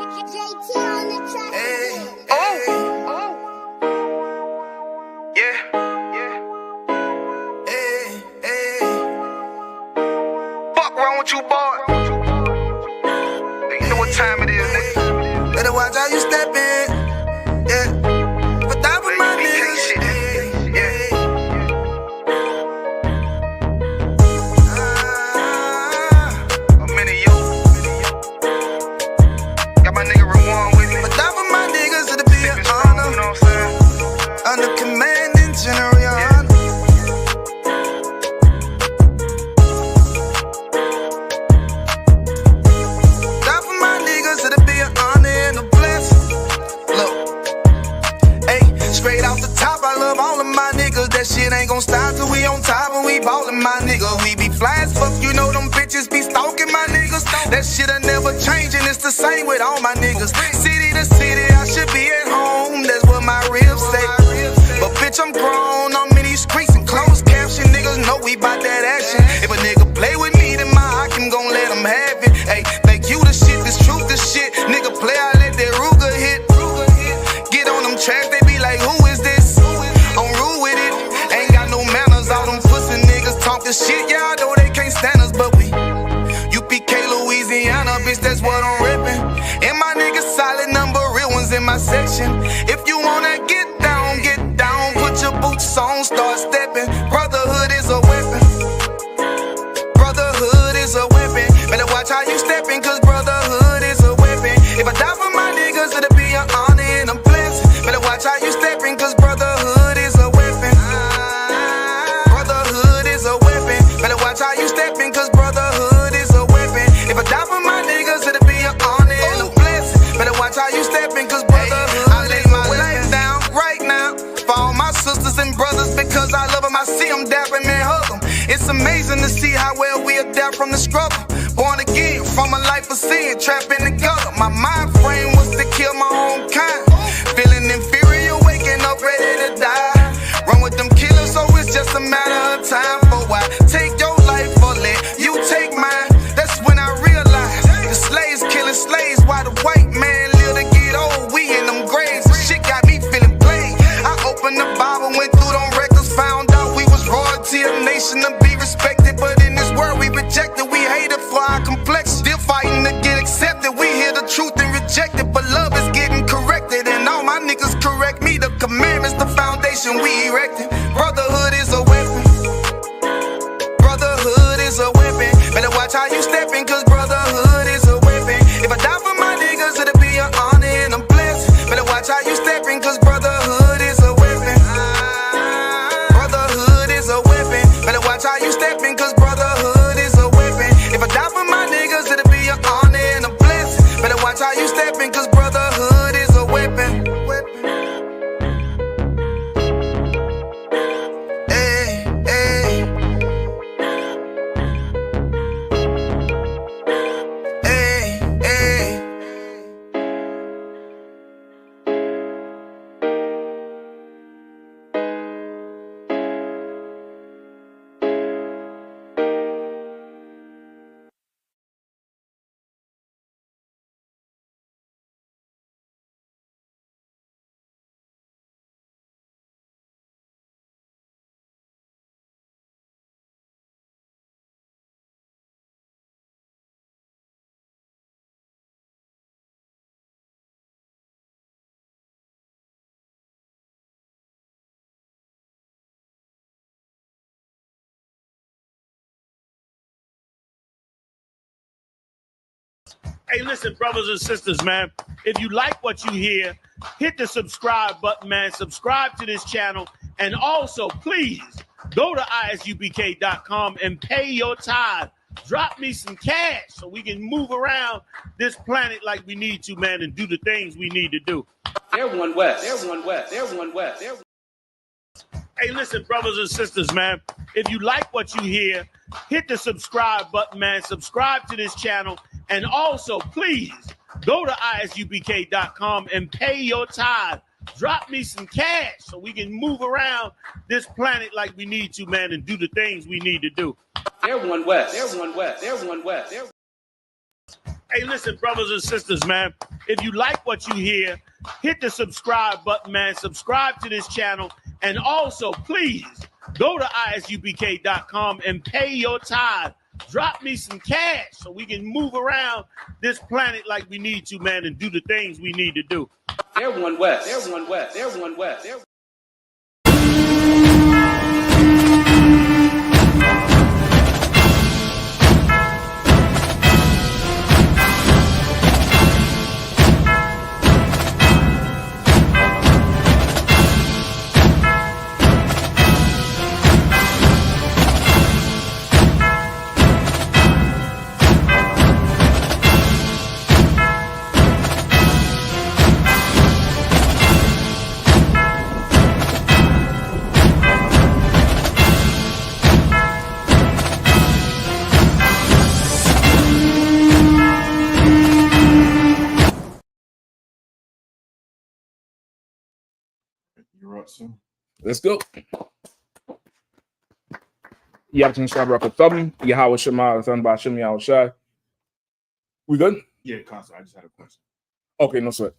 Fuck wrong with you, boy? You know what time it is, nigga. Better watch how you step in. Yeah. But that was my niggas. Yeah. I'm in it, yo. Got my nigga Rewan with me. But that was my niggas, it'll be an honor. You know what I'm saying? Under commanding General Yahanna. That for my niggas, it'll be an honor and a blessing. Look, hey, straight off the top, I love all of my niggas. That shit ain't gon' stop till we on top and we ballin', my nigga. We be fly as fuck, you know them bitches be stalking my niggas. That shit'll never change and it's the same with all my niggas. City to city, I should be at home. That's what my ribs say. But bitch, I'm grown, I'm in these streets and closed caption. Niggas know we bout that action. If a nigga play with me, then my Hakim gon' let him have it. Hey, think you the shit, this truth the shit. Nigga play, I let that Ruger hit. Get on them tracks, they be like, who is this? I'm rude with it, ain't got no manners. All them pussy niggas talking shit, yeah, I know they can't stand us, but we U.P.K, Louisiana, bitch, that's what I'm rippin'. And my niggas solid number, real ones in my section. If you wanna get down, put your boots on, start stepping. Brotherhood is a weapon. Brotherhood is a weapon. Better watch how you stepping, cause brotherhood is a weapon. If I die for my niggas, it'll be an honor and a blessing. Better watch how you stepping, cause brotherhood is a weapon. Brotherhood is a weapon. Better watch how you stepping, cause brotherhood is a weapon. If I die for my niggas, it'll be an honor and a blessing. Better watch how you stepping, cause brotherhood I lay my life down right now for all my sisters and brothers, because I love them. I see them dapping and hug them. It's amazing to see how well we adapt from the struggle. Born again from a life of sin, trapped in the gutter. My mind frame was to kill my own kind. Feeling inferior, waking up ready to die. Run with them killers, so it's just a matter of time. For why take your life or let you take mine? That's when I realized the slaves killing slaves while the white man live to get old. We in them graves, and shit got me feeling played. I opened the Bible, went through them records, found out we was royalty, a nation to be respected. But in this world we rejected, we hated for our complexion. Still fighting to get accepted, we hear the truth and reject it. But love is getting corrected, and all my niggas correct me. The commandments, the foundation we erected. Brotherhood is a weapon. Brotherhood is a weapon. Better watch how you stepping, cause brotherhood is a weapon. If I die for my niggas, it'll be an honor and a blessing. Better watch how you stepping, cause brotherhood is a weapon. Brotherhood is a weapon. Better watch how you stepping, cause brotherhood is a weapon. If I die for my niggas, it'll be an honor and a blessing. Better watch how you stepping, cause brotherhood is a weapon. Hey, hey. Hey, hey. Hey, listen, brothers and sisters, man, if you like what you hear, hit the subscribe button, man. Subscribe to this channel. And also, please, go to ISUPK.com and pay your tithe. Drop me some cash so we can move around this planet like we need to, man, and do the things we need to do. Everyone west. Everyone west. Everyone west. Hey, listen, brothers and sisters, man, if you like what you hear, hit the subscribe button, man. Subscribe to this channel. And also, please, go to ISUPK.com and pay your tithe. Drop me some cash so we can move around this planet like we need to, man, and do the things we need to do. Everyone west. Everyone west. Everyone west. Hey, listen, brothers and sisters, man. If you like what you hear, hit the subscribe button, man. Subscribe to this channel. And also, please go to ISUPK.com and pay your tithe. Drop me some cash so we can move around this planet like we need to, man, and do the things we need to do. They're one West. They're one West. They're one West. They're You're up, soon. Let's go. Yahanna Shabrak Thumb, Yahweh Shema, Thun Bashim Yahushai. We good? Yeah, Consul, I just had a question. Okay, no sweat.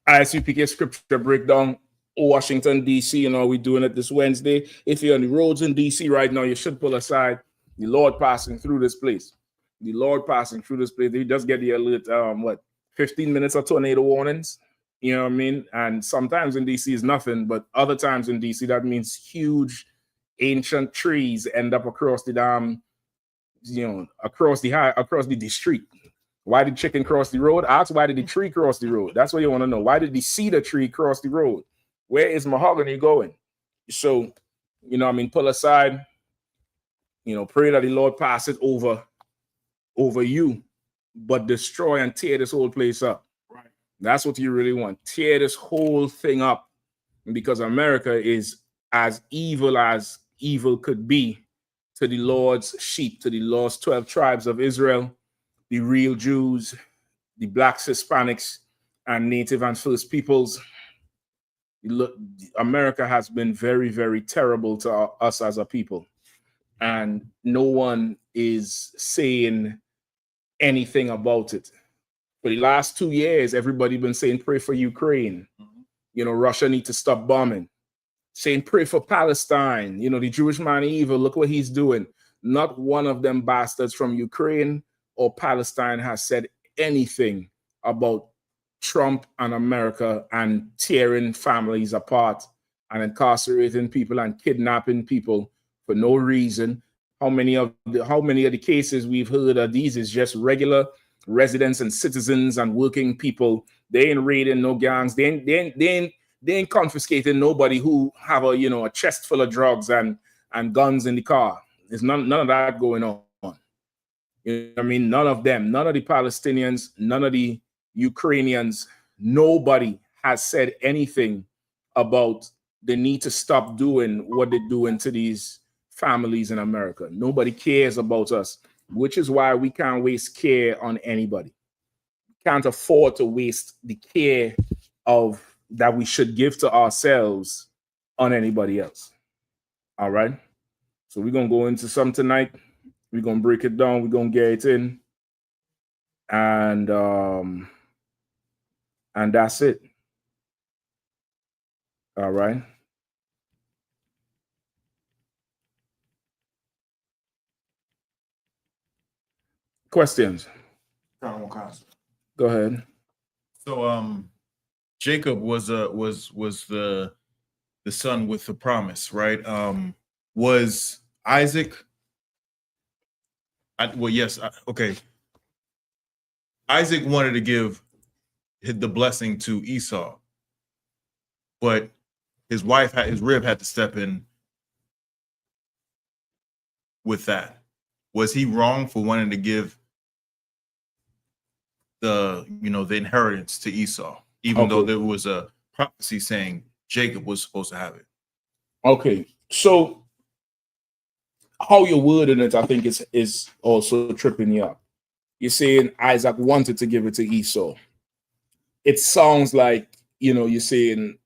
I.S.U.P.K scripture breakdown, Washington, D.C. You know, we're doing it this Wednesday. If you're on the roads in D.C. right now, you should pull aside. The Lord passing through this place. The Lord passing through this place. They just get the alert, 15 minutes of tornado warnings. You know what I mean? And sometimes in DC is nothing, but other times in DC, that means huge ancient trees end up across the dam, across the street. Why did chicken cross the road? Ask why did the tree cross the road? That's what you want to know. Why did the cedar tree cross the road? Where is mahogany going? So, pull aside, pray that the Lord pass it over you, but destroy and tear this whole place up. That's what you really want. Tear this whole thing up, because America is as evil could be to the Lord's sheep, to the Lord's 12 tribes of Israel, the real Jews, the blacks, Hispanics, and Native and First Peoples. America has been very, very terrible to us as a people. And no one is saying anything about it. For the last 2 years, everybody been saying, pray for Ukraine. Russia need to stop bombing. Saying, pray for Palestine. The Jewish man evil, look what he's doing. Not one of them bastards from Ukraine or Palestine has said anything about Trump and America and tearing families apart and incarcerating people and kidnapping people for no reason. How many of the cases we've heard of these is just regular residents and citizens and working people. They ain't raiding no gangs. They ain't confiscating nobody who have a chest full of drugs and guns in the car. There's none of that going on. None of them, none of the Palestinians, none of the Ukrainians, nobody has said anything about the need to stop doing what they're doing to these families in America. Nobody cares about us, which is why we can't waste care on anybody. We can't afford to waste the care that we should give to ourselves on anybody else. All right. So we're going to go into some tonight. We're going to break it down. We're going to get it in. And that's it. All right. Questions? Go ahead. So Jacob was the son with the promise, right? Was Isaac okay. Isaac wanted to give the blessing to Esau, but his rib had to step in with that. Was he wrong for wanting to give the inheritance to Esau, even though there was a prophecy saying Jacob was supposed to have it? Okay, so how you're wording it, I think, is also tripping you up. You're saying Isaac wanted to give it to Esau. It sounds like, you're saying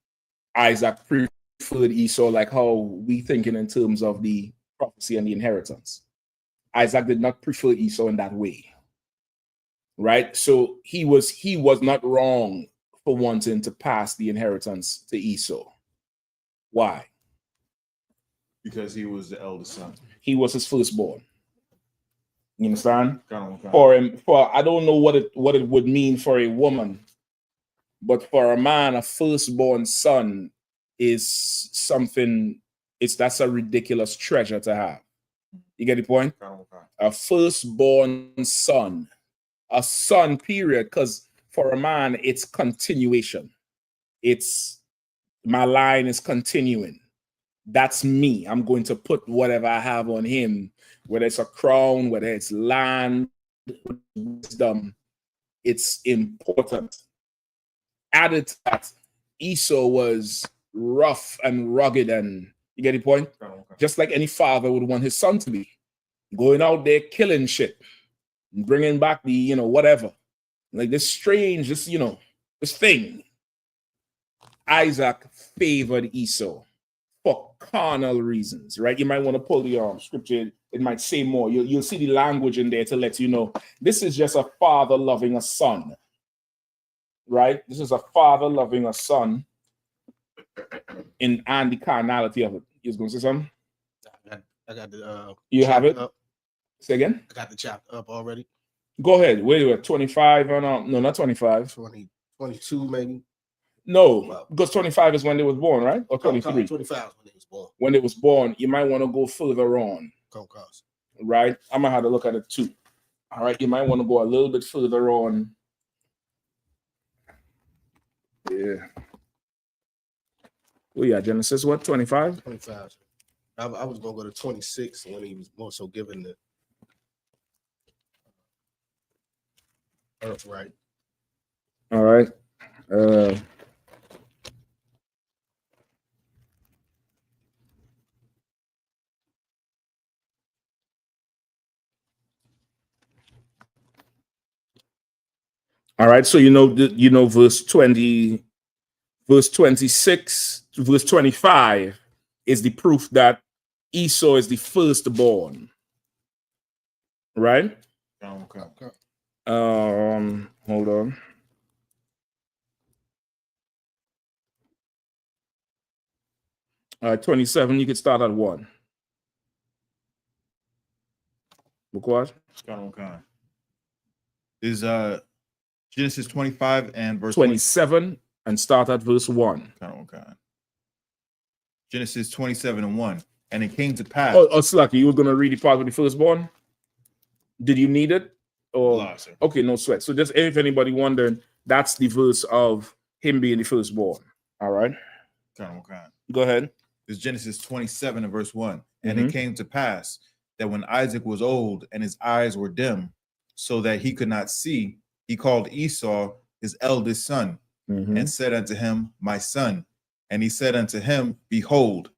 Isaac preferred Esau, like how we thinking in terms of the prophecy and the inheritance. Isaac did not prefer Esau in that way. right? So he was not wrong for wanting to pass the inheritance to Esau. Why? Because he was the eldest son. He was his firstborn. You understand? Okay. For him, for I don't know what it would mean for a woman, but for a man, a firstborn son is something. That's a ridiculous treasure to have. You get the point? Okay. A firstborn son, a son. Period. Because for a man, it's continuation. It's my line is continuing. That's me. I'm going to put whatever I have on him, whether it's a crown, whether it's land, wisdom. It's important. Added to that, Esau was rough and rugged, and you get the point? Okay. Just like any father would want his son to be. Going out there killing shit, bringing back the, whatever. Like this strange, this thing. Isaac favored Esau for carnal reasons, right? You might want to pull the scripture. It might say more. You'll see the language in there to let you know this is just a father loving a son, right? This is a father loving a son and the carnality of it. You was going to say something? I got the you have it up. Say again? I got the chapter up already. Go ahead. Wait, 25 or no, not 25. 22 maybe. No, because 25 is when they was born, right? Or 23? 25 is when they was born. When they was born, you might want to go further on. Right? I'm going to have to look at it too. All right? You might want to go a little bit further on. Yeah. Oh, yeah, Genesis, what, 25? 25. I was going to go to 26 when he was more so given the earth right. All right. All right, so verse 20, verse 26, verse 25 is the proof that Esau is the firstborn. Right? Okay. Hold on. All right, 27, you can start at 1. What? Okay. Is Genesis 25 and verse 27 and start at verse 1. Okay. Genesis 27 and 1. And it came to pass. Oh, Slacky, you were going to read the part with the firstborn? Did you need it? Or okay, no sweat. So just if anybody wondering, that's the verse of him being the firstborn. All right. Okay. Go ahead. It's Genesis 27 and verse 1. And it came to pass that when Isaac was old and his eyes were dim, so that he could not see, he called Esau his eldest son, and said unto him, my son. And he said unto him, behold,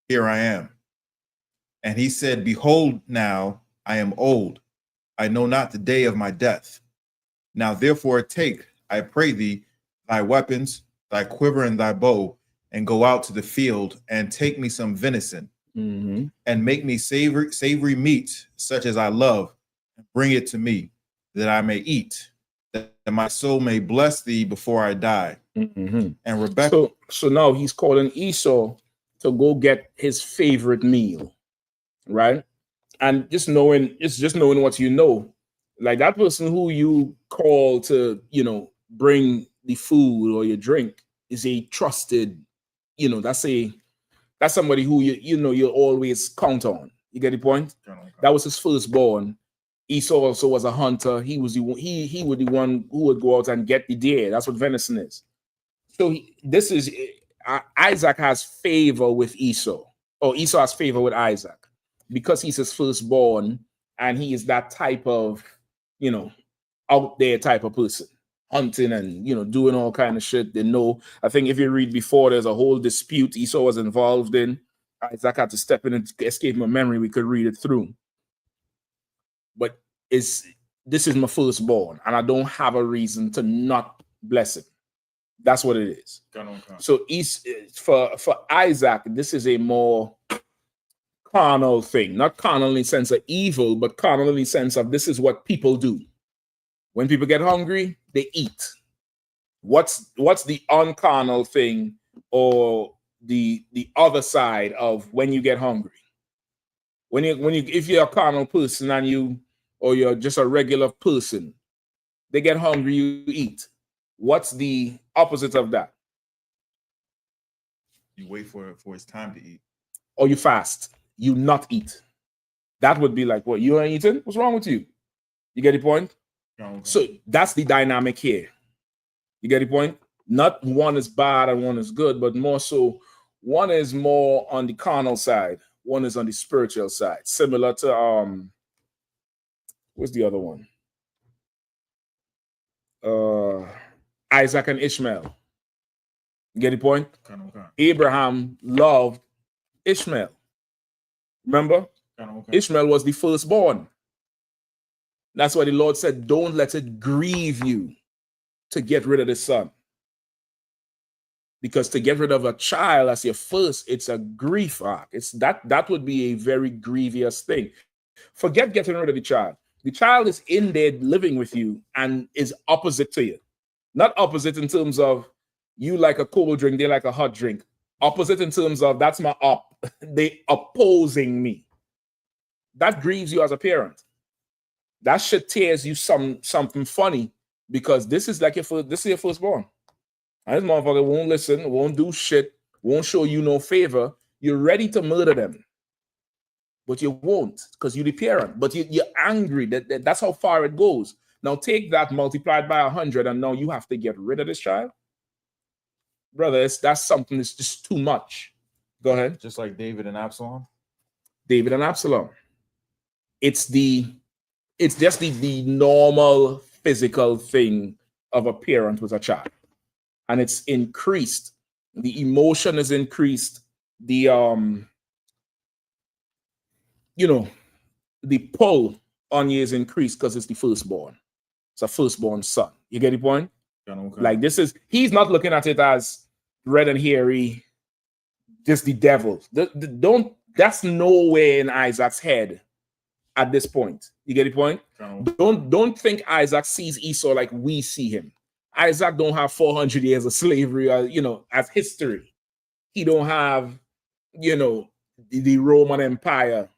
here I am. And he said, behold, now I am old. I know not the day of my death. Now therefore take, I pray thee, thy weapons, thy quiver and thy bow, and go out to the field and take me some venison, and make me savory meat, such as I love, and bring it to me, that I may eat, that my soul may bless thee before I die. And Rebekah. So now he's calling Esau to go get his favorite meal, right? And just knowing what you know, like that person who you call to, bring the food or your drink is a trusted, that's somebody who you'll always count on. You get the point? That was his firstborn. Esau also was a hunter. He was the one who would go out and get the deer. That's what venison is. So Isaac has favor with Esau, or Esau has favor with Isaac, because he's his firstborn and he is that type of, out there type of person, hunting and, doing all kind of shit. They know, I think if you read before, there's a whole dispute Esau was involved in. Isaac had to step in and escape my memory. We could read it through. But this is my firstborn, and I don't have a reason to not bless it. That's what it is. So for Isaac, this is a more carnal thing, not carnal in the sense of evil, but carnal in the sense of this is what people do. When people get hungry, they eat. What's the uncarnal thing or the other side of when you get hungry? When you if you're a carnal person and you're just a regular person, they get hungry, you eat. What's the opposite of that? You wait for its time to eat. Or you fast. You not eat. That would be like, what, you ain't eating? What's wrong with you? You get the point? Okay. So that's the dynamic here. You get the point? Not one is bad and one is good, but more so one is more on the carnal side, one is on the spiritual side. Similar to what's the other one? Isaac and Ishmael. You get the point? Okay. Abraham loved Ishmael. Remember? Okay. Ishmael was the firstborn. That's why the Lord said, don't let it grieve you to get rid of the son. Because to get rid of a child as your first, it's a grief arc. It's that would be a very grievous thing. Forget getting rid of the child. The child is in there living with you and is opposite to you. Not opposite in terms of you like a cold drink, they like a hot drink. Opposite in terms of that's my op. They opposing me. That grieves you as a parent. That shit tears you something funny because this is like this is your firstborn. And this motherfucker won't listen, won't do shit, won't show you no favor. You're ready to murder them. But you won't because you're the parent. But you're angry. That's how far it goes. Now take that multiplied by 100 and now you have to get rid of this child. Brother, that's something that's just too much. Go ahead. Just like David and Absalom? David and Absalom. It's just the normal physical thing of a parent with a child. And it's increased. The emotion is increased. The the pull on you is increased because it's the firstborn. It's a firstborn son. You get the point? Okay. Like he's not looking at it as red and hairy, just the devil. That's nowhere in Isaac's head at this point. You get the point? Okay. Don't think Isaac sees Esau like we see him. Isaac don't have 400 years of slavery, as history. He don't have, the Roman Empire,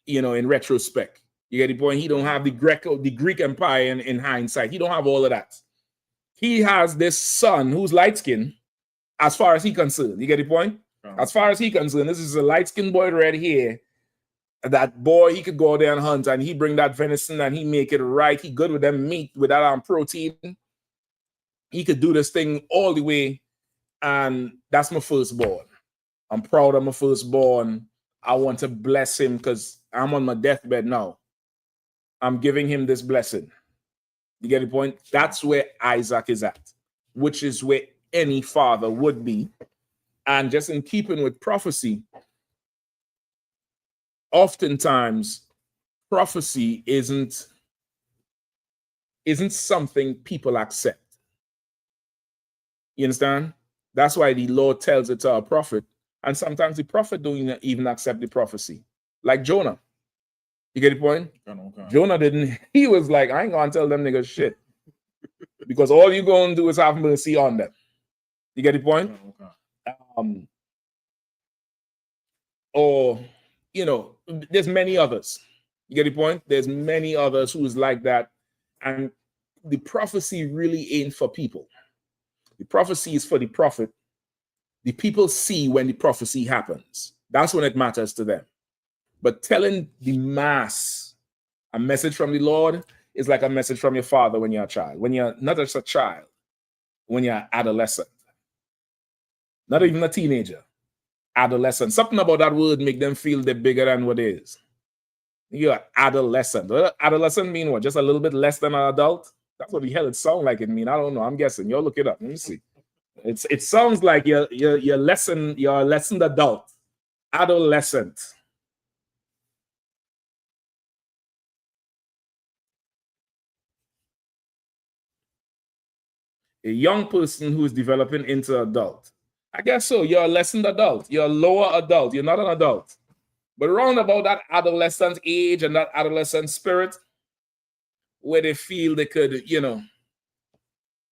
in retrospect. You get the point? He don't have the Greek Empire in hindsight. He don't have all of that. He has this son who's light-skinned as far as he's concerned. You get the point? As far as he's concerned, this is a light-skinned boy right here. That boy, he could go there and hunt and he bring that venison and he make it right. He good with them meat, with that protein. He could do this thing all the way. And that's my firstborn. I'm proud of my firstborn. I want to bless him because I'm on my deathbed now. I'm giving him this blessing. You get the point? That's where Isaac is at, which is where any father would be. And just in keeping with prophecy, oftentimes prophecy isn't something people accept. You understand? That's why the Lord tells it to a prophet. And sometimes the prophet don't even accept the prophecy. Like Jonah. You get the point? Okay. Jonah didn't. He was like, I ain't going to tell them niggas shit. Because all you're going to do is have mercy on them. You get the point? Okay. Or, there's many others. You get the point? There's many others who's like that. And the prophecy really ain't for people. The prophecy is for the prophet. The people see when the prophecy happens. That's when it matters to them. But telling the mass a message from the Lord is like a message from your father when you're a child. When you're not just a child, when you're adolescent. Not even a teenager. Adolescent. Something about that word make them feel they're bigger than what it is. You're adolescent. Adolescent mean what? Just a little bit less than an adult? That's what the hell it sounds like it mean. I don't know. I'm guessing. Y'all look it up. Let me see. It sounds like you're a lessened adult. Adolescent. A young person who is developing into adult. I guess so. You're a lessened adult. You're a lower adult. You're not an adult. But around about that adolescent age and that adolescent spirit, where they feel they could, you know,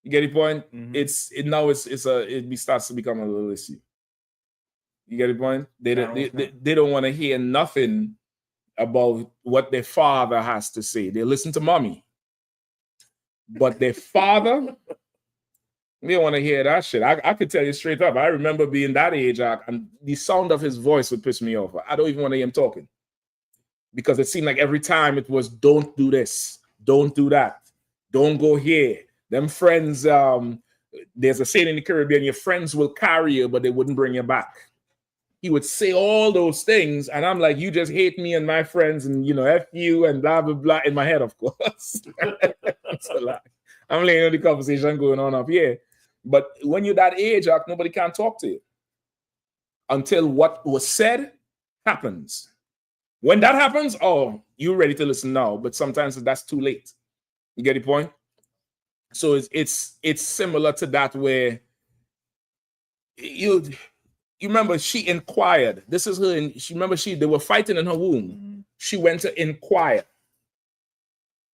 you get the point? Mhm. It starts to become a little issue. You get the point? They don't want to hear nothing about what their father has to say. They listen to mommy. But their father, they don't want to hear that shit. I could tell you straight up. I remember being that age, and the sound of his voice would piss me off. I don't even want to hear him talking. Because it seemed like every time it was, don't do this, don't do that, don't go here. Them friends, there's a saying in the Caribbean, your friends will carry you, but they wouldn't bring you back. He would say all those things, and I'm like, you just hate me and my friends, and you know, F you and blah blah blah in my head, of course. It's a lie. I'm laying on the conversation going on up here. But when you're that age, nobody can talk to you until what was said happens. When that happens, oh, you're ready to listen now. But sometimes that's too late. You get the point? So it's similar to that where you remember she inquired. This is her. They were fighting in her womb. Mm-hmm. She went to inquire,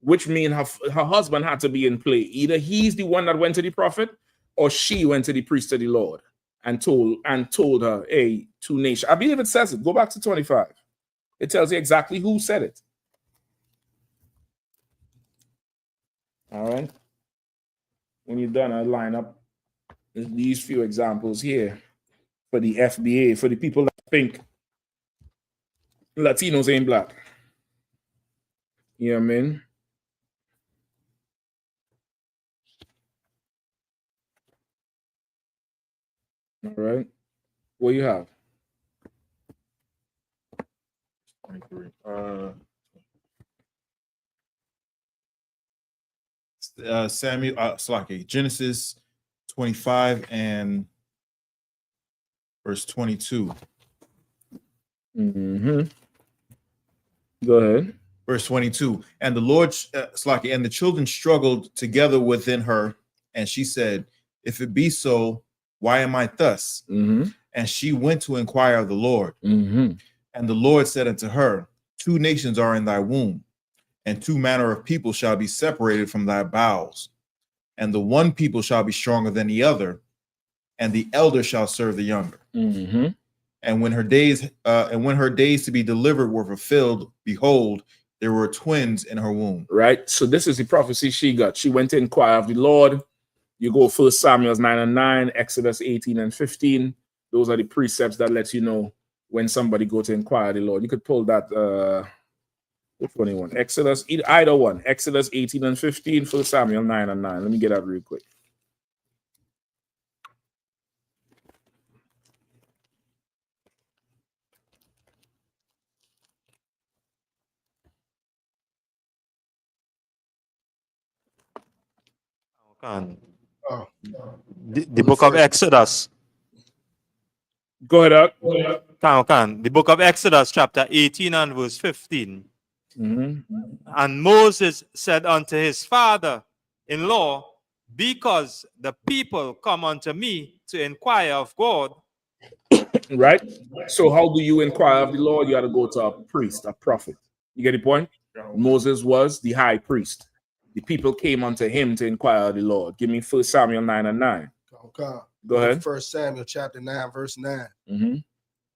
which means her husband had to be in play. Either he's the one that went to the prophet, or she went to the priest of the Lord and told her, hey, two nations. I believe it says it. Go back to 25. It tells you exactly who said it. All right. When you're done, I'll line up these few examples here for the FBA, for the people that think Latinos ain't black. You know what I mean? All right. What do you have? 23. Genesis 25 and verse 22. Mm-hmm. Go ahead. Verse 22. And the Lord, and the children struggled together within her, and she said, if it be so, why am I thus? Mm-hmm. And she went to inquire of the Lord. Mm-hmm. And the Lord said unto her, two nations are in thy womb, and two manner of people shall be separated from thy bowels. And the one people shall be stronger than the other, and the elder shall serve the younger. Mm-hmm. And when her days to be delivered were fulfilled, behold, there were twins in her womb. Right. So this is the prophecy she got. She went to inquire of the Lord. You go 1 Samuel 9 and 9, Exodus 18 and 15. Those are the precepts that let you know when somebody go to inquire of the Lord. You could pull that. Which one you want? Exodus, either one. Exodus 18 and 15, 1 Samuel 9 and 9. Let me get that real quick. The book of Exodus. Go ahead, The book of Exodus, chapter 18 and verse 15. Mm-hmm. And Moses said unto his father-in-law, because the people come unto me to inquire of God. Right? So how do you inquire of the Lord? You got to go to a priest, a prophet. You get the point? Moses was the high priest. The people came unto him to inquire of the Lord. Give me 1 Samuel 9 and 9. Okay. Go ahead. 1 Samuel chapter 9, verse 9. Mm-hmm.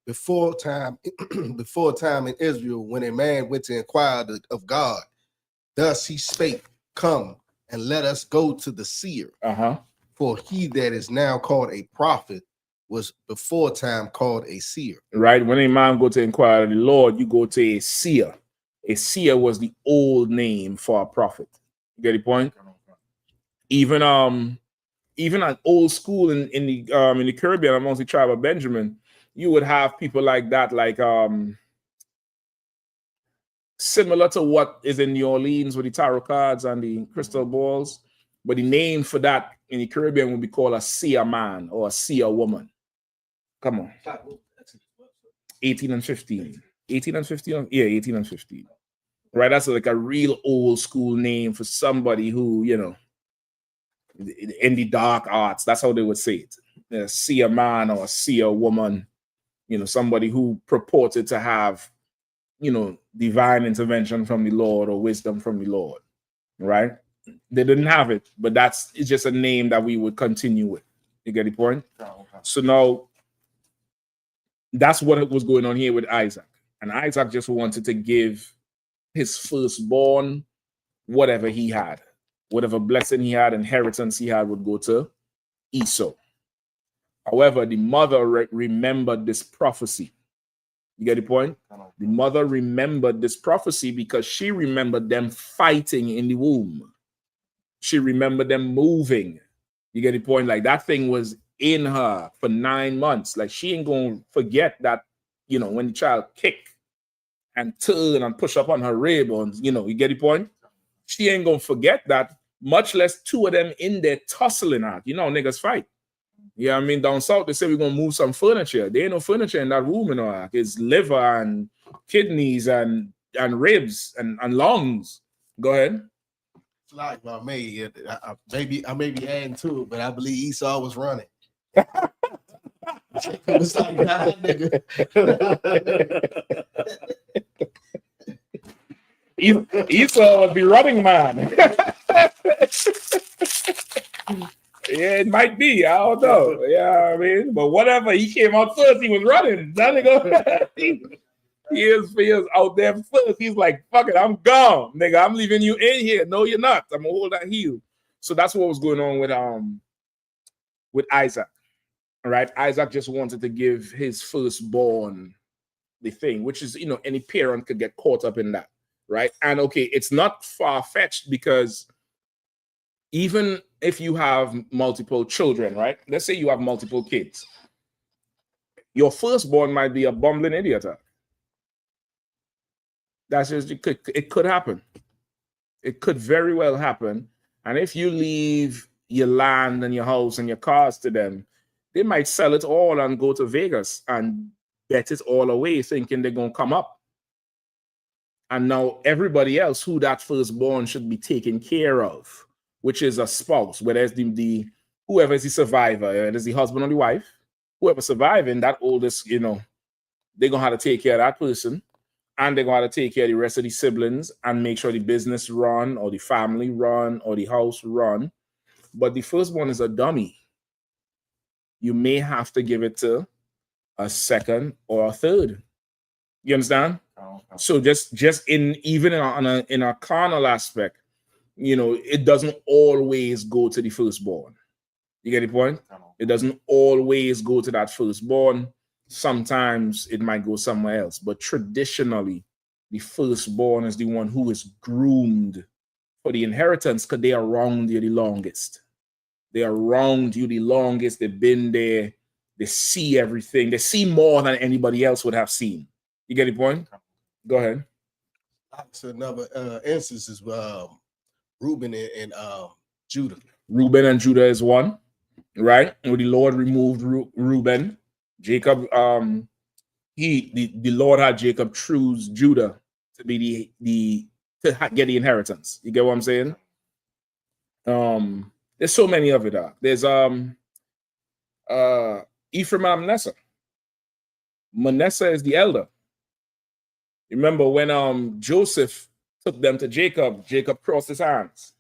Before time in Israel, when a man went to inquire of God, thus he spake, come and let us go to the seer. For he that is now called a prophet was before time called a seer. Right. When a man go to inquire of the Lord, you go to a seer. A seer was the old name for a prophet. You get the point? Even at old school in the Caribbean amongst the tribe of Benjamin, you would have people like that, like similar to what is in New Orleans with the tarot cards and the crystal balls, but the name for that in the Caribbean would be called a seer man or a seer woman. Come on. 18 and 15. 18 and 15? Yeah, 18 and 15. Right, that's like a real old school name for somebody who, you know, in the dark arts, that's how they would say it. A seer man or a seer woman, you know, somebody who purported to have, you know, divine intervention from the Lord or wisdom from the Lord. right? They didn't have it, but it's just a name that we would continue with. You get the point? So now that's what was going on here with Isaac. And Isaac just wanted to give his firstborn whatever he had, whatever blessing he had, inheritance he had would go to Esau. However, the mother remembered this prophecy. You get the point? The mother remembered this prophecy because she remembered them fighting in the womb. She remembered them moving. You get the point? Like that thing was in her for 9 months. Like she ain't going to forget that, when the child kick and turn and push up on her rib, or, you get the point? She ain't going to forget that, much less two of them in there tussling out. Niggas fight. Yeah, I mean, down south, they say we're going to move some furniture. There ain't no furniture in that room, It's liver and kidneys and ribs and lungs. Go ahead. Like I may be adding to it, but I believe Esau was running. It's like, nah, nigga. Esau would be running, man. Yeah, it might be. I don't know. Yeah, I mean, but whatever. He came out first. He was running. That nigga, he is out there first. He's like, fuck it, I'm gone, nigga. I'm leaving you in here. No, you're not. I'm gonna hold that heel. So that's what was going on with Isaac. All right. Isaac just wanted to give his firstborn the thing, which is, any parent could get caught up in that. Right. And okay, it's not far-fetched because even if you have multiple children, right? Let's say you have multiple kids. Your firstborn might be a bumbling idiot. That's just, it could happen. It could very well happen. And if you leave your land and your house and your cars to them, they might sell it all and go to Vegas and bet it all away, thinking they're going to come up. And now everybody else who that firstborn should be taken care of, which is a spouse, whether it's whoever is the survivor, whether it's the husband or the wife, whoever surviving, that oldest, they're going to have to take care of that person, and they're going to have to take care of the rest of the siblings and make sure the business run or the family run or the house run. But the firstborn is a dummy. You may have to give it to a second or a third. You understand? So just in a carnal aspect, it doesn't always go to the firstborn. You get the point? It doesn't always go to that firstborn. Sometimes it might go somewhere else. But traditionally, the firstborn is the one who is groomed for the inheritance because they are around you the longest. They are around you the longest. They've been there. They see everything. They see more than anybody else would have seen. You get the point? Go ahead. So another instance is Reuben and Judah. Reuben and Judah is one, right? When the Lord removed Reuben, Jacob, the Lord had Jacob choose Judah to be to get the inheritance. You get what I'm saying? There's so many of it. There's Ephraim and Manasseh. Manasseh is the elder. Remember when Joseph took them to Jacob, Jacob crossed his hands,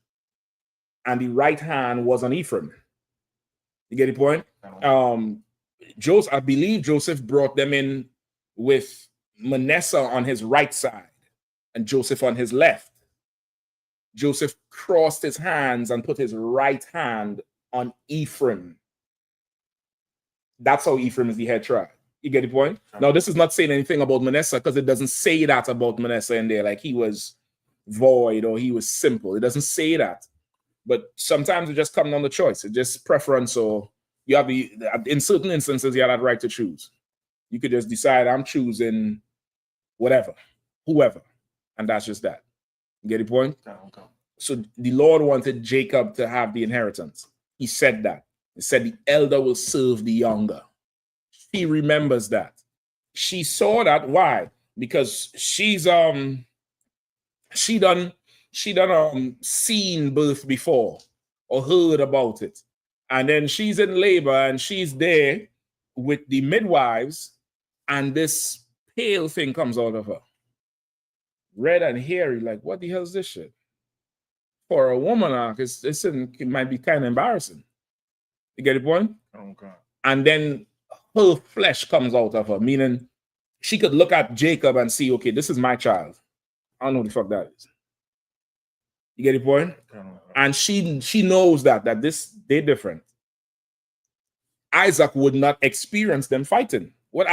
and the right hand was on Ephraim. You get the point? I believe Joseph brought them in with Manasseh on his right side and Joseph on his left. Joseph crossed his hands and put his right hand on Ephraim. That's how Ephraim is the head tribe. You get the point? Now, this is not saying anything about Manasseh because it doesn't say that about Manasseh in there, like he was void or he was simple. It doesn't say that. But sometimes it just comes down to choice. It's just preference. So you have in certain instances, you have that right to choose. You could just decide, I'm choosing whatever, whoever. And that's just that. You get the point? Okay. So the Lord wanted Jacob to have the inheritance. He said that. He said the elder will serve the younger. She remembers that. She saw that. Why? Because she's she done seen birth before or heard about it. And then she's in labor and she's there with the midwives, and this pale thing comes out of her. Red and hairy, like, what the hell is this shit? for a woman, it might be kind of embarrassing. You get the point? Okay. And then her flesh comes out of her, meaning she could look at Jacob and see, okay, this is my child. I don't know what the fuck that is. You get the point? And she knows that they're different. Isaac would not experience them fighting. What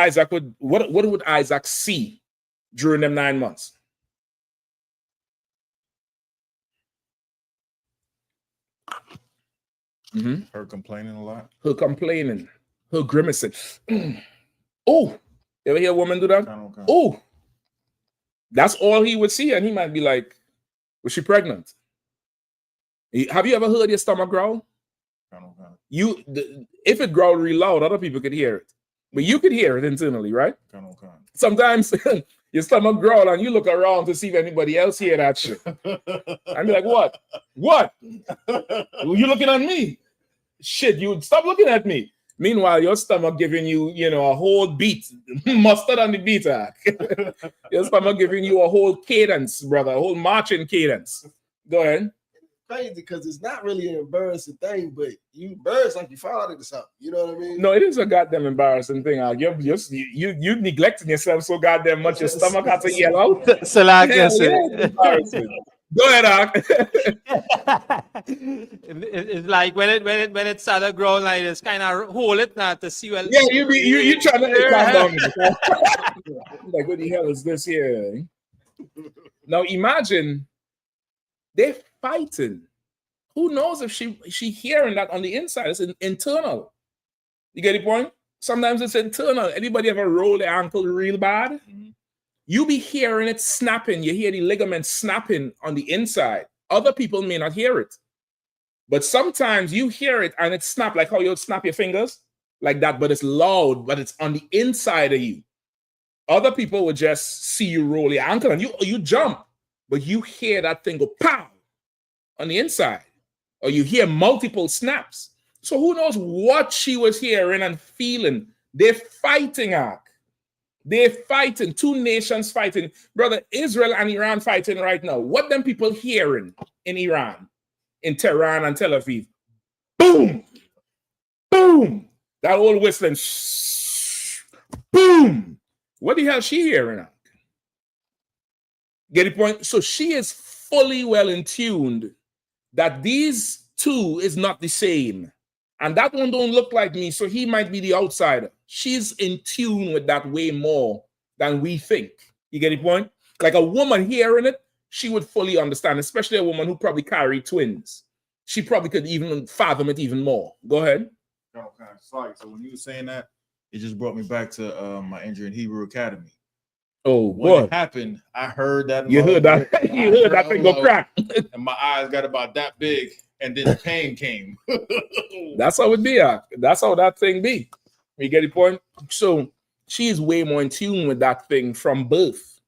would Isaac see during them 9 months? Her complaining a lot. Her complaining. Her grimacing. Oh, you ever hear a woman do that? Oh, that's all he would see, and he might be like, was she pregnant? Have you ever heard your stomach growl? If it growled real loud, other people could hear it. But you could hear it internally, right? Sometimes your stomach growl and you look around to see if anybody else hear that shit. And be like, what? What? You looking at me? Shit, you would stop looking at me. Meanwhile, your stomach giving you, a whole beat. Mustard on the beat. Your stomach giving you a whole cadence, brother, a whole marching cadence. Go ahead. Crazy because it's not really an embarrassing thing, but you embarrass like you followed it or something. You know what I mean? No, it is a goddamn embarrassing thing. You neglecting yourself so goddamn much. Your stomach has to yell out. So like yes, Go ahead, Ark. It's like when it started growing like this, kind of hold it now to see well. Yeah, you trying to calm down. Like, what the hell is this here? Now imagine they're fighting. Who knows if she hearing that on the inside? It's internal. You get the point? Sometimes it's internal. Anybody ever roll their ankle real bad? You be hearing it snapping. You hear the ligament snapping on the inside. Other people may not hear it. But sometimes you hear it and it snap like how you would snap your fingers like that, but it's loud, but it's on the inside of you. Other people would just see you roll your ankle and you jump, but you hear that thing go pow on the inside, or you hear multiple snaps. So who knows what she was hearing and feeling? They're fighting, Ark. They're fighting. Two nations fighting. Brother, Israel and Iran fighting right now. What them people hearing in Iran, in Tehran and Tel Aviv? Boom! Boom! That old whistling. Boom! What the hell is she hearing? Get the point? So she is fully well in tuned that these two is not the same. And that one don't look like me, so he might be the outsider. She's in tune with that way more than we think. You get the point? Like a woman hearing it, she would fully understand, especially a woman who probably carried twins. She probably could even fathom it even more. Go ahead. Okay, sorry. So when you were saying that, it just brought me back to my injury in Hebrew Academy. Oh, when it happened, I heard that. You heard that? You heard that thing go crack. And my eyes got about that big, and then the pain came. That's how it be. That's how that thing be. You get the point? So she is way more in tune with that thing from birth.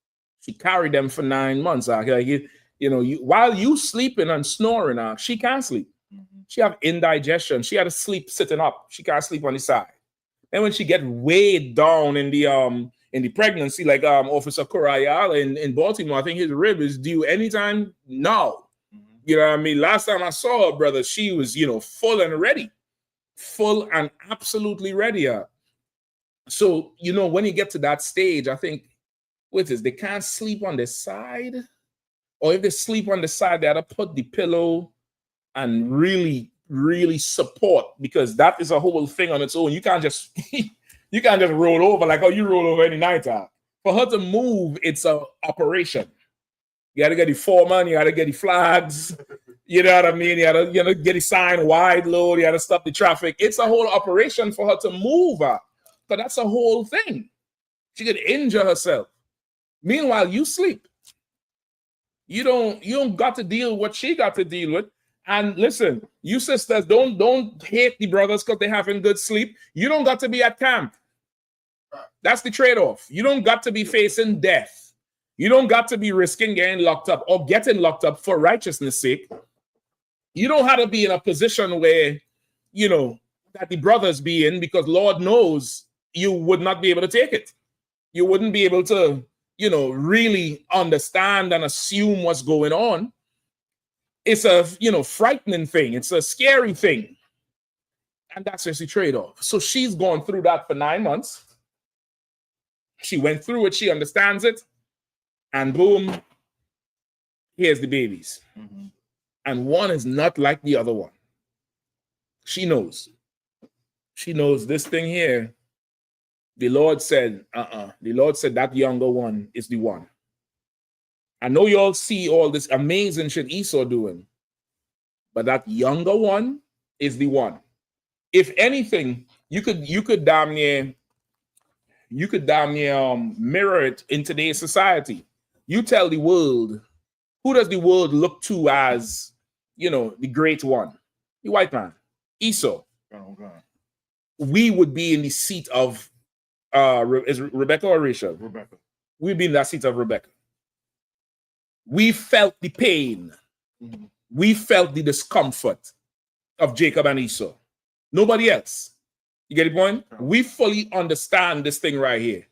She carried them for 9 months. While you sleeping and snoring, she can't sleep. She have indigestion. She had to sleep sitting up. She can't sleep on the side. And when she get weighed down in the pregnancy, like Officer Korayala in Baltimore, I think his rib is due anytime now. You know what I mean? Last time I saw her, brother, she was, full and ready. Full and absolutely ready. So, when you get to that stage, I think, they can't sleep on the side. Or if they sleep on the side, they have to put the pillow and really, really support, because that is a whole thing on its own. You can't just roll over like how you roll over any night. For her to move, it's an operation. You got to get the foreman, you got to get the flags, you know what I mean? You got to get the sign wide load, you got to stop the traffic. It's a whole operation for her to move. But that's a whole thing. She could injure herself. Meanwhile, you sleep. You don't got to deal with what she got to deal with. And listen, you sisters, don't hate the brothers because they're having good sleep. You don't got to be at camp. That's the trade-off. You don't got to be facing death. You don't got to be risking getting locked up or getting locked up for righteousness' sake. You don't have to be in a position where, that the brothers be in, because Lord knows you would not be able to take it. You wouldn't be able to, really understand and assume what's going on. It's a frightening thing. It's a scary thing. And that's just the trade-off. So she's gone through that for 9 months. She went through it, she understands it, and boom, here's the babies. Mm-hmm. And one is not like the other one. She knows. She knows this thing here. The Lord said, The Lord said that younger one is the one. I know you all see all this amazing shit Esau doing, but that younger one is the one. If anything, you could damn near mirror it in today's society. You tell the world, who does the world look to as, the great one? The white man, Esau. Oh, God. We would be in the seat of, is Rebecca or Rachel? Rebecca. We'd be in that seat of Rebecca. We felt the pain. Mm-hmm. We felt the discomfort of Jacob and Esau. Nobody else. You get the point? Oh. We fully understand this thing right here.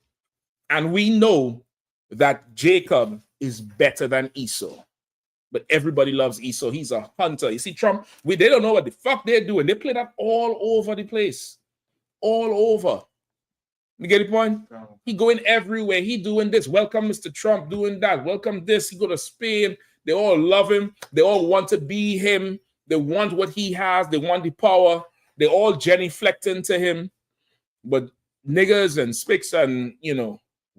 And we know that Jacob is better than Esau. But everybody loves Esau. He's a hunter. You see, Trump, they don't know what the fuck they're doing. They play that all over the place. All over. You get the point? Oh. He going everywhere. He doing this. Welcome, Mr. Trump, doing that. Welcome this. He go to Spain. They all love him. They all want to be him. They want what he has. They want the power. They all genuflecting to him. But niggers and spicks and,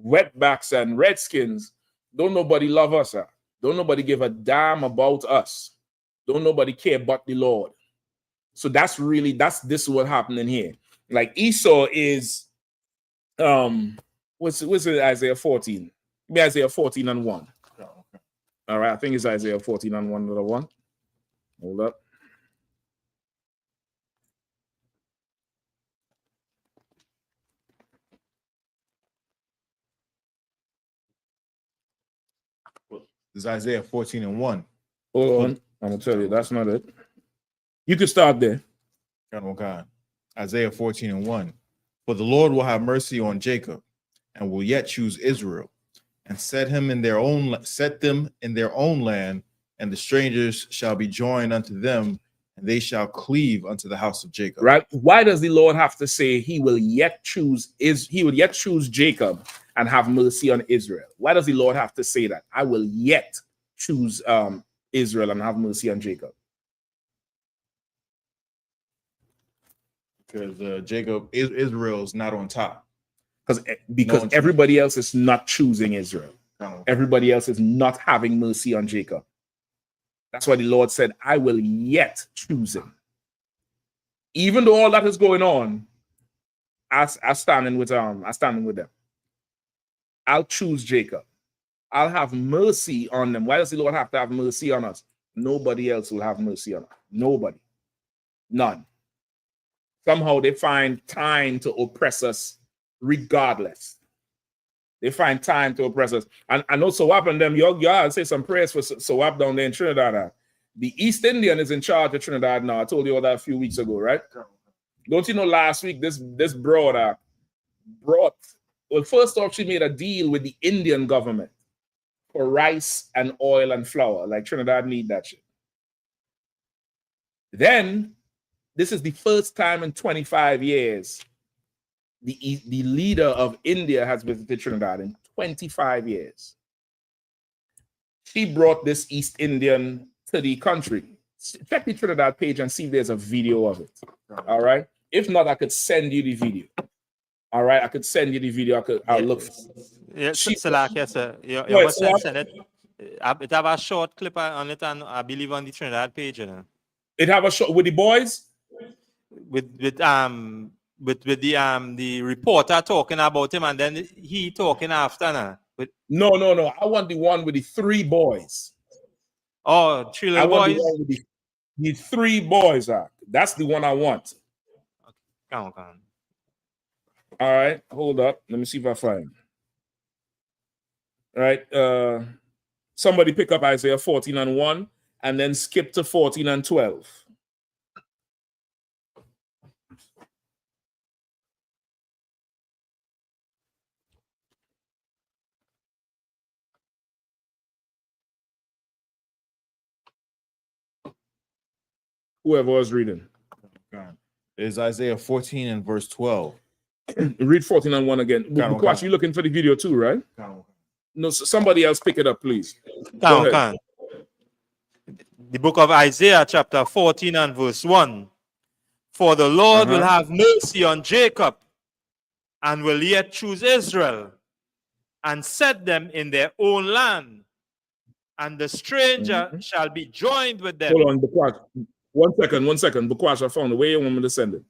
wetbacks and redskins, don't nobody love us. Don't nobody give a damn about us. Don't nobody care but the Lord. So that's this what happening here. Like Esau is, what's it, Isaiah 14? Maybe Isaiah 14 and 1. Oh, okay. All right, I think it's Isaiah 14 and 1. Another one. Hold up. It's Isaiah 14 and 1. Hold on. I'm going to tell you, that's not it. You can start there. Oh, God. Isaiah 14 and 1. For the Lord will have mercy on Jacob and will yet choose Israel and set them in their own land, and the strangers shall be joined unto them, and they shall cleave unto the house of Jacob. Right? Why does the Lord have to say he will yet choose Jacob and have mercy on Israel? Why does the Lord have to say that? I will yet choose Israel and have mercy on Jacob. Because Israel's not on top. Because everybody else is not choosing Israel. Oh. Everybody else is not having mercy on Jacob. That's why the Lord said, I will yet choose him. Even though all that is going on, I standing with them. I'll choose Jacob. I'll have mercy on them. Why does the Lord have to have mercy on us? Nobody else will have mercy on us. Nobody. None. Somehow they find time to oppress us regardless. They find time to oppress us. And I know SWAP and them, y'all say some prayers for SWAP down there in Trinidad. The East Indian is in charge of Trinidad now. I told you all that a few weeks ago, right? Don't you know last week this broad brought, well, first off, she made a deal with the Indian government for rice and oil and flour. Like Trinidad need that shit. Then, this is the first time in 25 years the leader of India has visited Trinidad in 25 years. She brought this East Indian to the country. Check the Trinidad page and see if there's a video of it. All right. If not, I could send you the video. All right. I could send you the video. I'll look for it. Yes, sir. You must send it. It have a short clip on it, and I believe on the Trinidad page. It have a short with the boys? With the reporter talking about him, and then he talking after. No. I want the one with the 3 boys. Oh, 3 little boys. The one with the 3 boys. That's the one I want. Okay. Come on. All right, hold up. Let me see if I find. All right. Somebody pick up Isaiah 14 and 1 and then skip to 14 and 12. Whoever was reading. It's Isaiah 14 and verse 12. Read 14 and 1 again. Because you're looking for the video too, right? No, somebody else pick it up, please. Go ahead. The book of Isaiah, chapter 14 and verse 1. For the Lord will have mercy on Jacob, and will yet choose Israel, and set them in their own land, and the stranger shall be joined with them. Hold on, Bukwash. 1 second. Bukwash, I found the way you want me to send it.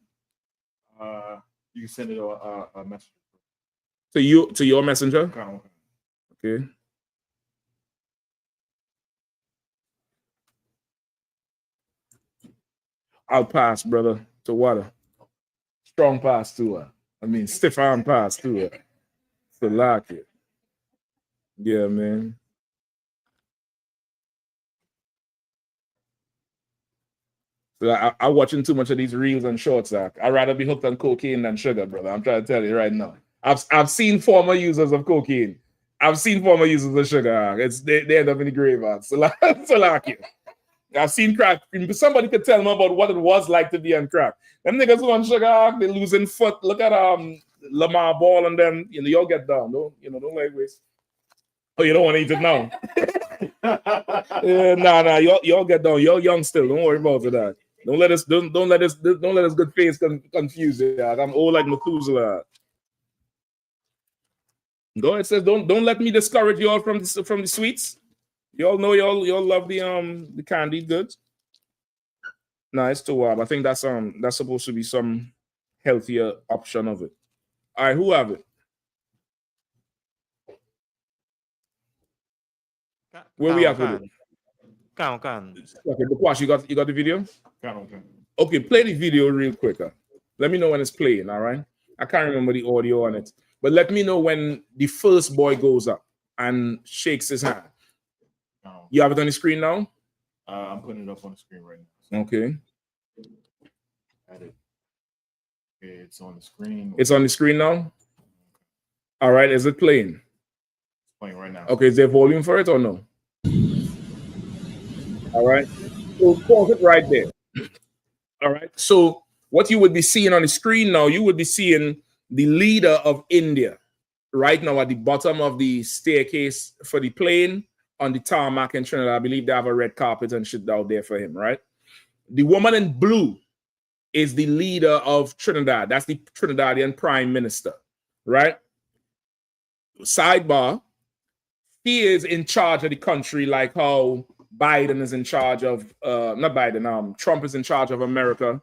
You can send it a message. To your messenger? Okay. I'll pass, brother, to water. Strong pass to her. I mean, stiff arm pass to her. To lock it. Yeah, man. So I'm watching too much of these reels and shorts. I'd rather be hooked on cocaine than sugar, brother. I'm trying to tell you right now. I've seen former users of cocaine. I've seen former users of sugar. They end up in the grave. So like it. I've seen crack. Somebody could tell me about what it was like to be on crack. Them niggas who on sugar, they losing foot. Look at Lamar Ball and them. You all get down. Don't like waste. Oh, you don't want to eat it now. Nah. Y'all get down. Y'all young still. Don't worry about that. Don't let us good face confuse you. I'm old like Methuselah. Go ahead, says don't let me discourage you all from the sweets. Y'all know y'all love the candied goods. No, it's too wild. I think that's supposed to be some healthier option of it. All right, who have it? Where we at with it? Okay, Bukwash, you got the video? Okay, play the video real quick. Let me know when it's playing, all right? I can't remember the audio on it. But let me know when the first boy goes up and shakes his hand. You have it on the screen now? I'm putting it up on the screen right now. Okay. Okay, it's on the screen. It's on the screen now? All right, is it playing? It's playing right now. Okay, is there volume for it or no? All right. So pause it right there. All right. So what you would be seeing on the screen now, you would be seeing the leader of India right now at the bottom of the staircase for the plane on the tarmac in Trinidad. I believe they have a red carpet and shit out there for him, right? The woman in blue is the leader of Trinidad. That's the Trinidadian prime minister, right? Sidebar, he is in charge of the country like how Biden is in charge of, not Biden, Trump is in charge of America,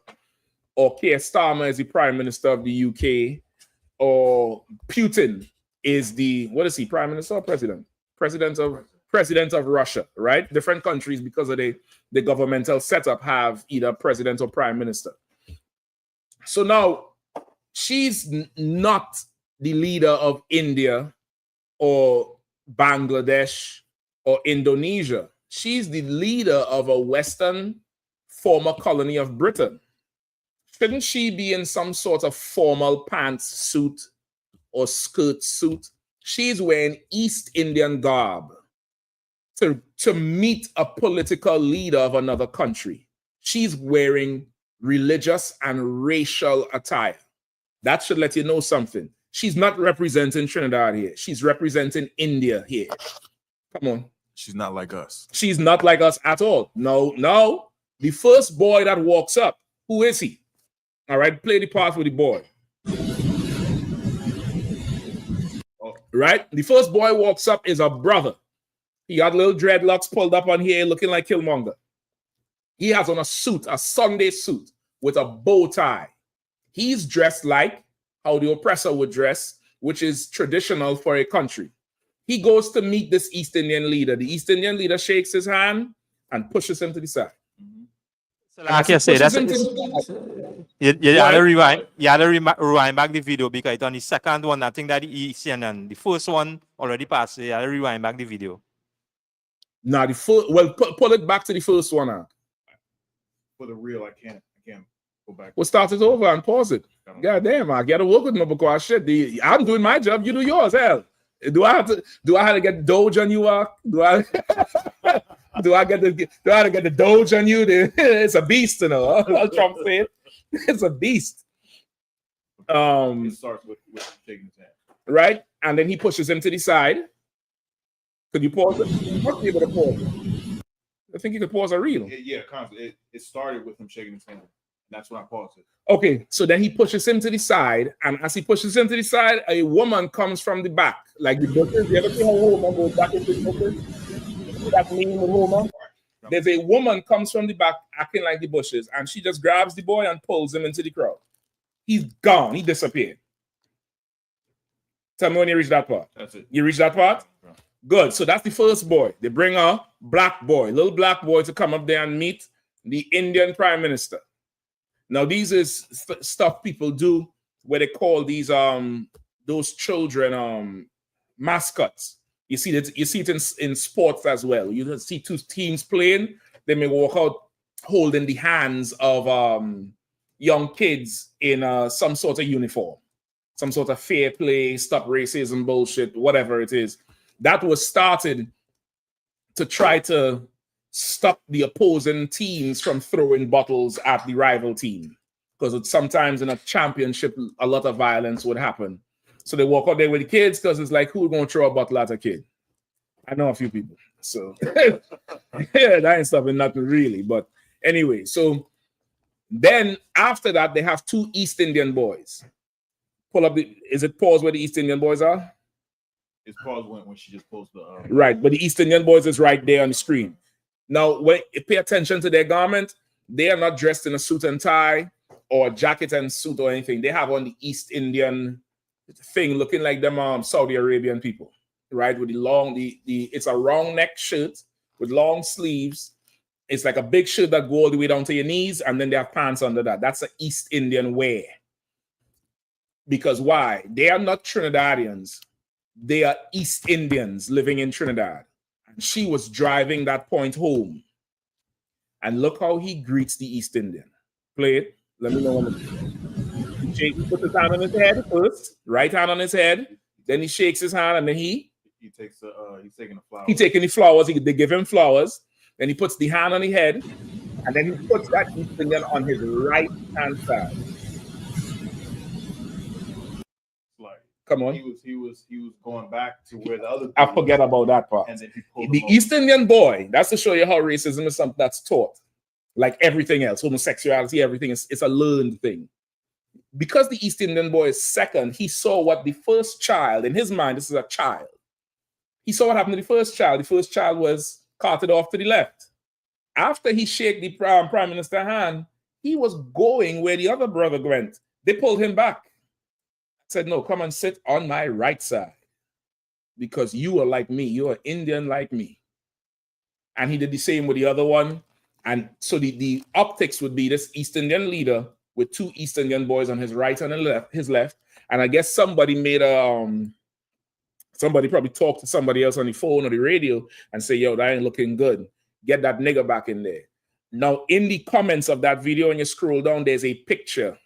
or Keir Starmer is the prime minister of the UK, or Putin is the, what is he, prime minister or president? President of Russia, right? Different countries, because of the governmental setup, have either president or prime minister. So now she's not the leader of India or Bangladesh or Indonesia. She's the leader of a Western former colony of Britain. Shouldn't she be in some sort of formal pants suit or skirt suit? She's wearing East Indian garb to meet a political leader of another country. She's wearing religious and racial attire. That should let you know something. She's not representing Trinidad here. She's representing India here. Come on. She's not like us. She's not like us at all. No. The first boy that walks up, who is he? All right, play the part with the boy. Right? The first boy walks up is a brother. He got little dreadlocks pulled up on here looking like Killmonger. He has on a suit, a Sunday suit with a bow tie. He's dressed like how the oppressor would dress, which is traditional for a country. He goes to meet this East Indian leader. The East Indian leader shakes his hand and pushes him to the side. So like I say, that's you had to rewind back the video, because it's on the second one, I think that the East Indian, the first one already passed. You had to rewind back the video. Now the first, well, pull it back to the first one now. For the real, I can't go back. We'll start it over and pause it. God damn, I gotta work with my because shit. I'm doing my job, you do yours. Hell, do I have to get Doge on you? Do I do I get the Doge on you? It's a beast, you know. Trump said, it's a beast. It starts with shaking his hand. Right? And then he pushes him to the side. Could you pause it? You must be able to pause it. I think you could pause a reel. It started with him shaking his hand. And that's when I paused it. Okay, so then he pushes him to the side, and as he pushes him to the side, a woman comes from the back, like the bushes. You ever see how a woman goes back into the bushes? That mean the woman? There's a woman comes from the back, acting like the bushes, and she just grabs the boy and pulls him into the crowd. He's gone. He disappeared. Tell me when you reach that part. That's it. You reach that part? Yeah. Good. So that's the first boy. They bring a black boy, little black boy, to come up there and meet the Indian Prime Minister. Now, these is stuff people do where they call these those children mascots. You see it in sports as well. You see two teams playing. They may walk out holding the hands of young kids in some sort of uniform, some sort of fair play, stop racism bullshit, whatever it is. That was started to try to stop the opposing teams from throwing bottles at the rival team. Because sometimes in a championship, a lot of violence would happen. So they walk out there with the kids because it's like, who's going to throw a bottle at a kid? I know a few people. So yeah, that ain't stopping nothing really. But anyway, so then after that, they have two East Indian boys. Pull up is it pause where the East Indian boys are? It's paused when she just pulls the right, but the East Indian boys is right there on the screen. Now, when you pay attention to their garment, they are not dressed in a suit and tie or jacket and suit or anything. They have on the East Indian thing, looking like them Saudi Arabian people, right? With the long, it's a round neck shirt with long sleeves. It's like a big shirt that go all the way down to your knees, and then they have pants under that. That's an East Indian wear. Because why? They are not Trinidadians. They are East Indians living in Trinidad. And she was driving that point home. And look how he greets the East Indian. Play it. Let me know when he puts his hand on his head first. Right hand on his head. Then he shakes his hand, and then he takes he's taking the flowers. He's taking the flowers. They give him flowers. Then he puts the hand on his head. And then he puts that East Indian on his right hand side. Come on. He was going back to where the other. I forget about that part. And then he pulled the East Indian boy. That's to show you how racism is something that's taught, like everything else. Homosexuality, everything it's a learned thing. Because the East Indian boy is second, he saw what the first child in his mind. This is a child. He saw what happened to the first child. The first child was carted off to the left. After he shook the prime minister's hand, he was going where the other brother went. They pulled him back. Said, no, come and sit on my right side because you are like me. You are Indian like me. And he did the same with the other one. And so the optics would be this East Indian leader with two East Indian boys on his right and his left. And I guess somebody made somebody probably talked to somebody else on the phone or the radio and say, yo, that ain't looking good. Get that nigga back in there. Now, in the comments of that video, when you scroll down, there's a picture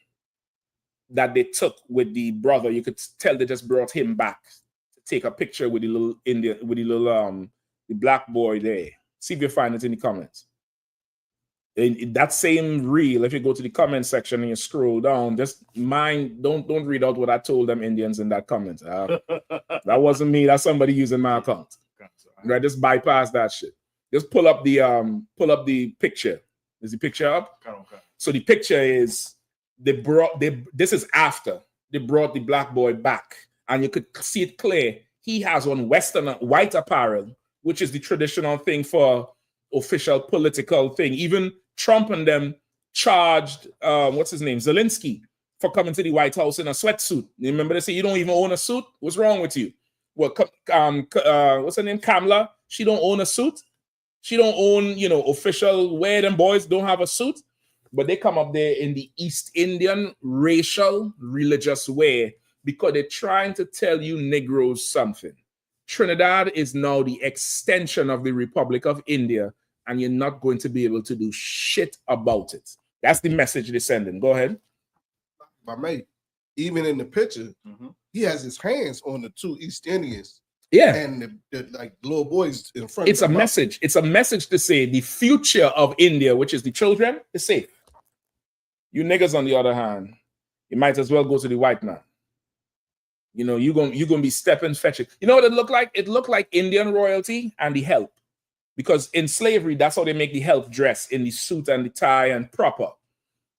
that they took with the brother. You could tell they just brought him back to take a picture with the little Indian, with the little the black boy there. See if you find it in the comments. In that same reel, if you go to the comment section and you scroll down, just don't read out what I told them Indians in that comment. That wasn't me. That's somebody using my account. Right? Just bypass that shit. Just pull up the picture. Is the picture up? Okay. So the picture is. This is after they brought the black boy back, and you could see it clear. He has on Western white apparel, which is the traditional thing for official political thing. Even Trump and them charged what's his name, Zelensky, for coming to the White House in a sweatsuit. You remember they say you don't even own a suit. What's wrong with you? Well, what's her name, Kamala? She don't own a suit. She don't own official wear. Them boys don't have a suit. But they come up there in the East Indian racial, religious way because they're trying to tell you Negroes something. Trinidad is now the extension of the Republic of India, and you're not going to be able to do shit about it. That's the message they're sending. Go ahead. But mate, even in the picture, he has his hands on the two East Indians Yeah. And the like little boys in front It's of a message. It's a message to say the future of India, which is the children, is safe. You niggas, on the other hand, you might as well go to the white man. You know, you're gonna be stepping, fetching. You know what it looked like? It looked like Indian royalty and the help. Because in slavery, that's how they make the help dress, in the suit and the tie and proper.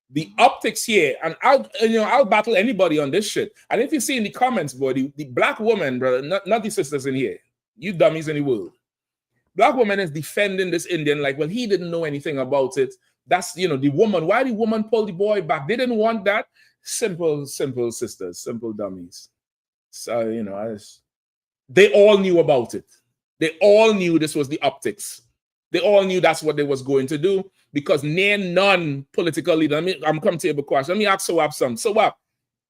The optics here, and I'll battle anybody on this shit. And if you see in the comments, boy, the black woman, brother, not the sisters in here, you dummies in the world. Black woman is defending this Indian like, well, he didn't know anything about it. That's, the woman. Why the woman pull the boy back? They didn't want that. Simple sisters, simple dummies. So, they all knew about it. They all knew this was the optics. They all knew that's what they was going to do, because none political leader. I'm coming to you with a question. Let me ask SWAP something. SWAP,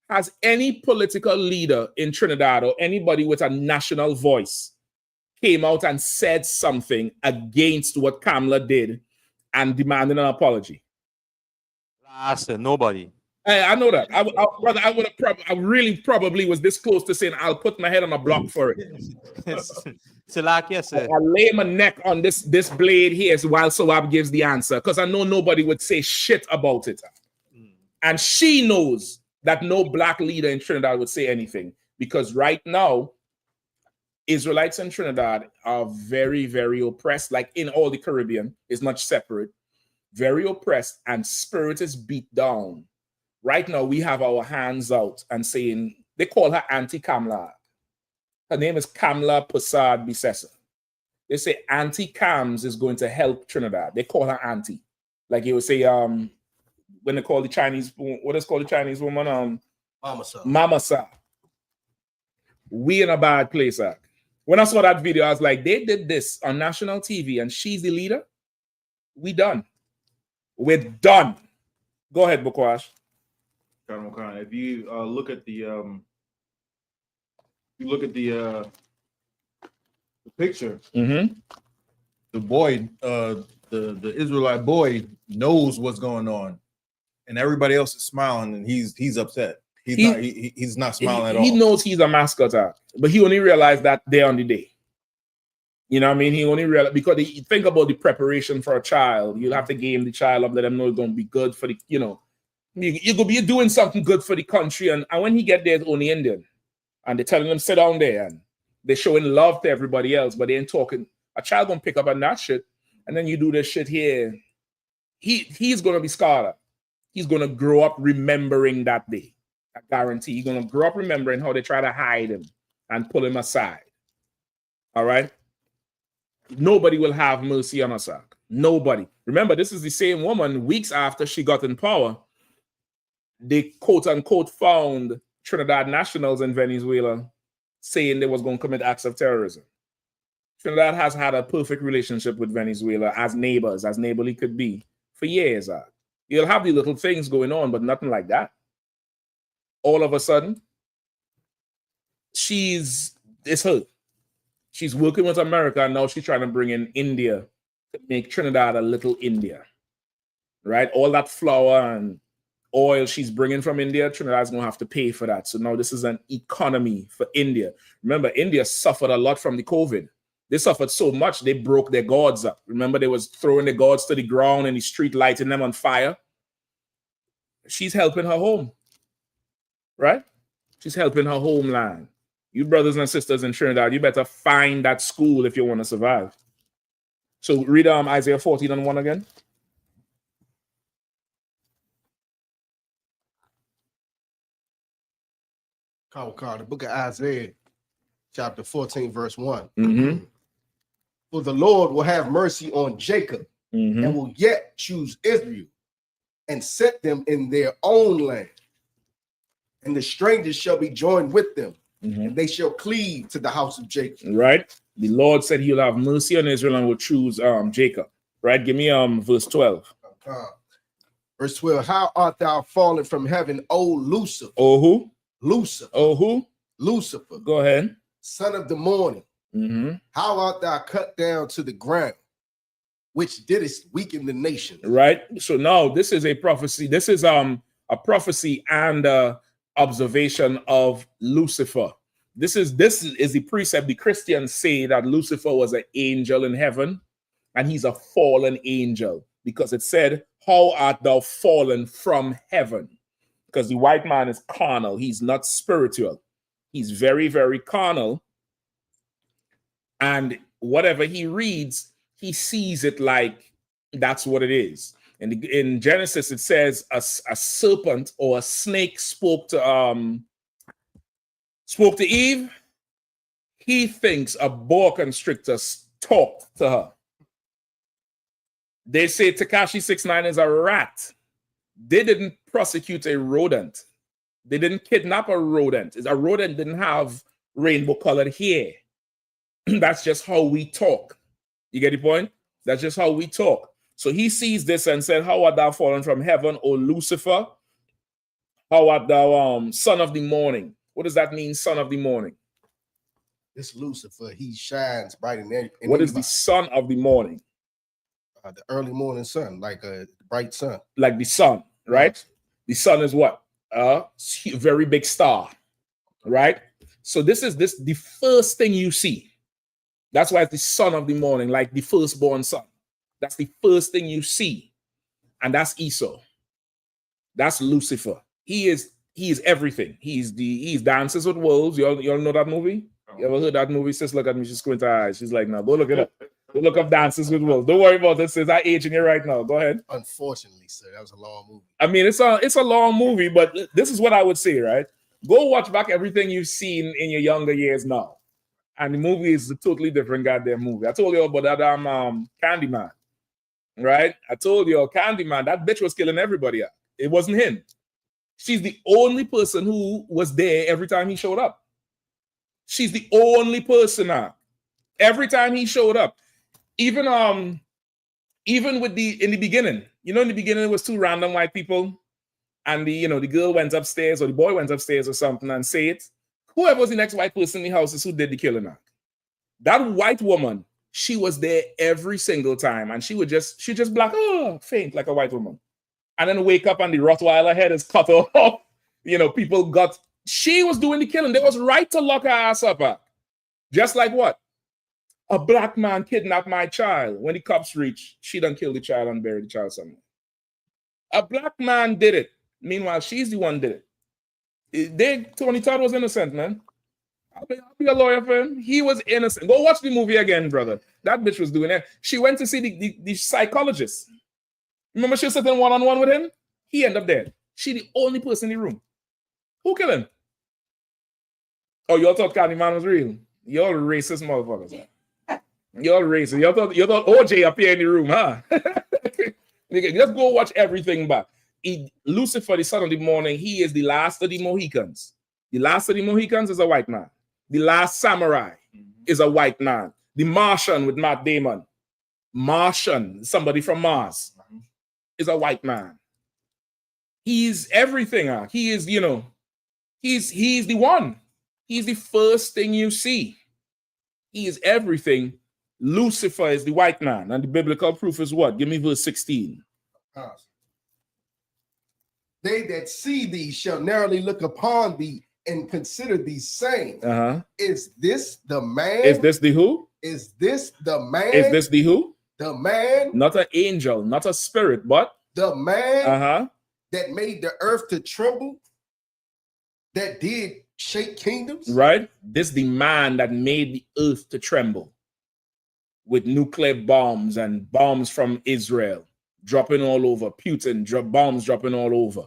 has any political leader in Trinidad or anybody with a national voice came out and said something against what Kamala did and demanded an apology? Nobody. I know that. I really probably was this close to saying I'll put my head on a block for it. I'll lay my neck on this blade here while Sawab gives the answer, because I know nobody would say shit about it. And she knows that no black leader in Trinidad would say anything, because right now, Israelites in Trinidad are very, very oppressed. Like in all the Caribbean, it's much separate. Very oppressed, and spirit is beat down. Right now, we have our hands out and saying, they call her Auntie Kamala. Her name is Kamala Prasad Bisesa. They say Auntie Kams is going to help Trinidad. They call her Auntie. Like you would say, when they call the Chinese, what is called the Chinese woman? Mama Sa. We in a bad place, When I saw that video, I was like, they did this on national TV and she's the leader? We done. We're done. Go ahead, Bukwash. If you look at the picture, the boy, the Israelite boy knows what's going on, and everybody else is smiling, and he's upset. He's not smiling at all. He knows he's a mascot, but he only realized that day on the day. You know what I mean? He only realized, because you think about the preparation for a child. You'll have to game the child up, let them know it's going to be good for the, you're going to be doing something good for the country. And when he get there, it's only Indian. And they're telling him, sit down there. And they're showing love to everybody else, but they ain't talking. A child going to pick up on that shit. And then you do this shit here. He's going to be scarred up. He's going to grow up remembering that day. I guarantee. He's going to grow up remembering how they try to hide him and pull him aside. All right? Nobody will have mercy on us. Nobody. Remember, this is the same woman, weeks after she got in power, they quote-unquote found Trinidad nationals in Venezuela saying they was going to commit acts of terrorism. Trinidad has had a perfect relationship with Venezuela as neighbors, as neighborly could be, for years. You'll have the little things going on, but nothing like that. All of a sudden, it's her. She's working with America, and now she's trying to bring in India to make Trinidad a little India, right? All that flour and oil she's bringing from India, Trinidad's going to have to pay for that. So now this is an economy for India. Remember, India suffered a lot from the COVID. They suffered so much, they broke their gods up. Remember, they was throwing the gods to the ground in the street, lighting them on fire. She's helping her home, right? She's helping her homeland. You brothers and sisters in Trinidad, you better find that school if you want to survive. So read Isaiah 14:1 again. The book of Isaiah, chapter 14, verse 1. For the Lord will have mercy on Jacob and will yet choose Israel and set them in their own land. And the strangers shall be joined with them. And they shall cleave to the house of Jacob. Right. The Lord said he'll have mercy on Israel and will choose Jacob. Right. Give me verse 12. Verse 12. How art thou fallen from heaven, O Lucifer? Oh, who? Lucifer. Oh, who? Lucifer. Go ahead. Son of the morning. How art thou cut down to the ground, which didst weaken the nation? Right. So now this is a prophecy. This is a prophecy and observation of Lucifer. This is the precept. The Christians say that Lucifer was an angel in heaven, and he's a fallen angel because it said, "How art thou fallen from heaven?" Because the white man is carnal. He's not spiritual. He's very, very carnal. And whatever he reads, he sees it like that's what it is. And in Genesis, it says a serpent or a snake spoke to Eve. He thinks a boa constrictor talked to her. They say Tekashi 6ix9ine is a rat. They didn't prosecute a rodent. They didn't kidnap a rodent. A rodent didn't have rainbow-colored hair. That's just how we talk. You get the point? That's just how we talk. So he sees this and said, "How art thou fallen from heaven, O Lucifer? How art thou son of the morning?" What does that mean, son of the morning? This Lucifer, he shines bright in there. What is the son of the morning? The early morning sun, like a bright sun. Like the sun, right? Yes. The sun is what? A very big star, right? So this is the first thing you see. That's why it's the son of the morning, like the firstborn son. That's the first thing you see. And that's Esau. That's Lucifer. He is everything. He's Dances with Wolves. You all know that movie? You ever heard that movie? Sis, look at me. She's squinting her eyes. She's like, "No, go look it up. Go look up Dances with Wolves. Don't worry about this. Sis, I aging you right now. Go ahead." Unfortunately, sir, that was a long movie. I mean, it's a long movie, but this is what I would say, right? Go watch back everything you've seen in your younger years now. And the movie is a totally different goddamn movie. I told you about that Candyman, right? I told you, Candyman, that bitch was killing everybody. It wasn't him. She's the only person who was there every time he showed up. She's the only person now. Every time he showed up. Even with in the beginning, in the beginning it was two random white people, and the girl went upstairs or the boy went upstairs or something and said, whoever was the next white person in the house is who did the killing. That white woman, she was there every single time, and she just black, faint like a white woman, and then wake up and the Rottweiler head is cut off. She was doing the killing. They was right to lock her ass up. Just like what? A black man kidnapped my child. When the cops reached, she done killed the child and buried the child somewhere. A black man did it. Meanwhile, she's the one did it. Tony Todd was innocent, man. I'll be a lawyer for him. He was innocent. Go watch the movie again, brother. That bitch was doing it. She went to see the psychologist. Remember she was sitting one-on-one with him? He ended up dead. She the only person in the room. Who killed him? Oh, y'all thought Candyman was real? Y'all racist motherfuckers. Y'all racist. You thought OJ appeared in the room, huh? Just go watch everything back. Lucifer, the son of the morning, he is the last of the Mohicans. The last of the Mohicans is a white man. The last samurai is a white man. The Martian with Matt Damon. Martian, somebody from Mars, is a white man. He's everything. He is, he's the one. He's the first thing you see. He is everything. Lucifer is the white man. And the biblical proof is what? Give me verse 16. They that see thee shall narrowly look upon thee and consider thee saying, Is this the man? Is this the who? Is this the man? Is this the who? The man. Not an angel, not a spirit, but the man that made the earth to tremble, that did shake kingdoms. Right? This the man that made the earth to tremble with nuclear bombs and bombs from Israel dropping all over. Putin bombs dropping all over.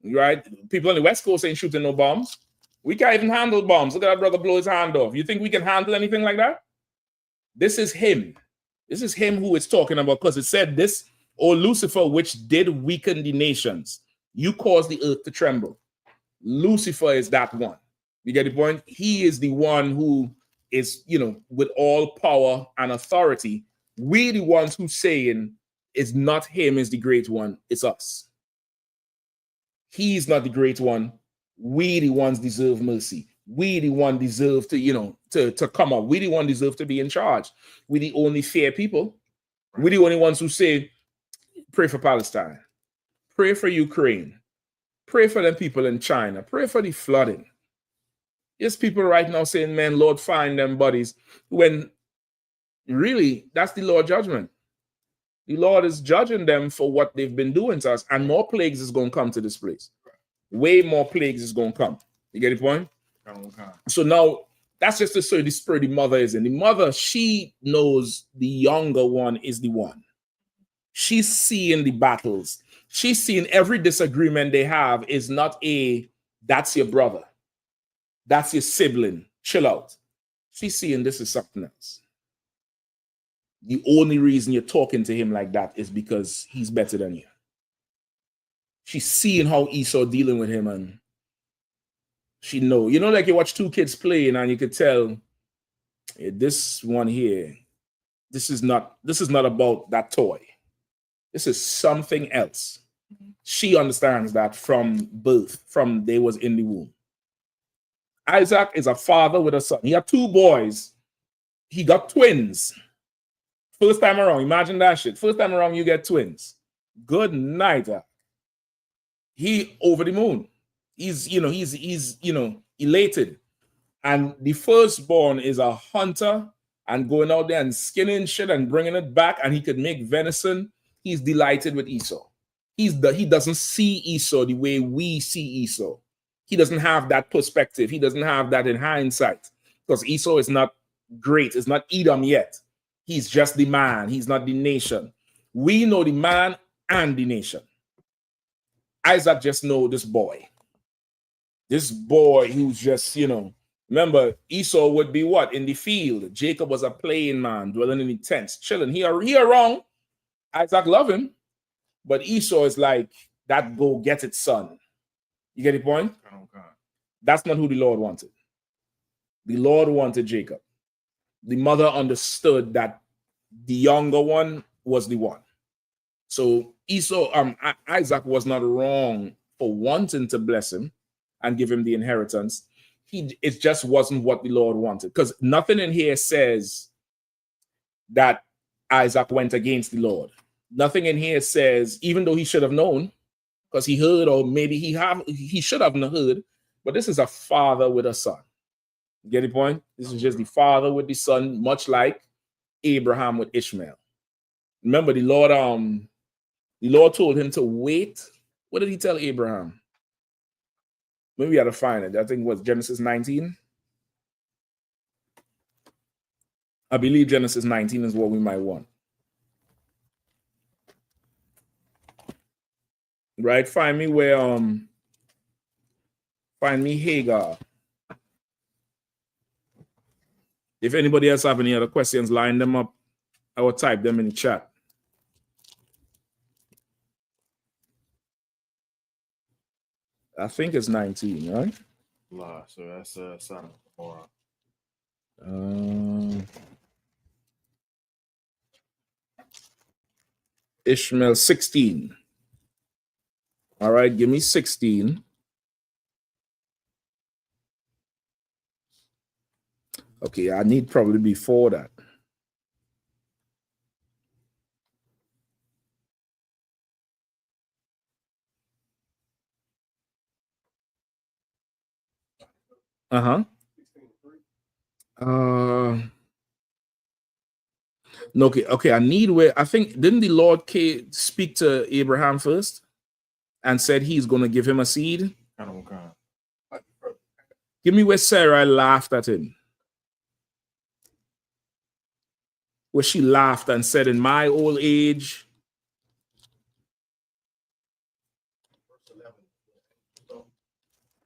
Right? People on the West Coast ain't shooting no bombs. We can't even handle bombs. Look at that brother blow his hand off. You think we can handle anything like that? This is him. This is him who it's talking about, because it said this, O Lucifer, which did weaken the nations. You caused the earth to tremble. Lucifer is that one. You get the point? He is the one who is, with all power and authority. We the ones who saying it's not him is the great one, it's us. He's not the great one. We the ones deserve mercy. We the one deserve to come up. We the one deserve to be in charge. We the only fair people. We the only ones who say, pray for Palestine. Pray for Ukraine. Pray for them people in China. Pray for the flooding. There's people right now saying, man, Lord, find them bodies. When really, that's the Lord's judgment. The Lord is judging them for what they've been doing to us. And more plagues is going to come to this place. Way more plagues is going to come. You get the point? So now, that's just to show the spirit the mother is in. The mother, she knows the younger one is the one. She's seeing the battles. She's seeing every disagreement they have is not that's your brother. That's your sibling. Chill out. She's seeing this is something else. The only reason you're talking to him like that is because he's better than you. She's seeing how Esau dealing with him, and she know. You know, like you watch two kids playing and you could tell this one here, this is not about that toy. This is something else. She understands that from birth, from they was in the womb. Isaac is a father with a son. He had two boys. He got twins. First time around, imagine that shit. First time around, you get twins. Good night. He over the moon. He's elated. And the firstborn is a hunter and going out there and skinning shit and bringing it back, and he could make venison. He's delighted with Esau. He doesn't see Esau the way we see Esau. He doesn't have that perspective. He doesn't have that in hindsight, because Esau is not great. It's not Edom yet. He's just the man. He's not the nation. We know the man and the nation. Isaac just know this boy. This boy who's just, remember, Esau would be what? In the field. Jacob was a playing man, dwelling in the tents, chilling. He around. Isaac love him. But Esau is like, that go get it, son. You get the point? Okay. That's not who the Lord wanted. The Lord wanted Jacob. The mother understood that the younger one was the one. So Isaac was not wrong for wanting to bless him and give him the inheritance. It just wasn't what the Lord wanted, because nothing in here says that Isaac went against the Lord. Nothing in here says, even though he should have known, because he heard, or maybe he should have heard, but this is a father with a son. You get the point? This is just the father with the son, much like Abraham with Ishmael. Remember, the Lord told him to wait. What did he tell Abraham? Maybe we had to find it. I think it was Genesis 19. I believe Genesis 19 is what we might want. Right? Find me Hagar. If anybody else have any other questions, line them up. I will type them in the chat. I think it's 19, right? So that's Sodom and Gomorrah. Ishmael 16. All right, give me 16. Okay, I need probably before that. No, okay. I need where I think didn't the Lord speak to Abraham first and said he's going to give him a seed? Give me where Sarah laughed at him. Where she laughed and said, in my old age.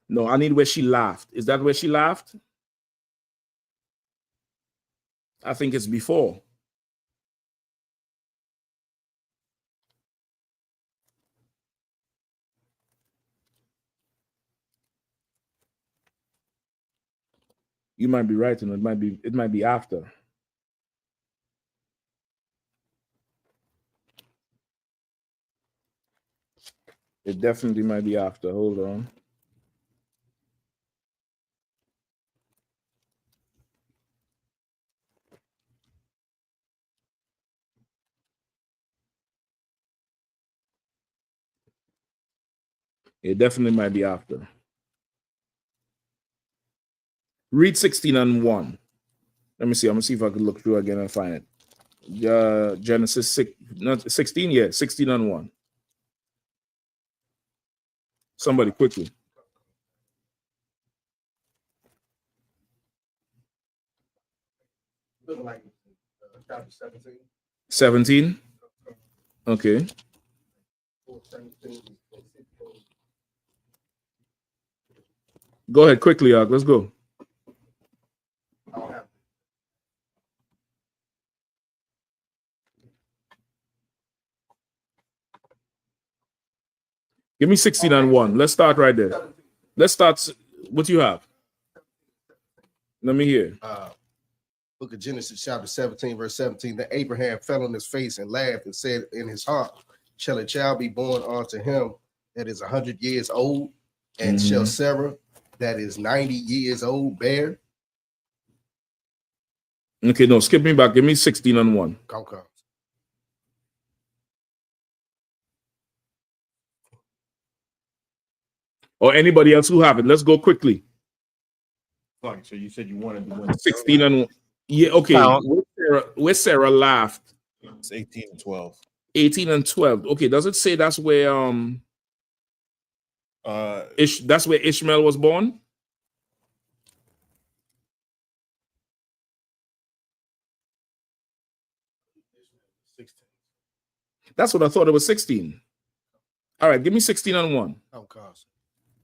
No, I need where she laughed. Is that where she laughed? I think it's before. You might be right, and it might be after. It definitely might be after. Hold on. It definitely might be after. Read 16 and 1. Let me see. I'm gonna see if I can look through again and find it. Genesis 6, not 16, yeah, 16 and 1. Somebody quickly. Like chapter 17. 17. Okay. Go ahead quickly, Ark. Let's go. Give me 16 and 1. Let's start right there. Let's start. What you have? Let me hear. Book of Genesis, chapter 17, verse 17. Then Abraham fell on his face and laughed and said in his heart, shall a child be born unto him that is 100 years old? And shall Sarah that is 90 years old bear? Okay, no, skip me back. Give me 16 and 1. Okay. Or anybody else who have it. Let's go quickly. Fine. So you said you wanted the one 16 and 1. Yeah, okay. Where Sarah laughed. It's 18 and 12. 18 and 12. Okay, does it say that's where that's where Ishmael was born? That's what I thought. It was 16. All right, give me 16 and 1. Oh, gosh.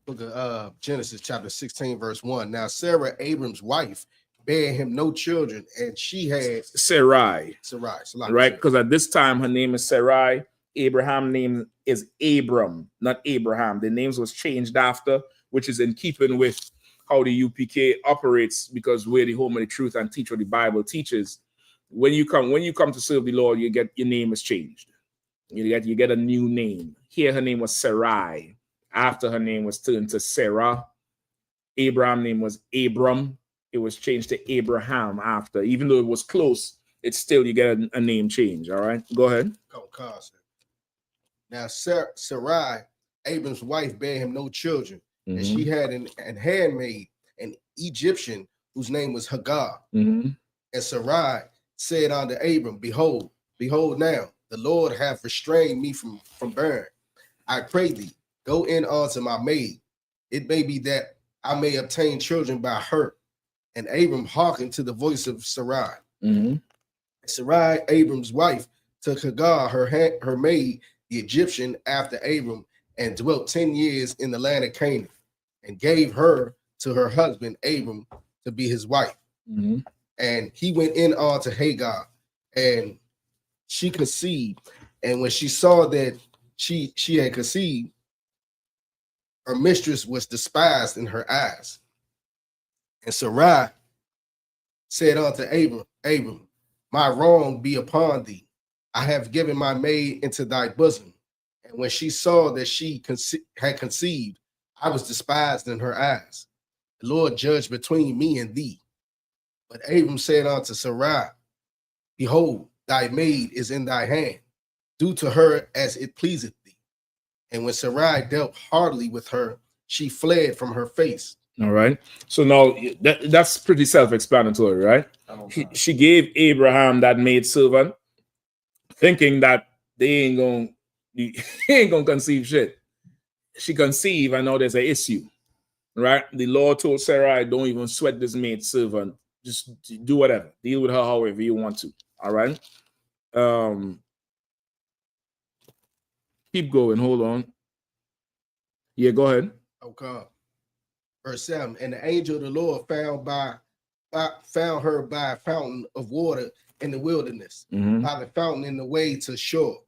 Book of Genesis, chapter 16, verse 1. Now Sarah, Abram's wife, bare him no children, and she had Sarai. Right? Because at this time her name is Sarai. Abraham's name is Abram, not Abraham. The names was changed after, which is in keeping with how the UPK operates, because we're the home of the truth and teach what the Bible teaches. When you come to serve the Lord, your name is changed. You get a new name. Here her name was Sarai. After her name was turned to Sarah. Abraham's name was Abram. It was changed to Abraham after. Even though it was close, it's still you get a name change. All right, go ahead. Now Sarai, Abram's wife, bare him no children, and she had an handmaid, an Egyptian, whose name was Hagar. And Sarai said unto Abram, Behold now, the Lord hath restrained me from bearing. I pray thee, go in unto my maid. It may be that I may obtain children by her. And Abram hearkened to the voice of Sarai. Sarai, Abram's wife, took Hagar, her maid, the Egyptian, after Abram, and dwelt 10 years in the land of Canaan, and gave her to her husband Abram to be his wife. And he went in unto Hagar, and she conceived. And when she saw that she had conceived, her mistress was despised in her eyes. And Sarai said unto Abram, my wrong be upon thee. I have given my maid into thy bosom. And when she saw that she had conceived, I was despised in her eyes. The Lord judged between me and thee. But Abram said unto Sarai, Behold, thy maid is in thy hand. Do to her as it pleaseth thee. And when Sarai dealt hardly with her, she fled from her face. All right. So now that's pretty self-explanatory, right? She gave Abraham that maid servant, thinking that they ain't gonna conceive shit. She conceived, and now there's an issue, right? The Lord told Sarai, don't even sweat this maid servant. Just do whatever. Deal with her however you want to. All right. Keep going. Hold on. Yeah, go ahead. Okay. Verse 7. And the angel of the Lord found her by a fountain of water in the wilderness, by the fountain in the way to shore.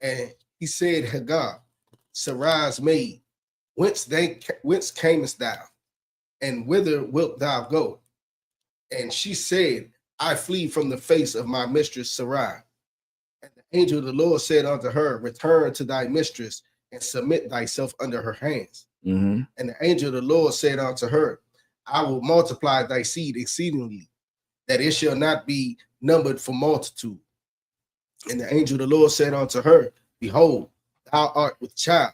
And he said, Hagar, Sarai's maid, whence camest thou, and whither wilt thou go? And she said, I flee from the face of my mistress Sarai. And the angel of the Lord said unto her, return to thy mistress and submit thyself under her hands. And the angel of the Lord said unto her, I will multiply thy seed exceedingly, that it shall not be numbered for multitude. And the angel of the Lord said unto her, Behold, thou art with child,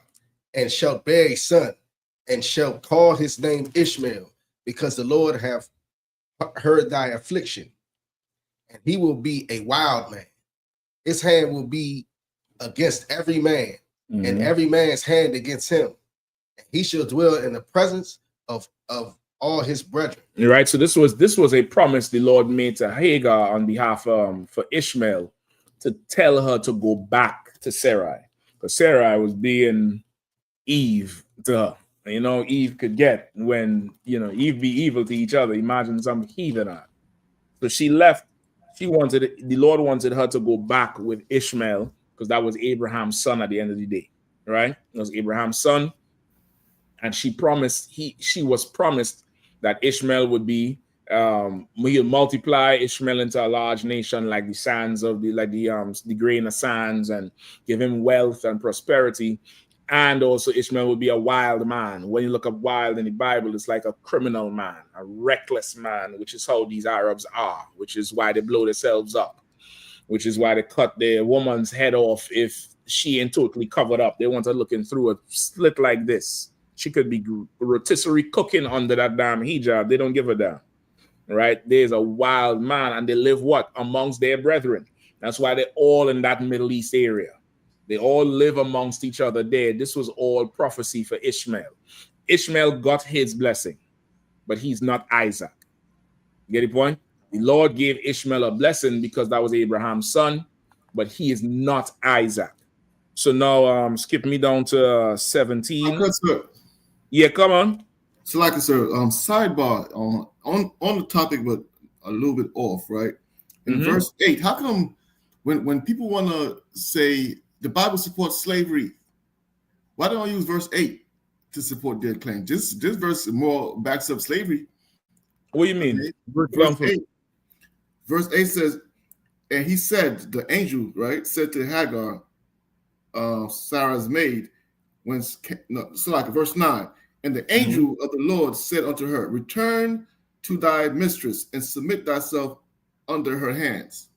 and shalt bear a son, and shalt call his name Ishmael, because the Lord have heard thy affliction, and he will be a wild man. His hand will be against every man, and every man's hand against him. He shall dwell in the presence of all his brethren. Right. So this was a promise the Lord made to Hagar on behalf for Ishmael, to tell her to go back to Sarai, because Sarai was being Eve to her. You know, Eve could get when, you know, Eve be evil to each other. Imagine some heathen on. So she left. The Lord wanted her to go back with Ishmael, because that was Abraham's son at the end of the day, right? It was Abraham's son. And she was promised that Ishmael would be, he'll multiply Ishmael into a large nation like the sands of the grain of sands, and give him wealth and prosperity. And also Ishmael would be a wild man. When you look up wild in the Bible, it's like a criminal man, a reckless man, which is how these Arabs are, which is why they blow themselves up, which is why they cut their woman's head off if she ain't totally covered up. They want her looking through a slit like this. She could be rotisserie cooking under that damn hijab. They don't give a damn, right? There's a wild man, and they live what? Amongst their brethren. That's why they're all in that Middle East area. They all live amongst each other there. This was all prophecy for Ishmael. Ishmael got his blessing, but he's not Isaac. You get the point? The Lord gave Ishmael a blessing because that was Abraham's son, but he is not Isaac. So now skip me down to 17. Okay, sir. Yeah, come on. So like I said, sidebar on the topic, but a little bit off, right? In verse 8, how come when people want to say the Bible supports slavery, why don't I use verse 8 to support their claim? This verse more backs up slavery. What do you mean? Okay. Verse 8 says, and he said, the angel, right, said to Hagar, Sarah's maid, verse 9, and the angel of the Lord said unto her, return to thy mistress and submit thyself under her hands.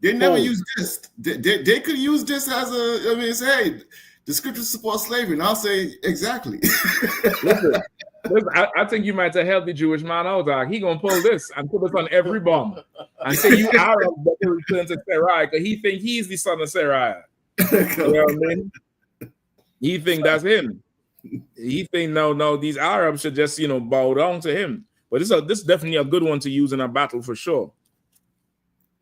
They never use this. They could use this as say, hey, the scriptures support slavery. And I'll say, exactly. Listen, I think you might have helped the Jewish man out, dog. He gonna pull this and put this on every bomb and say you Arab better return to Sarai, because he think he's the son of Sarai. You know what I mean? He think that's him. He think no, these Arabs should just bow down to him. But this is definitely a good one to use in a battle for sure.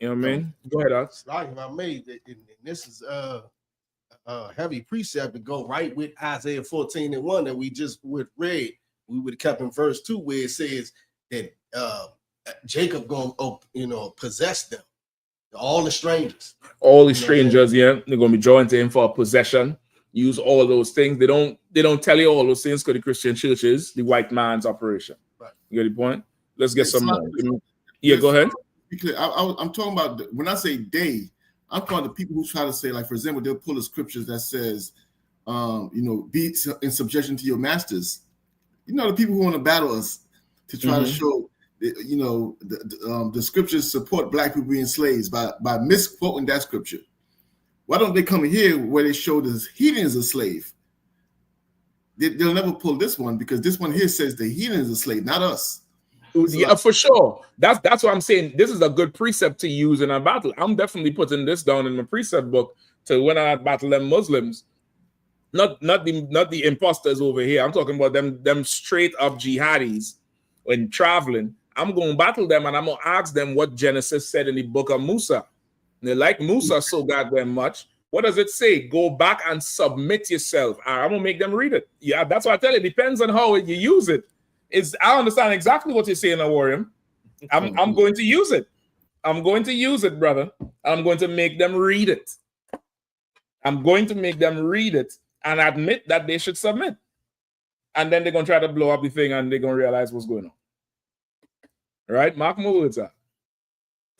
You know what I mean? Go ahead, Alex. Like I made, and this is a heavy precept to go right with Isaiah 14:1 that we just read. We would have kept in verse 2 where it says that Jacob gonna possess them, all the strangers. All the strangers, they're gonna be joined to him for a possession. Use all those things. They don't tell you all those things because the Christian church is the white man's operation. Right. You get the point? Let's get some more. Yeah, go ahead. I'm talking about when I say they, I'm talking to people who try to say, like, for example, they'll pull a scriptures that says, be in subjection to your masters. The people who want to battle us to try to show, the scriptures support black people being slaves by misquoting that scripture. Why don't they come here where they show the heathen is a slave? They'll never pull this one because this one here says the heathen is a slave, not us. Yeah, for sure. That's what I'm saying. This is a good precept to use in a battle. I'm definitely putting this down in my precept book to when I battle them Muslims. Not the imposters over here. I'm talking about them straight up jihadis when traveling. I'm going to battle them and I'm going to ask them what Genesis said in the book of Musa. And they like Musa so goddamn much. What does it say? Go back and submit yourself. I'm going to make them read it. Yeah, that's what I tell you. It depends on how you use it. I understand exactly what you're saying, Awarium. I'm going to use it. I'm going to use it, brother. I'm going to make them read it. I'm going to make them read it and admit that they should submit. And then they're going to try to blow up the thing and they're going to realize what's going on. All right? Mark my words out.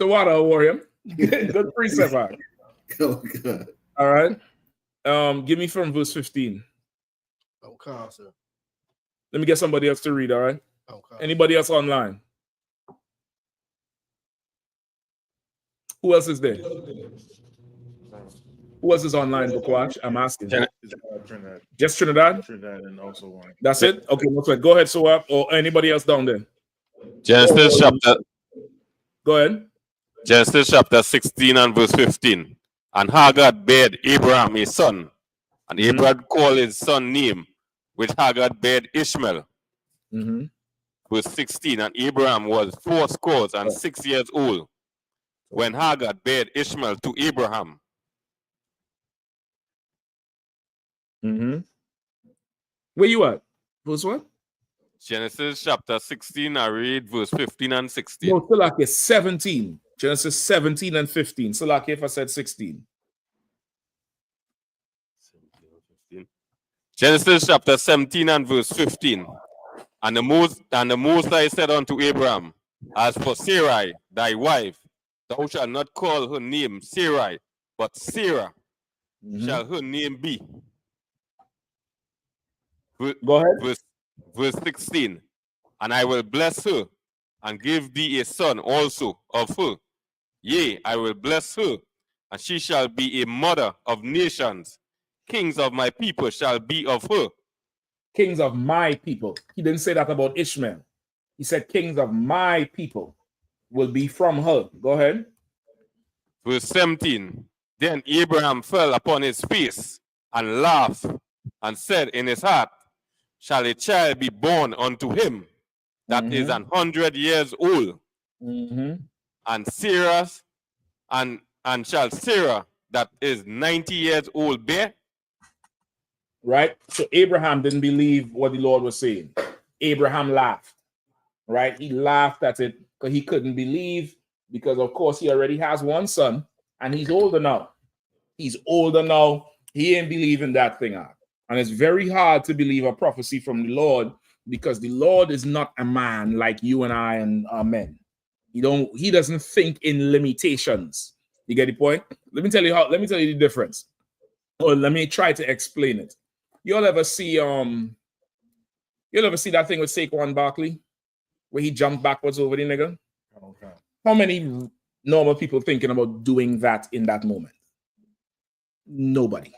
So what, Awarium? Good precept. All right. Give me from verse 15. Okay, sir. Let me get somebody else to read, all right? Okay. Anybody else online? Who else is there? Who else is online, Bukwatch? I'm asking. Trinidad. Just Trinidad? Trinidad and also one. That's it? Okay, no sweat. Go ahead, SWAP, or anybody else down there. Genesis chapter. Go ahead. Genesis chapter 16 and verse 15. And Hagar bare Abraham his son, and Abraham called his son name, which Hagar bare Ishmael. Verse 16. And Abraham was 86 years old when Hagar bare Ishmael to Abraham. Where you at? Verse what? Genesis chapter 16, I read verse 15 and 16. No, Salaki 17. Genesis 17 and 15. Salaki if I said 16. Genesis chapter 17 and verse 15. And the Most High said unto Abraham, as for Sarai, thy wife, thou shalt not call her name Sarai, but Sarah shall her name be. Go ahead. Verse 16. And I will bless her and give thee a son also of her. Yea, I will bless her, and she shall be a mother of nations. Kings of my people shall be of her. Kings of my people. He didn't say that about Ishmael. He said kings of my people will be from her. Go ahead. Verse 17. Then Abraham fell upon his face and laughed and said in his heart, shall a child be born unto him that is 100 years old? And Sarah, and shall Sarah that is 90 years old bear? Right? So Abraham didn't believe what the Lord was saying. Abraham laughed. Right? He laughed at it because he couldn't believe, because of course he already has one son and he's older now. He's older now. He ain't believing that thing out. And it's very hard to believe a prophecy from the Lord, because the Lord is not a man like you and I and men. He doesn't think in limitations. You get the point? Let me tell you the difference. Or let me try to explain it. You'll ever see that thing with Saquon Barkley, where he jumped backwards over the nigga? Okay. How many normal people thinking about doing that in that moment? Nobody.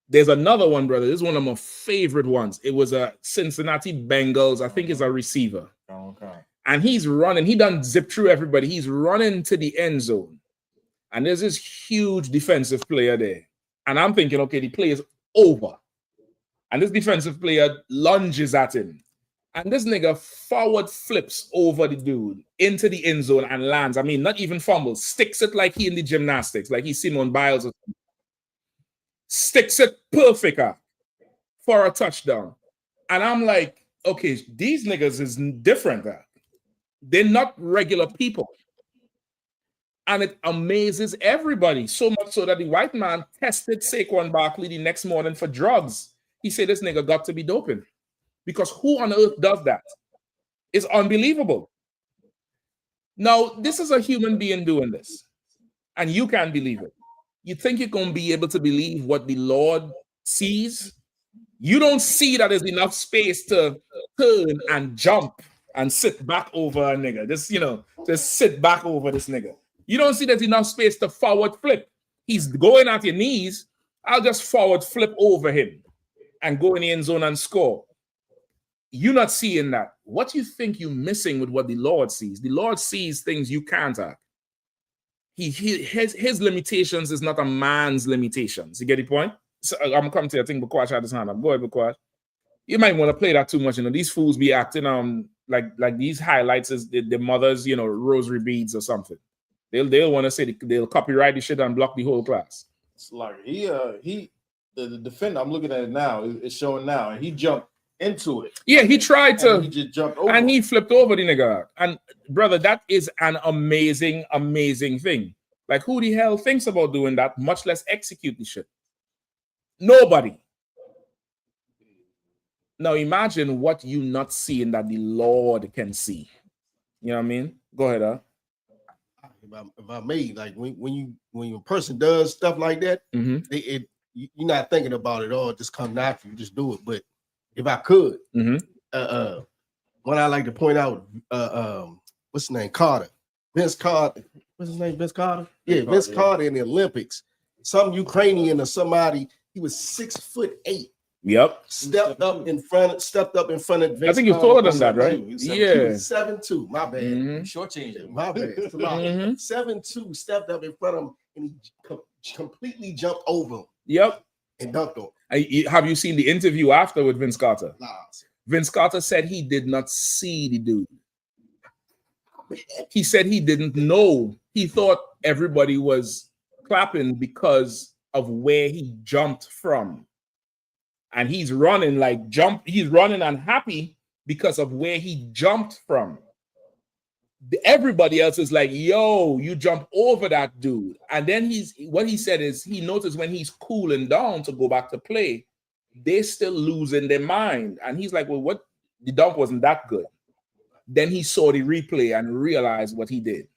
There's another one, brother. This is one of my favorite ones. It was a Cincinnati Bengals. I think it's a receiver. Okay. And he's running. He done zip through everybody. He's running to the end zone. And there's this huge defensive player there. And I'm thinking, okay, the play is over. And this defensive player lunges at him. And this nigga forward flips over the dude into the end zone and lands. I mean, not even fumbles. Sticks it like he in the gymnastics, like he's Simone Biles or something. Sticks it perfect for a touchdown. And I'm like, okay, these niggas is different. They're not regular people. And it amazes everybody, so much so that the white man tested Saquon Barkley the next morning for drugs. He said this nigga got to be doping. Because who on earth does that? It's unbelievable. Now, this is a human being doing this. And you can't believe it. You think you're going to be able to believe what the Lord sees? You don't see that there's enough space to turn and jump and sit back over a nigga. Just sit back over this nigga. You don't see there's enough space to forward flip. He's going at your knees. I'll just forward flip over him and go in the end zone and score. You're not seeing that. What do you think you're missing with what the Lord sees? The Lord sees things you can't have. His limitations is not a man's limitations. You get the point? So I'm gonna come to you. I think Bakwash had his hand up. Go ahead, Bakwash. You might want to play that too much. These fools be acting like these highlights is the mother's rosary beads or something. They'll want to say they'll copyright the shit and block the whole class. It's like the defender. I'm looking at it now. It's showing now, and he jumped into it. Yeah, he tried to. He just jumped over, and he flipped over the nigga. And brother, that is an amazing, amazing thing. Like, who the hell thinks about doing that? Much less execute the shit. Nobody. Now imagine what you not seeing that the Lord can see. You know what I mean? Go ahead, If I may, like when a person does stuff like that, you're not thinking about it all, just come after you, just do it. But if I could, what I like to point out, what's his name? Carter. Vince Carter. What's his name? Vince Carter? Yeah, Vince Carter in the Olympics. some Ukrainian or somebody. He was 6'8". Yep. Stepped up in front of Vince. I think you're taller than that, right? Yeah. 7'2". My bad. Shortchanged. My bad. It's a lot. 7'2", stepped up in front of him and he completely jumped over him. Yep. And dunked on him. Have you seen the interview after with Vince Carter? Nah. Vince Carter said he did not see the dude. He said he didn't know. He thought everybody was clapping because of where he jumped from. And he's running he's running unhappy because of where he jumped from. Everybody else is like, yo, you jump over that dude. And then what he said is he noticed when he's cooling down to go back to play, they're still losing their mind. And he's like, well, what? The dunk wasn't that good. Then he saw the replay and realized what he did.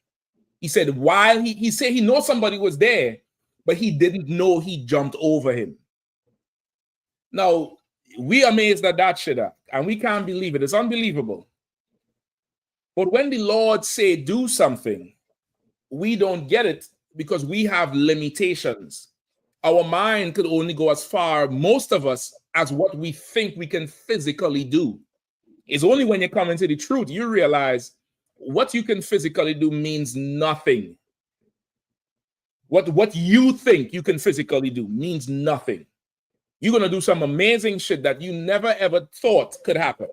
He said while he said he knows somebody was there, but he didn't know he jumped over him. Now, we amazed at that shit, and we can't believe it. It's unbelievable. But when the Lord say do something, we don't get it because we have limitations. Our mind could only go as far, most of us, as what we think we can physically do. It's only when you come into the truth, you realize what you can physically do means nothing. What you think you can physically do means nothing. You're going to do some amazing shit that you never ever thought could happen.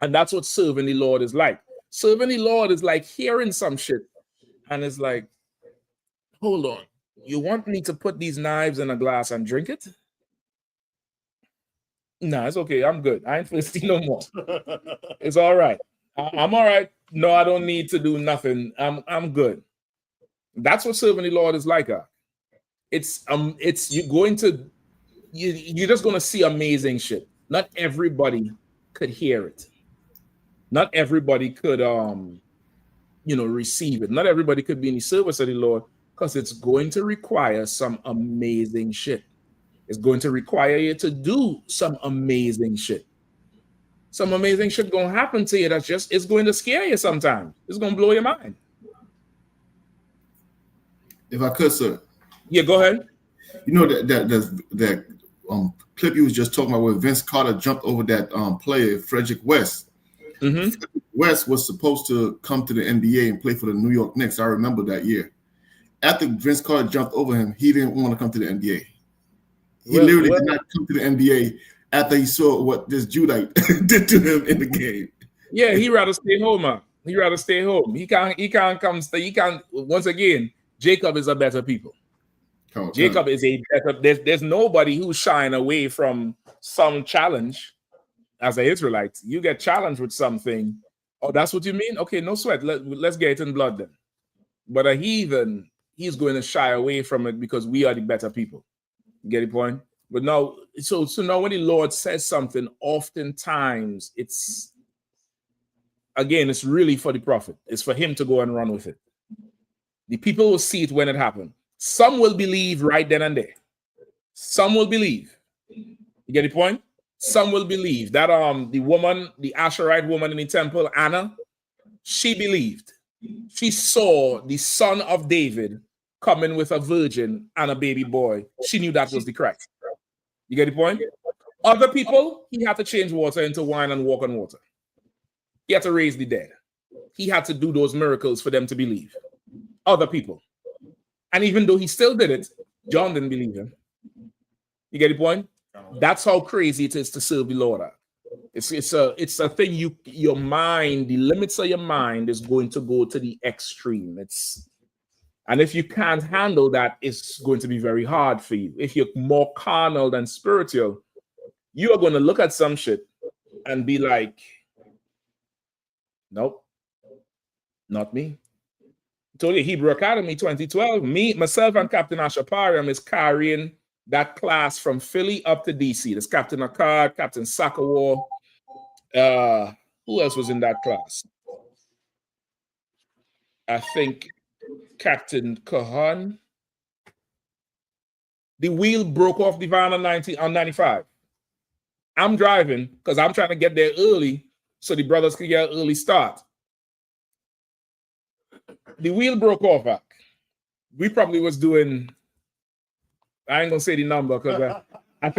And that's what serving the Lord is like. Serving the Lord is like hearing some shit. And it's like, hold on. You want me to put these knives in a glass and drink it? No, it's okay. I'm good. I ain't thirsty no more. It's all right. I'm all right. No, I don't need to do nothing. I'm good. That's what serving the Lord is like. It's you're just going to see amazing shit. Not everybody could hear it. Not everybody could receive it. Not everybody could be in the service of the Lord because it's going to require some amazing shit. It's going to require you to do some amazing shit. Some amazing shit going to happen to you it's going to scare you sometimes. It's going to blow your mind. If I could, sir. Yeah, go ahead. You know that clip you was just talking about where Vince Carter jumped over that player, Frederick West. Mm-hmm. Frederick West was supposed to come to the NBA and play for the New York Knicks. I remember that year. After Vince Carter jumped over him, he didn't want to come to the NBA. He literally did not come to the NBA after he saw what this Judite did to him in the game. Yeah, he'd rather stay home, man. He'd rather stay home. He can't come stay. He can't. Once again, Jacob is a better people. Jacob is a better. There's nobody who's shying away from some challenge. As an Israelite, you get challenged with something. Oh, that's what you mean? Okay, no sweat. Let's get it in blood then. But a heathen, he's going to shy away from it because we are the better people. Get the point? But now, so now when the Lord says something, oftentimes it's really for the prophet. It's for him to go and run with it. The people will see it when it happens. Some will believe right then and there. Some will believe. You get the point? Some will believe that the Asherite woman in the temple, Anna, she believed. She saw the son of David coming with a virgin and a baby boy. She knew that was the Christ. You get the point? Other people, he had to change water into wine and walk on water. He had to raise the dead. He had to do those miracles for them to believe. Other people. And even though he still did it, John didn't believe him. You get the point? That's how crazy it is to serve the Lord. It's a thing your mind, the limits of your mind is going to go to the extreme. And if you can't handle that, it's going to be very hard for you. If you're more carnal than spiritual, you are going to look at some shit and be like, nope, not me. I told you, Hebrew Academy 2012, myself and Captain Ashapariam is carrying that class from Philly up to DC. There's Captain Akkad, Captain Sakawar. Who else was in that class? I think Captain Kahan. The wheel broke off the van on 95. I'm driving because I'm trying to get there early so the brothers could get an early start. The wheel broke off. We probably was doing I ain't gonna say the number because I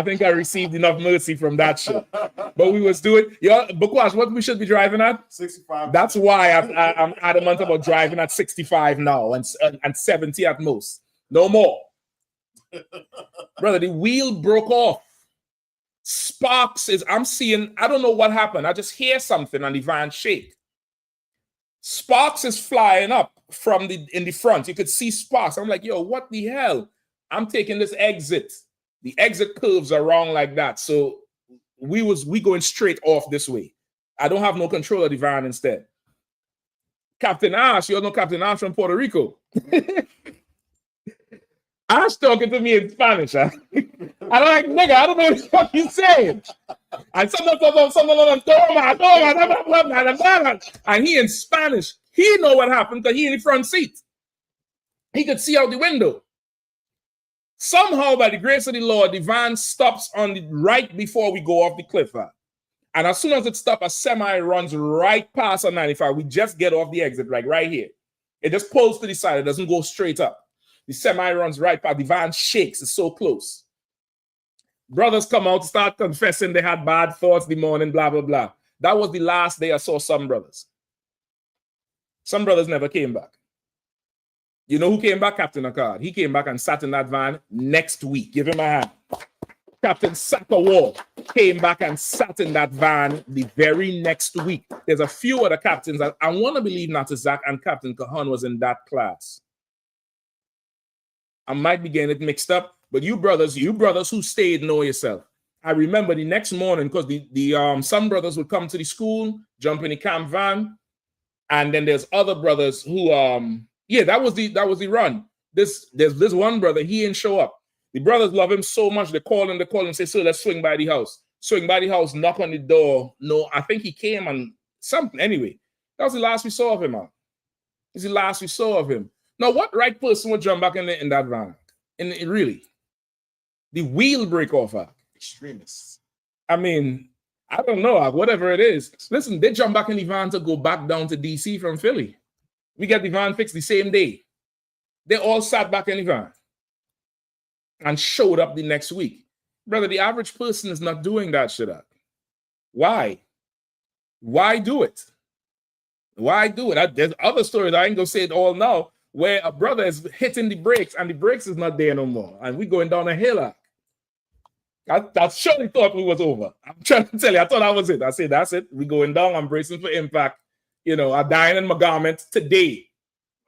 think I received enough mercy from that shit. But we was doing, yeah, Bukwash, what we should be driving at? 65. That's why I'm adamant about driving at 65 now and 70 at most. No more. Brother, the wheel broke off. Sparks is, I'm seeing, I don't know what happened. I just hear something and the van shake. Sparks is flying up from in the front. You could see sparks. I'm like, yo, what the hell? I'm taking this exit. The exit curves are wrong like that. So we going straight off this way. I don't have no control of the van instead. Captain Ash, you all know Captain Ash from Puerto Rico. Ash talking to me in Spanish. Huh? I'm like, nigga, I don't know what the fuck you saying. And and he in Spanish. He know what happened because he in the front seat. He could see out the window. Somehow, by the grace of the Lord, the van stops on the right before we go off the cliff. Huh? And as soon as it stops, a semi runs right past on 95. We just get off the exit, like right here. It just pulls to the side. It doesn't go straight up. The semi runs right past. The van shakes. It's so close. Brothers come out, start confessing they had bad thoughts the morning, blah, blah, blah. That was the last day I saw some brothers. Some brothers never came back. You know who came back? Captain Akkad. He came back and sat in that van next week. Give him a hand. Captain Sakawar came back and sat in that van the very next week. There's a few other captains. I want to believe Natazak and Captain Kahan was in that class. I might be getting it mixed up, but you brothers who stayed know yourself. I remember the next morning because the some brothers would come to the school, jump in the camp van, and then there's other brothers who that was the run. There's this one brother, he didn't show up. The brothers love him so much, they call him, say, so let's swing by the house. Swing by the house, knock on the door. No, I think he came and something. Anyway, that was the last we saw of him, man. It's the last we saw of him. Now, what right person would jump back in that van? Really? The wheel break off. Extremists. I mean, I don't know, whatever it is. Listen, they jump back in the van to go back down to DC from Philly. We get the van fixed the same day. They all sat back in the van and showed up the next week. Brother, the average person is not doing that shit up. Why? Why do it? Why do it? There's other stories, I ain't gonna say it all now, where a brother is hitting the brakes and the brakes is not there no more. And we going down a hill. I surely thought we was over. I'm trying to tell you, I thought that was it. I said, that's it. We going down. I'm bracing for impact. You know, I'm dying in my garment today.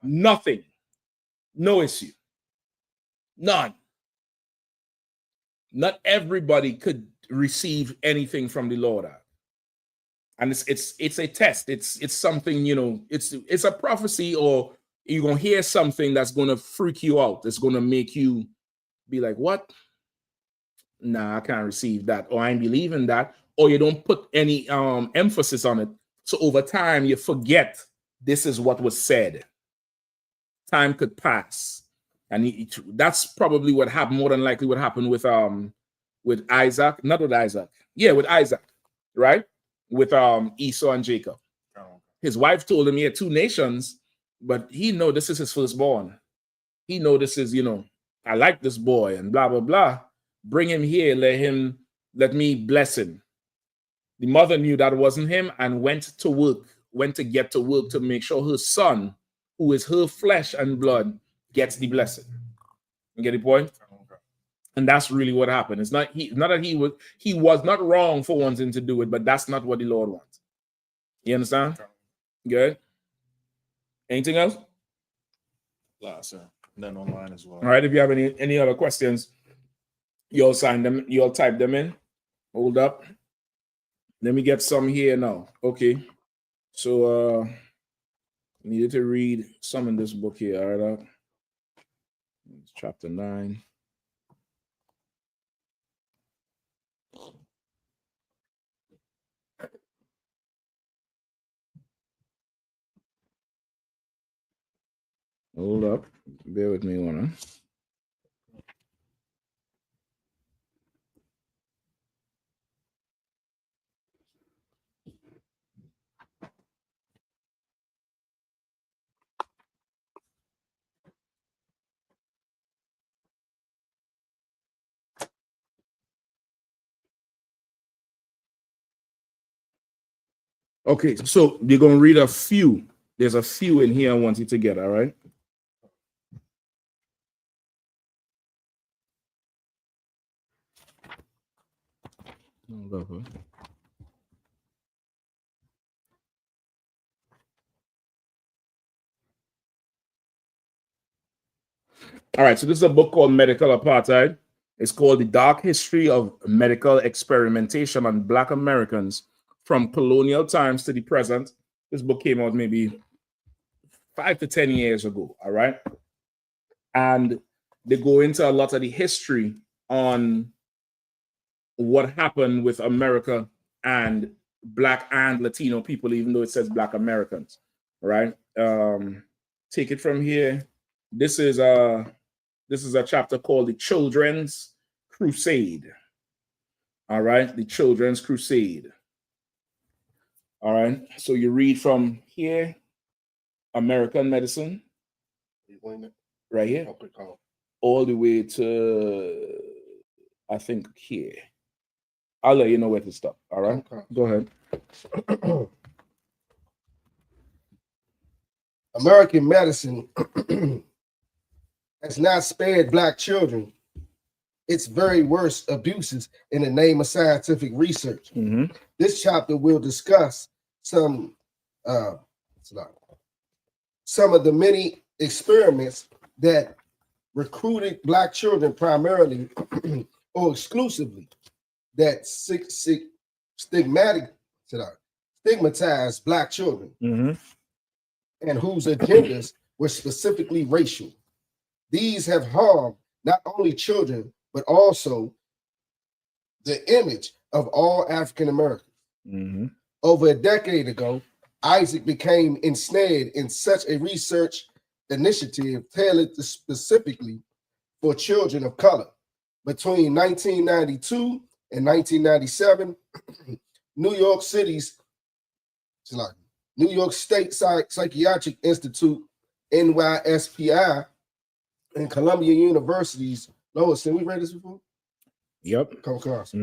Nothing. No issue. None. Not everybody could receive anything from the Lord. And it's a test. It's something, you know, it's a prophecy, or you're gonna hear something that's gonna freak you out. It's gonna make you be like, what? Nah, I can't receive that, or I ain't believing that, or you don't put any emphasis on it. So over time, you forget this is what was said. Time could pass. And that's probably what happened, more than likely what happened with Isaac, not with Isaac. Yeah, with Isaac, right? With Esau and Jacob. His wife told him he had 2 nations, but he know this is his firstborn. He know this is, you know, I like this boy and blah, blah, blah. Bring him here, let me bless him. The mother knew that wasn't him and went to get to work to make sure her son, who is her flesh and blood, gets the blessing. You get the point? And that's really what happened. It's not that he was not wrong for wanting to do it, but that's not what the Lord wants. You understand? Good. Anything else? Yes, sir. Then online as well. All right. If you have any other questions, you'll sign them. You'll type them in. Hold up. Let me get some here now. Okay. So needed to read some in this book here. All right. Chapter 9. Hold up. Bear with me one. Okay, so you're going to read a few. There's a few in here I want you to get, all right? All right, so this is a book called Medical Apartheid. It's called The Dark History of Medical Experimentation on Black Americans from Colonial Times to the Present. This book came out maybe 5 to 10 years ago, all right? And they go into a lot of the history on what happened with America and Black and Latino people, even though it says Black Americans, right? Take it from here. This is a chapter called The Children's Crusade. All right, The Children's Crusade. All right, so you read from here, American Medicine, right here, all the way to, I think, here. I'll let you know where to stop. All right, go ahead. American medicine has not spared Black children its very worst abuses in the name of scientific research. This chapter will discuss some of the many experiments that recruited Black children primarily or exclusively, that stigmatized Black children and whose agendas were specifically racial. These have harmed not only children, but also the image of all African Americans. Over a decade ago, Isaac became ensnared in such a research initiative tailored specifically for children of color. Between 1992 and 1997, New York State Psychiatric Institute, NYSPI, and Columbia University's Lowenstein. We read this before? Yep. Come across.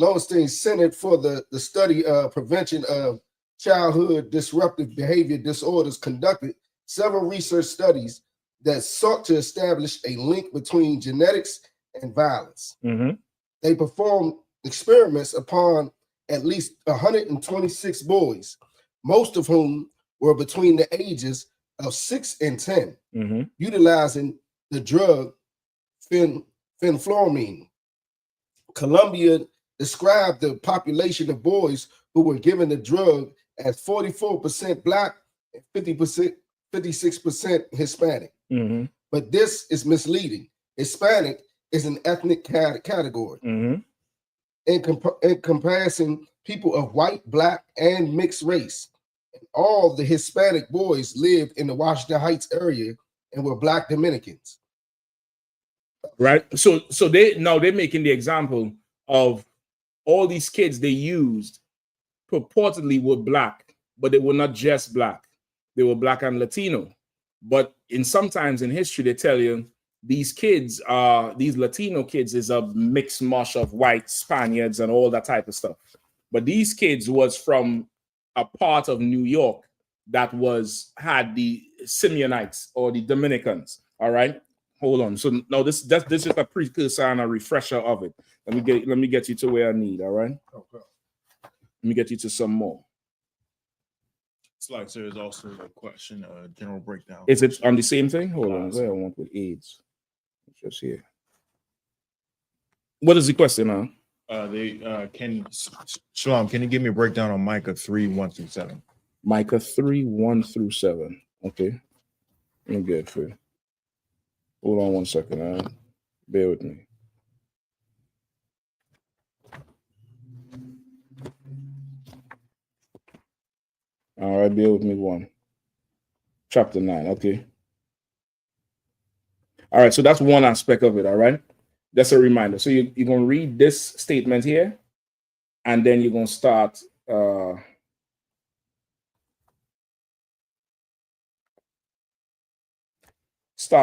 Lowenstein Center for the Study of Prevention of Childhood Disruptive Behavior Disorders conducted several research studies that sought to establish a link between genetics and violence. They performed experiments upon at least 126 boys, most of whom were between the ages of 6 and 10, utilizing the drug fenfluramine. Columbia described the population of boys who were given the drug as 44% Black and 56% Hispanic. But this is misleading. Hispanic is an ethnic category. In comparison, people of white, Black, and mixed race, all the Hispanic boys lived in the Washington Heights area and were Black Dominicans. Right. So they're making the example of all these kids they used purportedly were Black, but they were not just Black. They were Black and Latino. But sometimes in history, they tell you these kids these Latino kids is a mixed mush of white Spaniards and all that type of stuff. But these kids was from a part of New York that had the Simeonites or the Dominicans. All right. Hold on. So now this is a precursor and a refresher of it. Let me get you to where I need. All right. Okay. Let me get you to some more. It's like there is also a question, general breakdown. Is it on the same thing? Hold on. Where I want with AIDS. It's just here. What is the question now? Shalom, can you give me a breakdown on Micah 3:1-7? Micah 3:1-7. Okay. Let me get it for you. Hold on one second. Bear with me. All right, bear with me one. Chapter 9, okay. All right, so that's one aspect of it, all right? That's a reminder. So you're going to read this statement here, and then you're going to start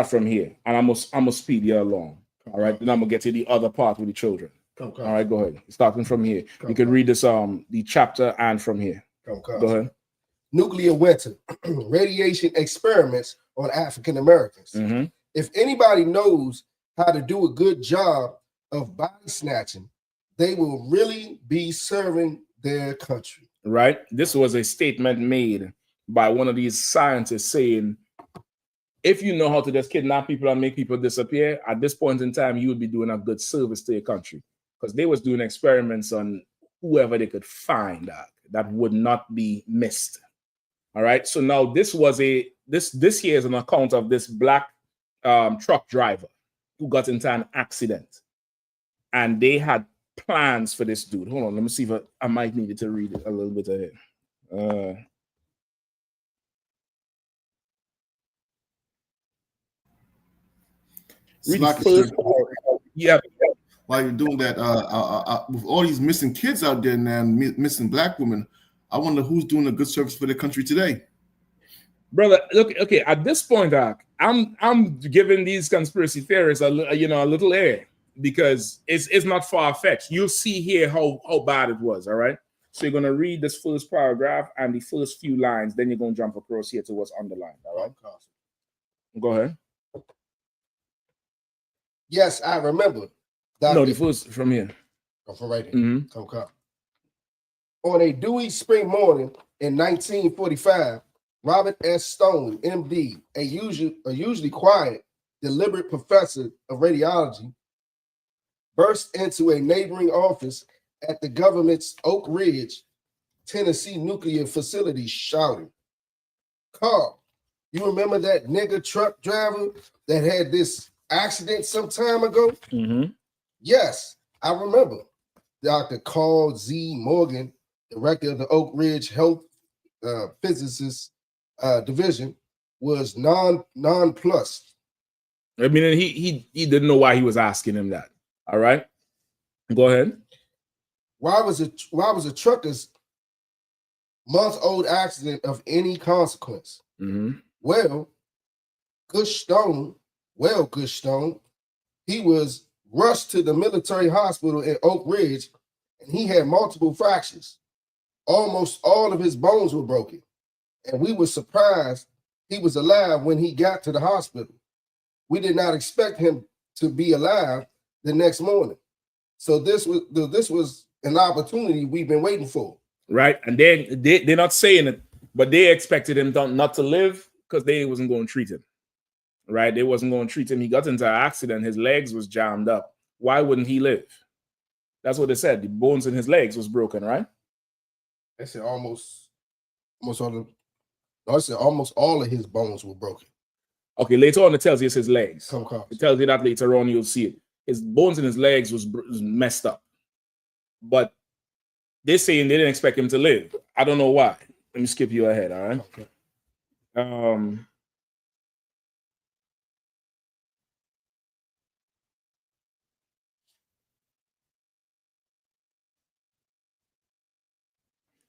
from here. And I'm gonna speed you along, all right? Then I'm going to get to the other part with the children, All right, go ahead. Starting from here. You can read this the chapter and from here. Go ahead. Nuclear winter, radiation experiments on African Americans. If anybody knows how to do a good job of body snatching, they will really be serving their country. Right? This was a statement made by one of these scientists saying, if you know how to just kidnap people and make people disappear, at this point in time, you would be doing a good service to your country. Because they was doing experiments on whoever they could find that would not be missed. All right. So now this was this here is an account of this black truck driver who got into an accident. And they had plans for this dude. Hold on, let me see if I might need to read it a little bit ahead. Yeah. While you're doing that, with all these missing kids out there, man, missing black women, I wonder who's doing a good service for the country today. Brother, look, okay, at this point, I'm giving these conspiracy theories a little air because it's not far-fetched. You'll see here how bad it was, all right? So you're going to read this first paragraph and the first few lines, then you're going to jump across here to what's underlined, all right? Go ahead. Yes, I remember. No, the first from here. From right here. On a dewy spring morning in 1945, Robert S. Stone, MD, a usually quiet, deliberate professor of radiology, burst into a neighboring office at the government's Oak Ridge, Tennessee nuclear facility, shouting, "Carl, you remember that nigger truck driver that had this accident some time ago?" Yes, I remember. Dr. Carl Z. Morgan, director of the Oak Ridge Health Physicists Division, was nonplussed. I mean, he didn't know why he was asking him that. All right, go ahead. Why was a trucker's month-old accident of any consequence? Well, Gush Stone, he was rushed to the military hospital in Oak Ridge, and he had multiple fractures. Almost all of his bones were broken, and we were surprised he was alive when he got to the hospital. We did not expect him to be alive the next morning. So this was an opportunity we've been waiting for. Right, and they're not saying it, but they expected him not to live because they wasn't going to treat him. Right, they wasn't going to treat him. He got into an accident. His legs was jammed up. Why wouldn't he live? That's what they said. The bones in his legs was broken, right? They said almost all of his bones were broken. Okay, later on it tells you it's his legs. It tells you that later on you'll see it. His bones in his legs was messed up. But they're saying they didn't expect him to live. I don't know why. Let me skip you ahead, all right? Okay.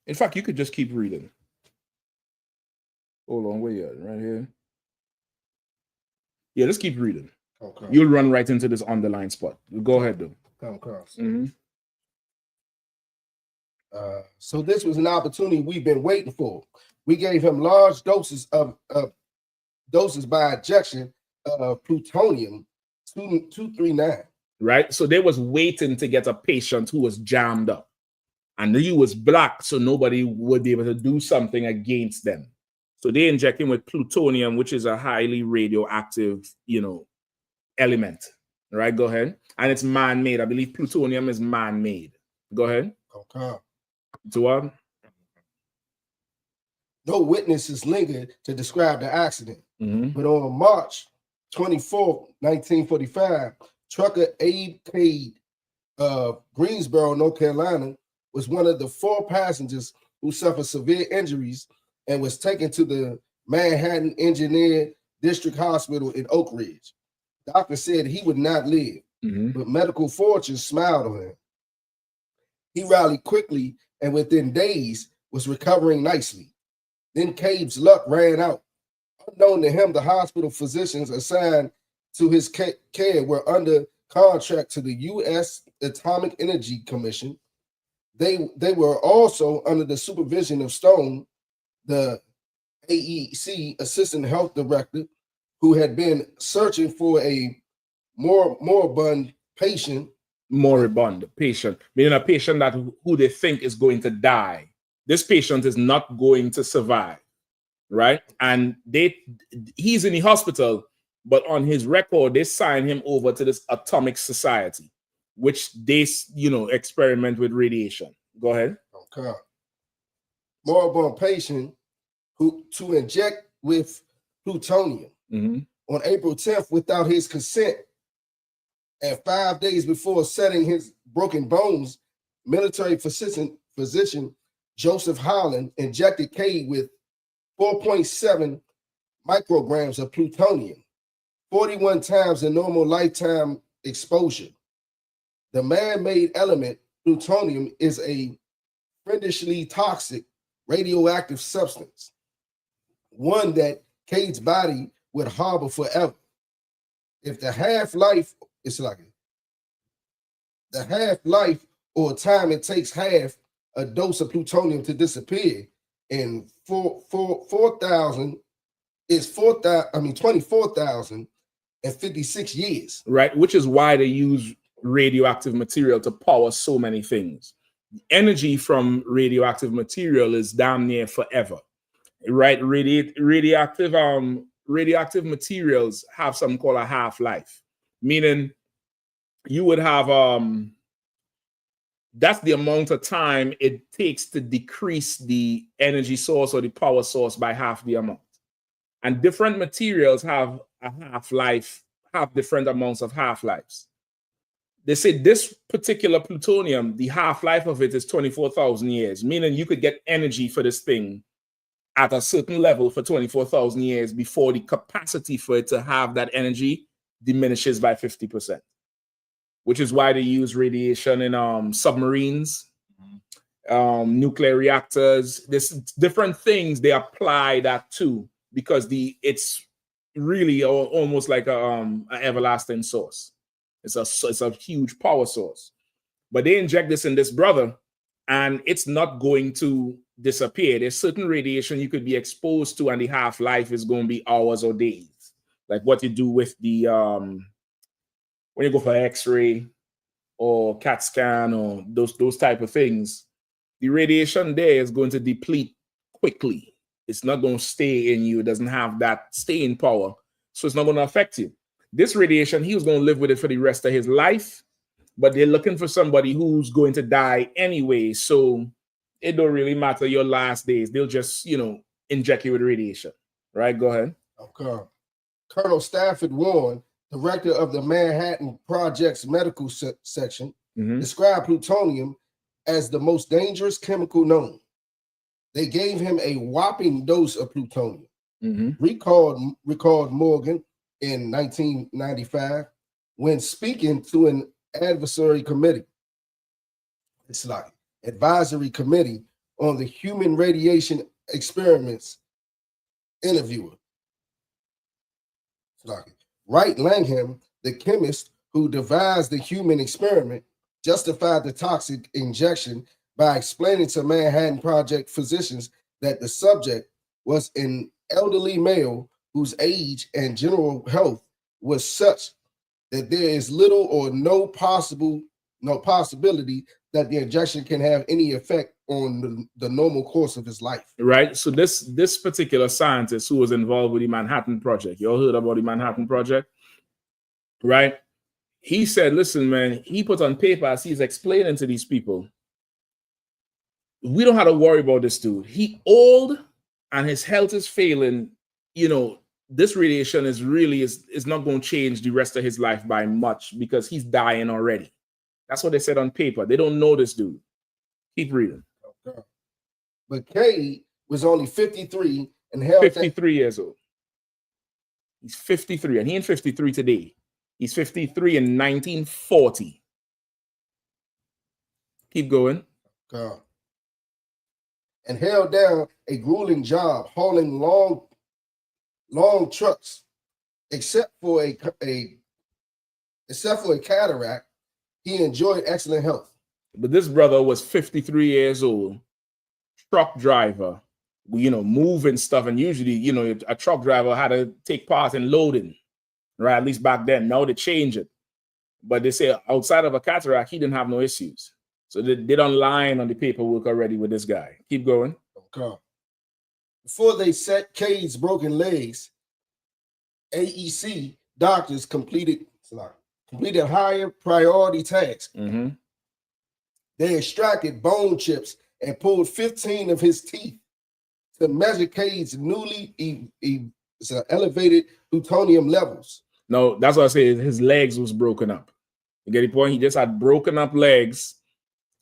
In fact, you could just keep reading. Hold on, where you at? Right here. Yeah, let's keep reading. Okay. You'll run right into this underlined spot. Go ahead, though. Come across. So this was an opportunity we've been waiting for. We gave him large doses by injection of plutonium-239. Right. So they was waiting to get a patient who was jammed up, and he was black, so nobody would be able to do something against them. So they inject him with plutonium, which is a highly radioactive, element. Right. Go ahead. And it's man-made. I believe plutonium is man-made. Go ahead. Okay. To what? No witnesses lingered to describe the accident. But on March 24, 1945, trucker Abe Cade of Greensboro, North Carolina, was one of the 4 passengers who suffered severe injuries and was taken to the Manhattan Engineer District Hospital in Oak Ridge. Doctor said he would not live, but medical fortune smiled on him. He rallied quickly and within days was recovering nicely. Then Cade's luck ran out. Unknown to him, the hospital physicians assigned to his care were under contract to the U.S. Atomic Energy Commission. They were also under the supervision of Stone, the AEC Assistant Health Director, who had been searching for a moribund patient. Moribund patient, meaning a patient that who they think is going to die. This patient is not going to survive, right? And he's in the hospital, but on his record, they sign him over to this atomic society, which they, experiment with radiation. Go ahead. Okay. Moribund patient to inject with plutonium on April 10th without his consent. And 5 days before setting his broken bones, military physician Joseph Holland injected K with 4.7 micrograms of plutonium, 41 times the normal lifetime exposure. The man-made element plutonium is a fiendishly toxic radioactive substance, one that Kate's body would harbor forever. If the half-life, the half-life or time it takes half a dose of plutonium to disappear, and 24,056 years. Right, which is why they use radioactive material to power so many things. Energy from radioactive material is damn near forever, right? Radioactive materials have something called a half-life, meaning you would have that's the amount of time it takes to decrease the energy source or the power source by half the amount. And different materials have a half-life, have different amounts of half-lives. They say this particular plutonium, the half-life of it is 24,000 years, meaning you could get energy for this thing at a certain level for 24,000 years before the capacity for it to have that energy diminishes by 50%, which is why they use radiation in submarines, nuclear reactors. There's different things they apply that to, because it's really almost like an everlasting source. It's a huge power source. But they inject this in this brother, and it's not going to disappear. There's certain radiation you could be exposed to, and the half-life is going to be hours or days. Like what you do with the when you go for X-ray or CAT scan or those type of things, the radiation there is going to deplete quickly. It's not going to stay in you. It doesn't have that staying power, so it's not going to affect you. This radiation, he was going to live with it for the rest of his life, but they're looking for somebody who's going to die anyway, so it don't really matter your last days. They'll just, inject you with radiation. Right? Go ahead. Okay. Colonel Stafford Warren, director of the Manhattan Project's medical section, described plutonium as the most dangerous chemical known. They gave him a whopping dose of plutonium. Recalled Morgan in 1995 when speaking to an advisory committee. It's like advisory committee on the human radiation experiments interviewer. Wright Langham, the chemist who devised the human experiment, justified the toxic injection by explaining to Manhattan Project physicians that the subject was an elderly male whose age and general health was such that there is little or no possibility that the injection can have any effect on the normal course of his life. Right. So this particular scientist who was involved with the Manhattan Project, you all heard about the Manhattan Project, right? He said, listen, man, he put on paper as he's explaining to these people, we don't have to worry about this dude. He old and his health is failing. This radiation is not going to change the rest of his life by much because he's dying already. That's what they said on paper. They don't know this dude. Keep reading. Okay. But K was only 53 and held 53 years old. He's 53, and he ain't 53 today. He's 53 in 1940. Keep going. Okay. And held down a grueling job hauling long trucks, except for a Except for a cataract, he enjoyed excellent health. But this brother was 53 years old, truck driver, moving stuff. And usually, a truck driver had to take part in loading, right? At least back then. Now they change it. But they say outside of a cataract, he didn't have no issues. So they don't line on the paperwork already with this guy. Keep going. Okay. Before they set Cade's broken legs, AEC doctors completed higher priority tasks. Mm-hmm. They extracted bone chips and pulled 15 of his teeth to measure Cade's newly elevated plutonium levels. No, that's what I say. His legs was broken up. You get the point? He just had broken up legs.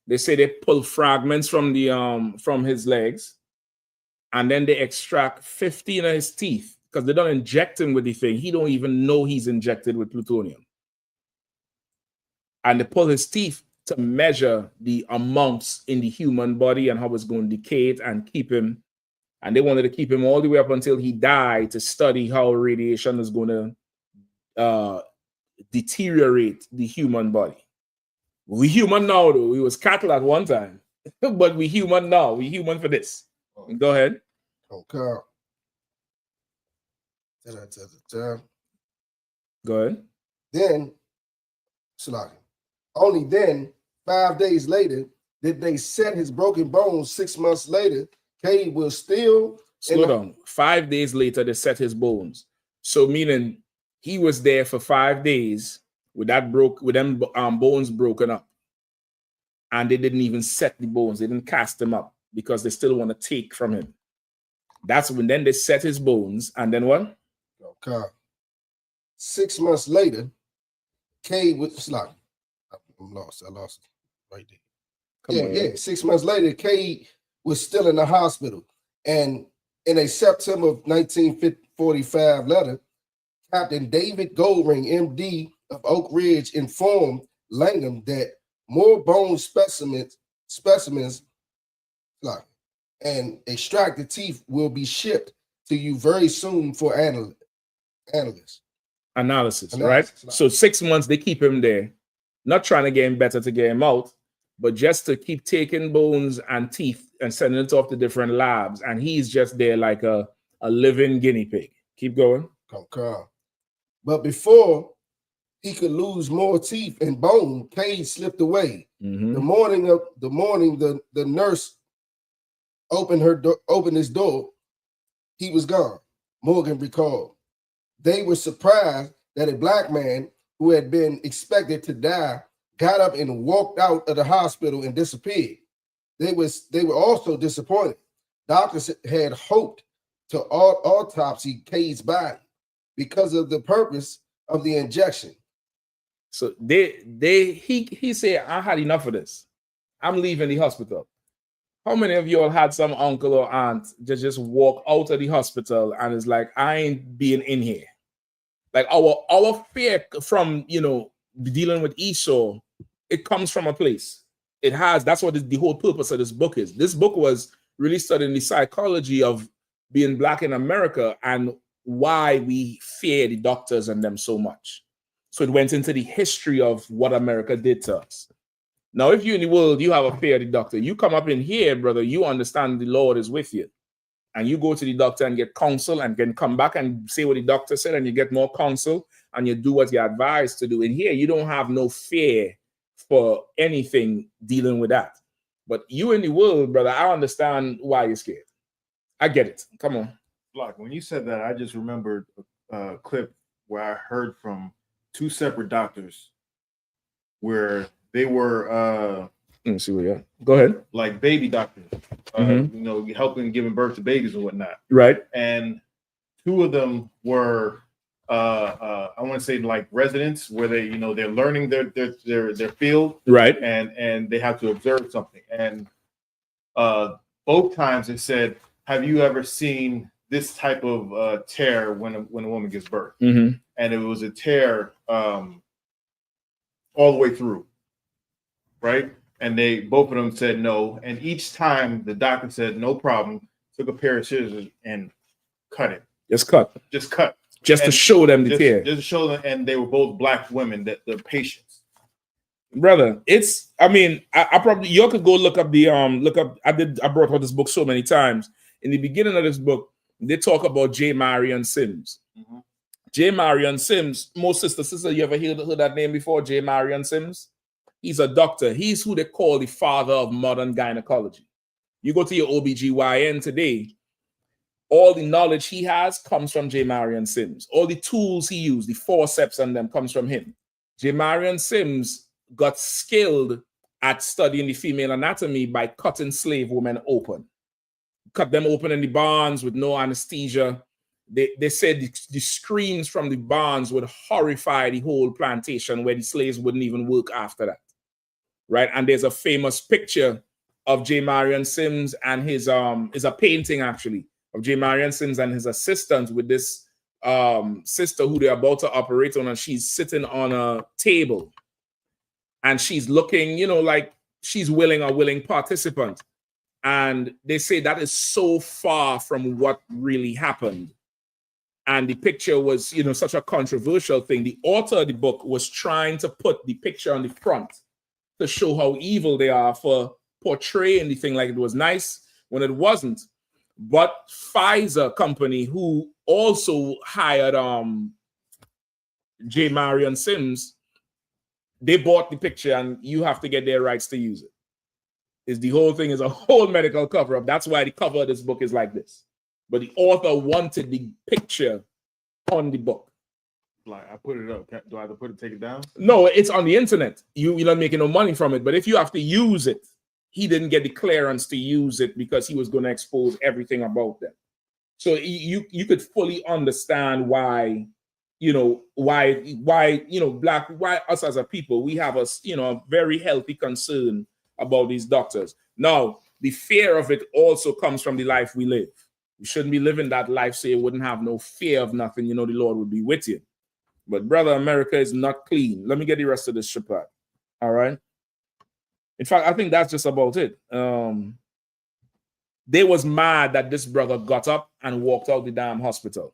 They say they pull fragments from the from his legs, and then they extract 15 of his teeth because they don't inject him with the thing. He don't even know he's injected with plutonium. And they pull his teeth to measure the amounts in the human body and how it's going to decay it and keep him. And they wanted to keep him all the way up until he died to study how radiation is going to deteriorate the human body. We human now, though. We was cattle at one time, but we human now. We human for this. Go ahead. Okay. Go ahead. Then, only then, 5 days later, did they set his broken bones. 6 months later, Cade was still. Slow down. 5 days later, they set his bones. So meaning he was there for 5 days with them bones broken up, and they didn't even set the bones. They didn't cast them up because they still want to take from him. That's when then they set his bones, and then what? Okay. 6 months later, Cade was like, I lost it right there. Yeah. 6 months later, Cade was still in the hospital, and in a September of 1945 letter, Captain David Goldring, MD of Oak Ridge, informed Langham that more bone specimens and extracted teeth will be shipped to you very soon for analysis, right? So 6 months they keep him there, not trying to get him better to get him out, but just to keep taking bones and teeth and sending it off to different labs. And he's just there like a living guinea pig. Keep going. Okay. But before he could lose more teeth and bone, Cade slipped away. Mm-hmm. The morning the nurse opened his door, he was gone. Morgan recalled. They were surprised that a black man who had been expected to die got up and walked out of the hospital and disappeared. They were also disappointed. Doctors had hoped to autopsy Cade's body because of the purpose of the injection. So he said, I had enough of this. I'm leaving the hospital. How many of you all had some uncle or aunt just walk out of the hospital and is like, I ain't being in here? Like our fear from dealing with Esau, it comes from a place. That's what the whole purpose of this book is. This book was really studying the psychology of being black in America and why we fear the doctors and them so much. So it went into the history of what America did to us. Now, if you're in the world, you have a fear of the doctor. You come up in here, brother, you understand the Lord is with you. And you go to the doctor and get counsel and then come back and say what the doctor said and you get more counsel and you do what you're advised to do. In here, you don't have no fear for anything dealing with that. But you in the world, brother, I understand why you're scared. I get it. Come on. Block, when you said that, I just remembered a clip where I heard from two separate doctors where they were let me see what you got. Go ahead. Like baby doctors, helping giving birth to babies and whatnot. Right. And two of them were I want to say like residents where they, they're learning their field. Right. And they have to observe something. And both times it said, have you ever seen this type of tear when a woman gives birth? Mm-hmm. And it was a tear all the way through, right? And both of them said no. And each time the doctor said no problem, took a pair of scissors and cut it. Just cut. Just to show them the tear. Just to show them, and they were both black women, that the patients. Brother, it's, I mean, I probably, you could go look up the, I brought out this book so many times. In the beginning of this book, they talk about J. Marion Sims. Mm-hmm. J. Marion Sims, most sister, you ever heard that name before? J. Marion Sims? He's a doctor. He's who they call the father of modern gynecology. You go to your OBGYN today, all the knowledge he has comes from J. Marion Sims. All the tools he used, the forceps and them, comes from him. J. Marion Sims got skilled at studying the female anatomy by cutting slave women open. Cut them open in the barns with no anesthesia. They said the screams from the barns would horrify the whole plantation, where the slaves wouldn't even work after that. Right? And there's a famous picture of J. Marion Sims and his is a painting actually of J. Marion Sims and his assistant with this sister who they're about to operate on, and she's sitting on a table. And she's looking, you know, like she's a willing participant. And they say that is so far from what really happened. And the picture was, you know, such a controversial thing. The author of the book was trying to put the picture on the front to show how evil they are for portraying the thing like it was nice when it wasn't. But Pfizer company, who also hired J. Marion Sims, they bought the picture and you have to get their rights to use it. The whole thing is a whole medical cover-up. That's why the cover of this book is like this. But the author wanted the picture on the book. Like, I put it up. Do I have to take it down? No, it's on the internet. You're not making no money from it. But if you have to use it, he didn't get the clearance to us it because he was going to expose everything about them. So you could fully understand why, why us as a people, we have a very healthy concern about these doctors. Now, the fear of it also comes from the life we live. You shouldn't be living that life so you wouldn't have no fear of nothing. The Lord would be with you. But brother, America is not clean. Let me get the rest of this Shabbat. All right. In fact, I think that's just about it. They was mad that this brother got up and walked out the damn hospital.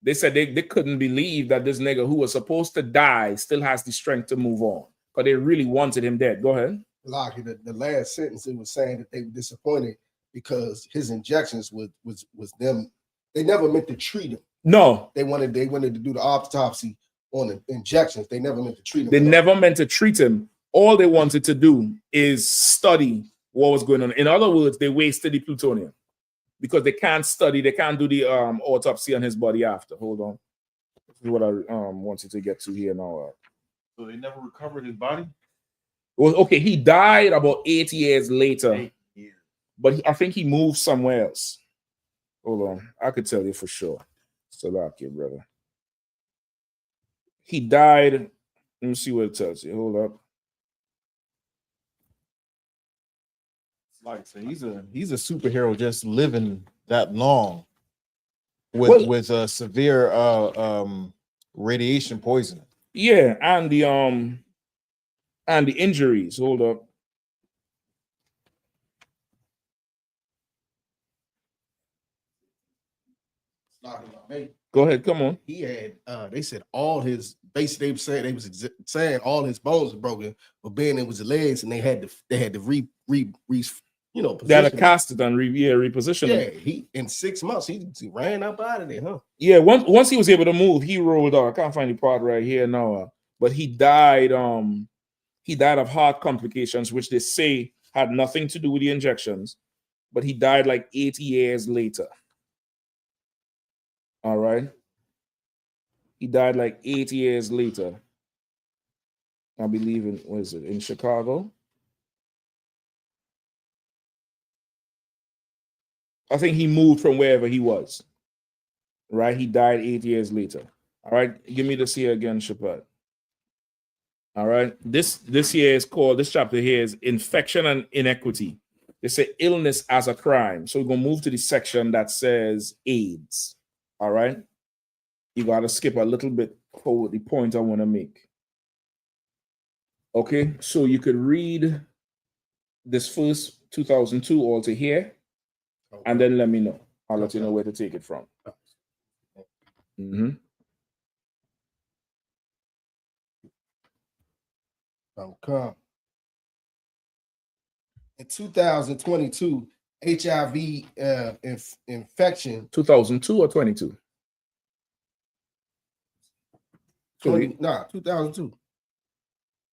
They said they couldn't believe that this nigga who was supposed to die still has the strength to move on. Because they really wanted him dead. Go ahead. Like the last sentence, it was saying that they were disappointed because his injections was them. They never meant to treat him. No. They wanted to do the autopsy on the injections. They never meant to treat him. They never meant to treat him. All they wanted to do is study what was going on. In other words, they wasted the plutonium because they can't study. They can't do the autopsy on his body after. Hold on. This is what I wanted to get to here now. So they never recovered his body? Well, okay, he died about 8 years later. 8 years. But I think he moved somewhere else. Hold on. I could tell you for sure. Salakia, brother. He died. Let me see what it tells you. Hold up. Like, so he's a superhero just living that long with a severe radiation poisoning. Yeah, and the injuries. Hold up. Go ahead, come on. He had they said all his basically they was saying all his bones were broken, but being it was the legs and they had to they had to cast it and reposition it. Yeah, he in 6 months he ran up out of there, huh? Yeah, once he was able to move, he rolled out. I can't find the part right here now, but he died of heart complications, which they say had nothing to do with the injections, but he died like 8 years later. All right. He died like 8 years later. I believe in Chicago. I think he moved from wherever he was. Right? He died 8 years later. All right. Give me this here again, Shabbat. All right. This chapter here is infection and inequity. They say illness as a crime. So we're going to move to the section that says AIDS. All right. You got to skip a little bit for the point I want to make. Okay. So you could read this first 2002 all to here, and then let me know. I'll let you know where to take it from. Okay. In 2022, HIV infection. 2002 or 22? 2002.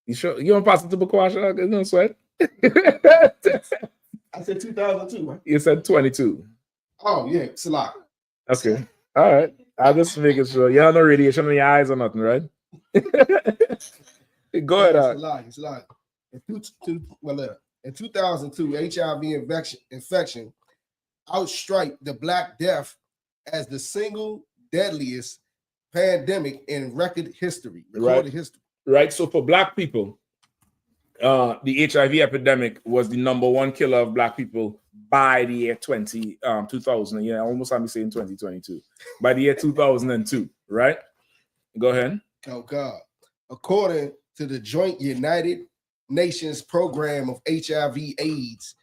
You sure you don't pass it to Bakwasha? No sweat. I said 2002. Right? You said 22. Oh yeah, it's a lot. Okay. All right. I'm just making sure. You have no radiation in your eyes or nothing, right? Go ahead. It's a lot. In 2002, HIV infection outstriped the Black Death as the single deadliest pandemic in recorded history. Right. So for Black people, the HIV epidemic was the #1 killer of Black people by the year 2000. Yeah, almost I'm saying 2022. By the year 2002, right? Go ahead. Oh God. According to the Joint United Nations Program of HIV/AIDS,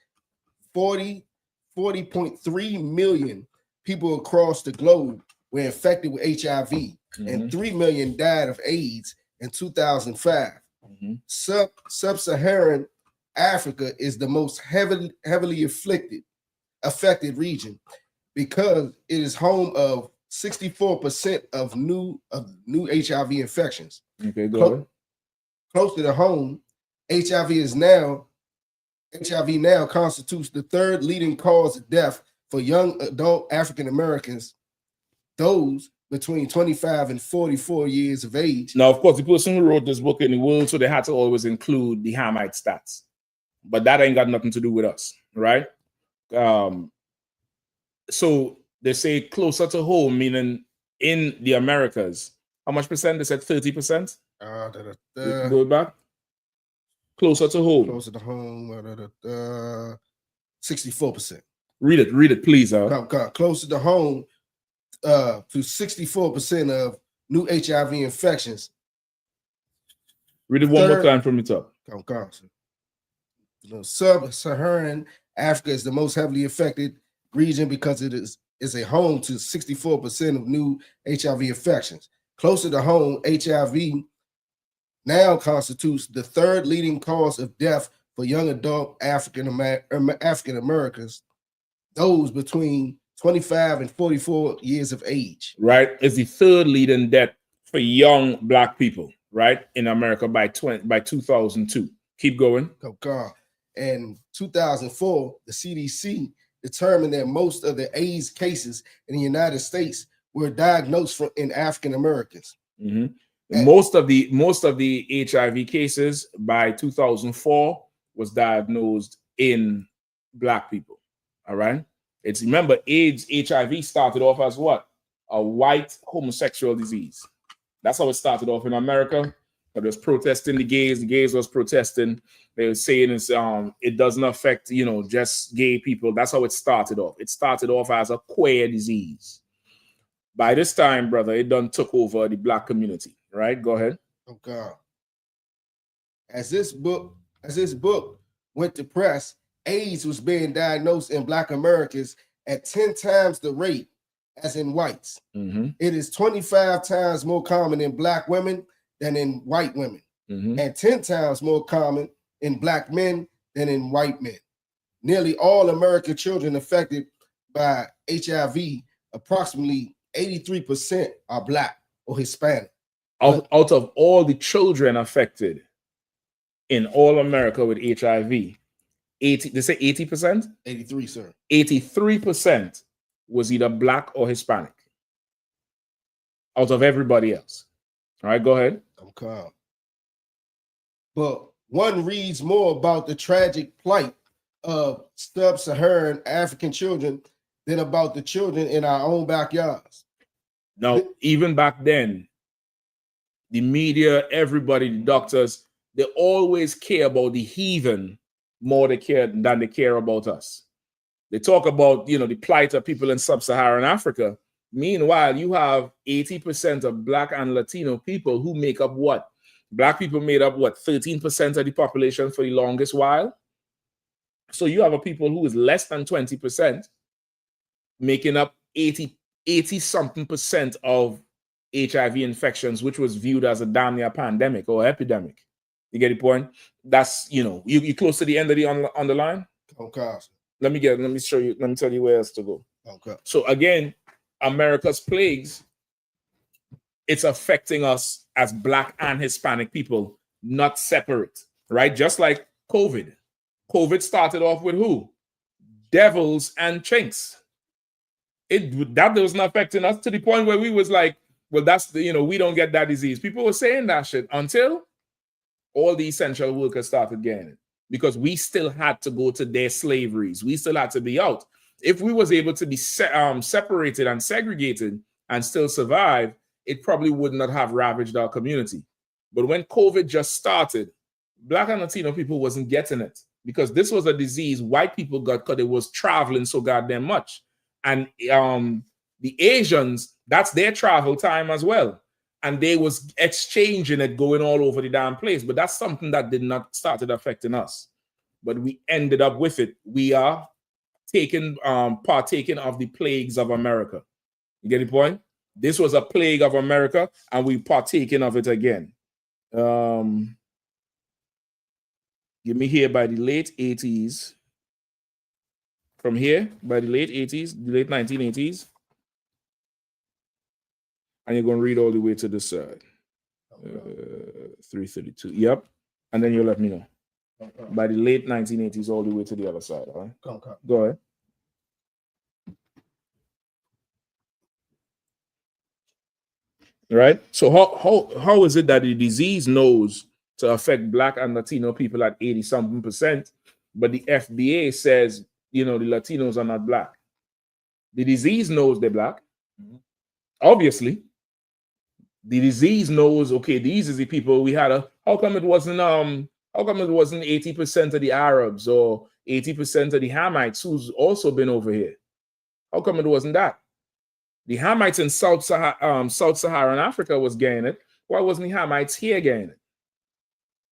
40.3 million people across the globe were infected with HIV, and 3 million died of AIDS in 2005. Sub-Saharan Africa is the most heavily affected region because it is home of 64% of new HIV infections. Okay, go ahead. Close to the home, HIV now constitutes the third leading cause of death for young adult African Americans, those between 25 and 44 years of age. Now, of course, the person who wrote this book in the world, so they had to always include the Hamite stats, but that ain't got nothing to do with us, right? So they say closer to home, meaning in the Americas. How much percent? They said 30%. Go back. Closer to home. Closer to home. 64%. Read it, please. Closer to home. To 64% of new HIV infections. Read it one more time from the top. Sub-Saharan Africa is the most heavily affected region because it is a home to 64% of new HIV infections. Closer to home, HIV now constitutes the third leading cause of death for young adult African Americans, those between 25 and 44 years of age. Right. It's the third leading death for young Black people, right, in America by 2002. Keep going. Oh, God. In 2004, the CDC determined that most of the AIDS cases in the United States were diagnosed in African Americans. Most of the HIV cases by 2004 was diagnosed in Black people. All right. It's remember HIV started off as what? A white homosexual disease. That's how it started off in America. It was protesting the gays. The gays was protesting. They were saying it doesn't affect, just gay people. That's how it started off. It started off as a queer disease. By this time, brother, it done took over the Black community. Right? Go ahead. Oh God. As this book went to press, AIDS was being diagnosed in Black Americans at 10 times the rate as in whites. It is 25 times more common in Black women than in white women, and 10 times more common in Black men than in white men. Nearly all American children affected by HIV, approximately 83% are Black or Hispanic. Out of all the children affected in all America with HIV, they say 80%? 83, sir. 83% was either Black or Hispanic out of everybody else. All right, go ahead. I'm calm. But one reads more about the tragic plight of sub-Saharan African children than about the children in our own backyards. Now, even back then, the media, everybody, the doctors, they always care about the heathen more than they care about us. They talk about, the plight of people in sub-Saharan Africa. Meanwhile, you have 80% of Black and Latino people who make up what? Black people made up what? 13% of the population for the longest while. So you have a people who is less than 20% making up 80 something percent of HIV infections, which was viewed as a damn near pandemic or epidemic. You get the point? That's, you know, you close to the end of the on the line. Okay. Let me show you. Let me tell you where else to go. Okay. So again, America's plagues, it's affecting us as Black and Hispanic people, not separate, right? Just like COVID. COVID started off with who? Devils and chinks. That wasn't affecting us to the point where we was like, well, that's the, you know, we don't get that disease. People were saying that shit until all the essential workers started getting it, because we still had to go to their slaveries. We still had to be out. If we was able to be separated and segregated and still survive, it probably would not have ravaged our community. But when COVID just started, Black and Latino people wasn't getting it, because this was a disease white people got because it was traveling so goddamn much. And the Asians, that's their travel time as well. And they was exchanging it, going all over the damn place. But that's something that did not started affecting us. But we ended up with it. We are partaking of the plagues of America. You get the point? This was a plague of America, and we partaking of it again. Give me here by the late 80s. From here, by the late 80s, the late 1980s. And you're going to read all the way to this side. 332. Yep. And then you'll let me know. Okay. By the late 1980s, all the way to the other side. All right? Okay. Go ahead. Right? So how is it that the disease knows to affect Black and Latino people at 80-something%, but the FDA says, you know, the Latinos are not Black? The disease knows they're Black. Mm-hmm. Obviously. The disease knows, okay, these is the people we had. How come it wasn't 80% of the Arabs or 80% of the Hamites who's also been over here? How come it wasn't that? The Hamites in Sub-Saharan Africa was getting it. Why wasn't the Hamites here getting it?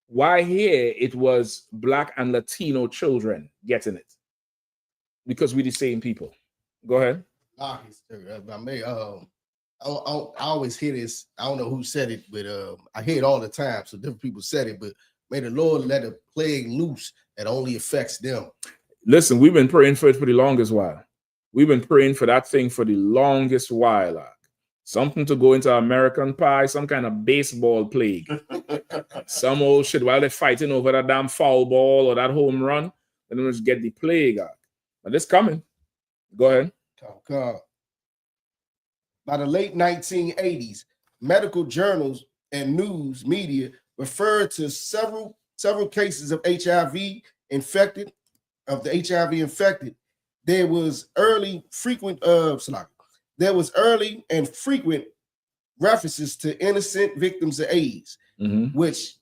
Why here it was Black and Latino children getting it? Because we're the same people. Go ahead. I always hear this. I don't know who said it, but I hear it all the time. So different people said it, but may the Lord let a plague loose that only affects them. Listen, we've been praying for it for the longest while. We've been praying for that thing for the longest while. Something to go into American Pie, some kind of baseball plague. Some old shit while they're fighting over that damn foul ball or that home run, and then just get the plague out. But it's coming. Go ahead. By the late 1980s, medical journals and news media referred to several cases of HIV infected. There was early and frequent references to innocent victims of AIDS, mm-hmm. which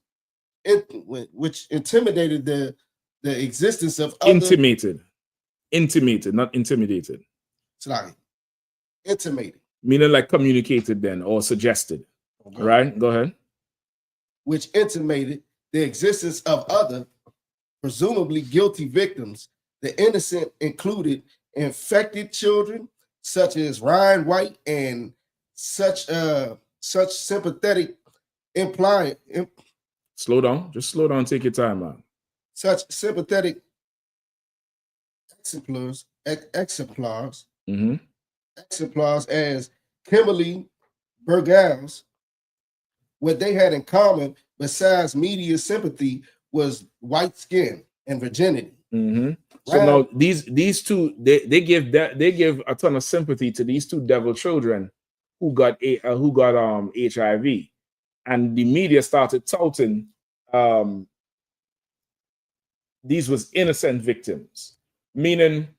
intimidated the existence of intimated, not intimidated. Intimated. Meaning like communicated then or suggested. Okay. Right? Go ahead. Which intimated the existence of other, presumably guilty victims. The innocent included infected children, such as Ryan White, and such sympathetic slow down. Just slow down. Take your time, man. Such sympathetic exemplars. Mm-hmm. Exemplars as Kimberly Berghaus. What they had in common, besides media sympathy, was white skin and virginity. Mm-hmm. So now these two, they give a ton of sympathy to these two devil children who got HIV, and the media started touting these was innocent victims, meaning.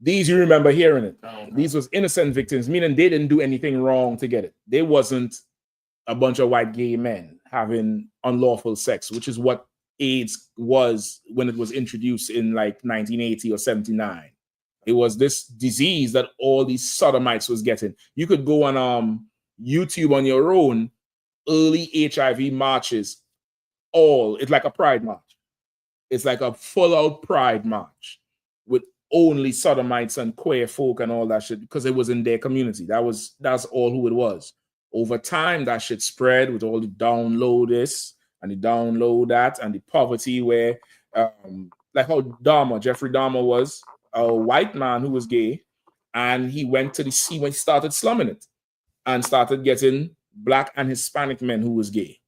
These, you remember hearing it. These was innocent victims, meaning they didn't do anything wrong to get it. They wasn't a bunch of white gay men having unlawful sex, which is what AIDS was when it was introduced in like 1980 or 79. It was this disease that all these sodomites was getting. You could go on YouTube on your own, early HIV marches. It's like a pride march. It's like a full-out pride march with only sodomites and queer folk and all that shit, because it was in their community. That's all who it was. Over time, that shit spread with all the download this and the download that and the poverty where, like how Jeffrey Dahmer was a white man who was gay, and he went to the sea when he started slumming it and started getting black and Hispanic men who was gay.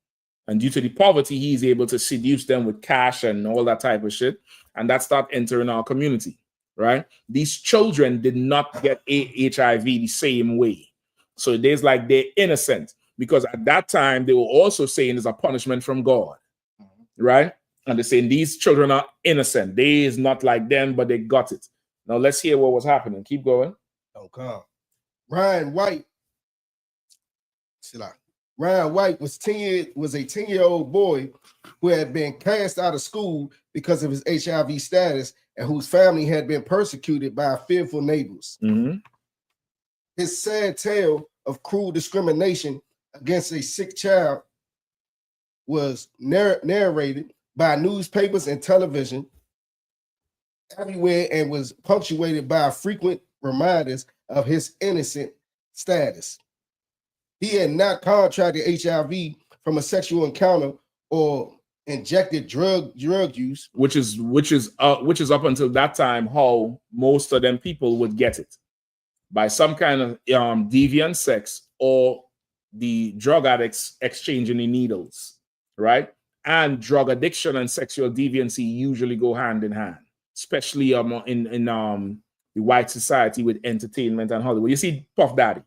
And due to the poverty, he's able to seduce them with cash and all that type of shit. And that started entering our community, right? These children did not get HIV the same way. So there's like they're innocent because at that time they were also saying it's a punishment from God, right? And they're saying these children are innocent. They is not like them, but they got it. Now let's hear what was happening. Keep going. Okay. Ryan White. Ryan White was a 10-year-old boy who had been cast out of school because of his HIV status and whose family had been persecuted by fearful neighbors. Mm-hmm. His sad tale of cruel discrimination against a sick child was narrated by newspapers and television everywhere and was punctuated by frequent reminders of his innocent status. He had not contracted HIV from a sexual encounter or injected drug use, which is up until that time how most of them people would get it, by some kind of deviant sex or the drug addicts exchanging the needles, right? And drug addiction and sexual deviancy usually go hand in hand, especially in the white society with entertainment and Hollywood. You see Puff Daddy.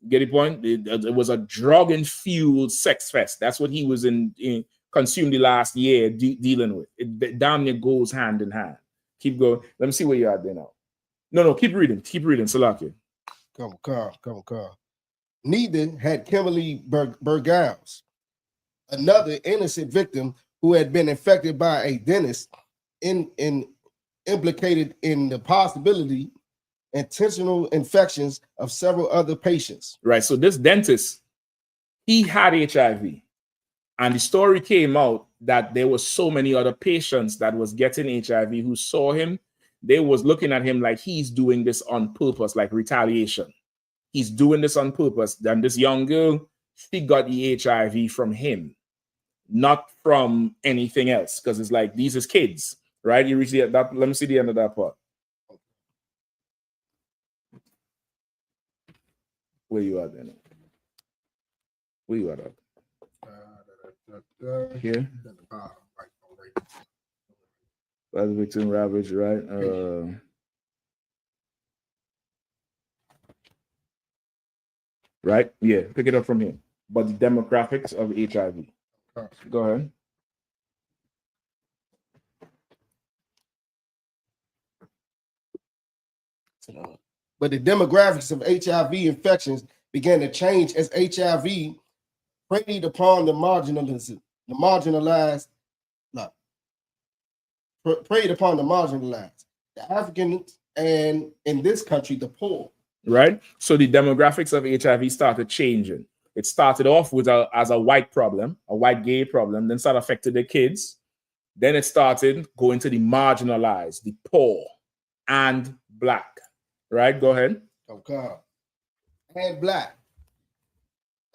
Get the point? It was a drug-infused sex fest. That's what he was consumed the last year dealing with. It damn near goes hand in hand. Keep going. Let me see where you are there now. No, keep reading. Keep reading, Salaki. Come on. Neither had Kimberly Berghaus, another innocent victim who had been infected by a dentist implicated in the possibility intentional infections of several other patients. Right. So this dentist, he had HIV. And the story came out that there were so many other patients that was getting HIV who saw him. They was looking at him like he's doing this on purpose, like retaliation. He's doing this on purpose. Then this young girl, she got the HIV from him, not from anything else. Because it's like, these is kids, right? You reach that. Let me see the end of that part. Where you are then? Where you are at? Here. That's victim ravage, right? Right? Yeah, pick it up from here. But the demographics of HIV. Go ahead. But the demographics of HIV infections began to change as HIV preyed upon the marginalized. Preyed upon the marginalized, the Africans, and in this country, the poor. Right? So the demographics of HIV started changing. It started off with as a white problem, a white gay problem, then started affecting the kids. Then it started going to the marginalized, the poor, and black. Right? Go ahead. Okay. And black.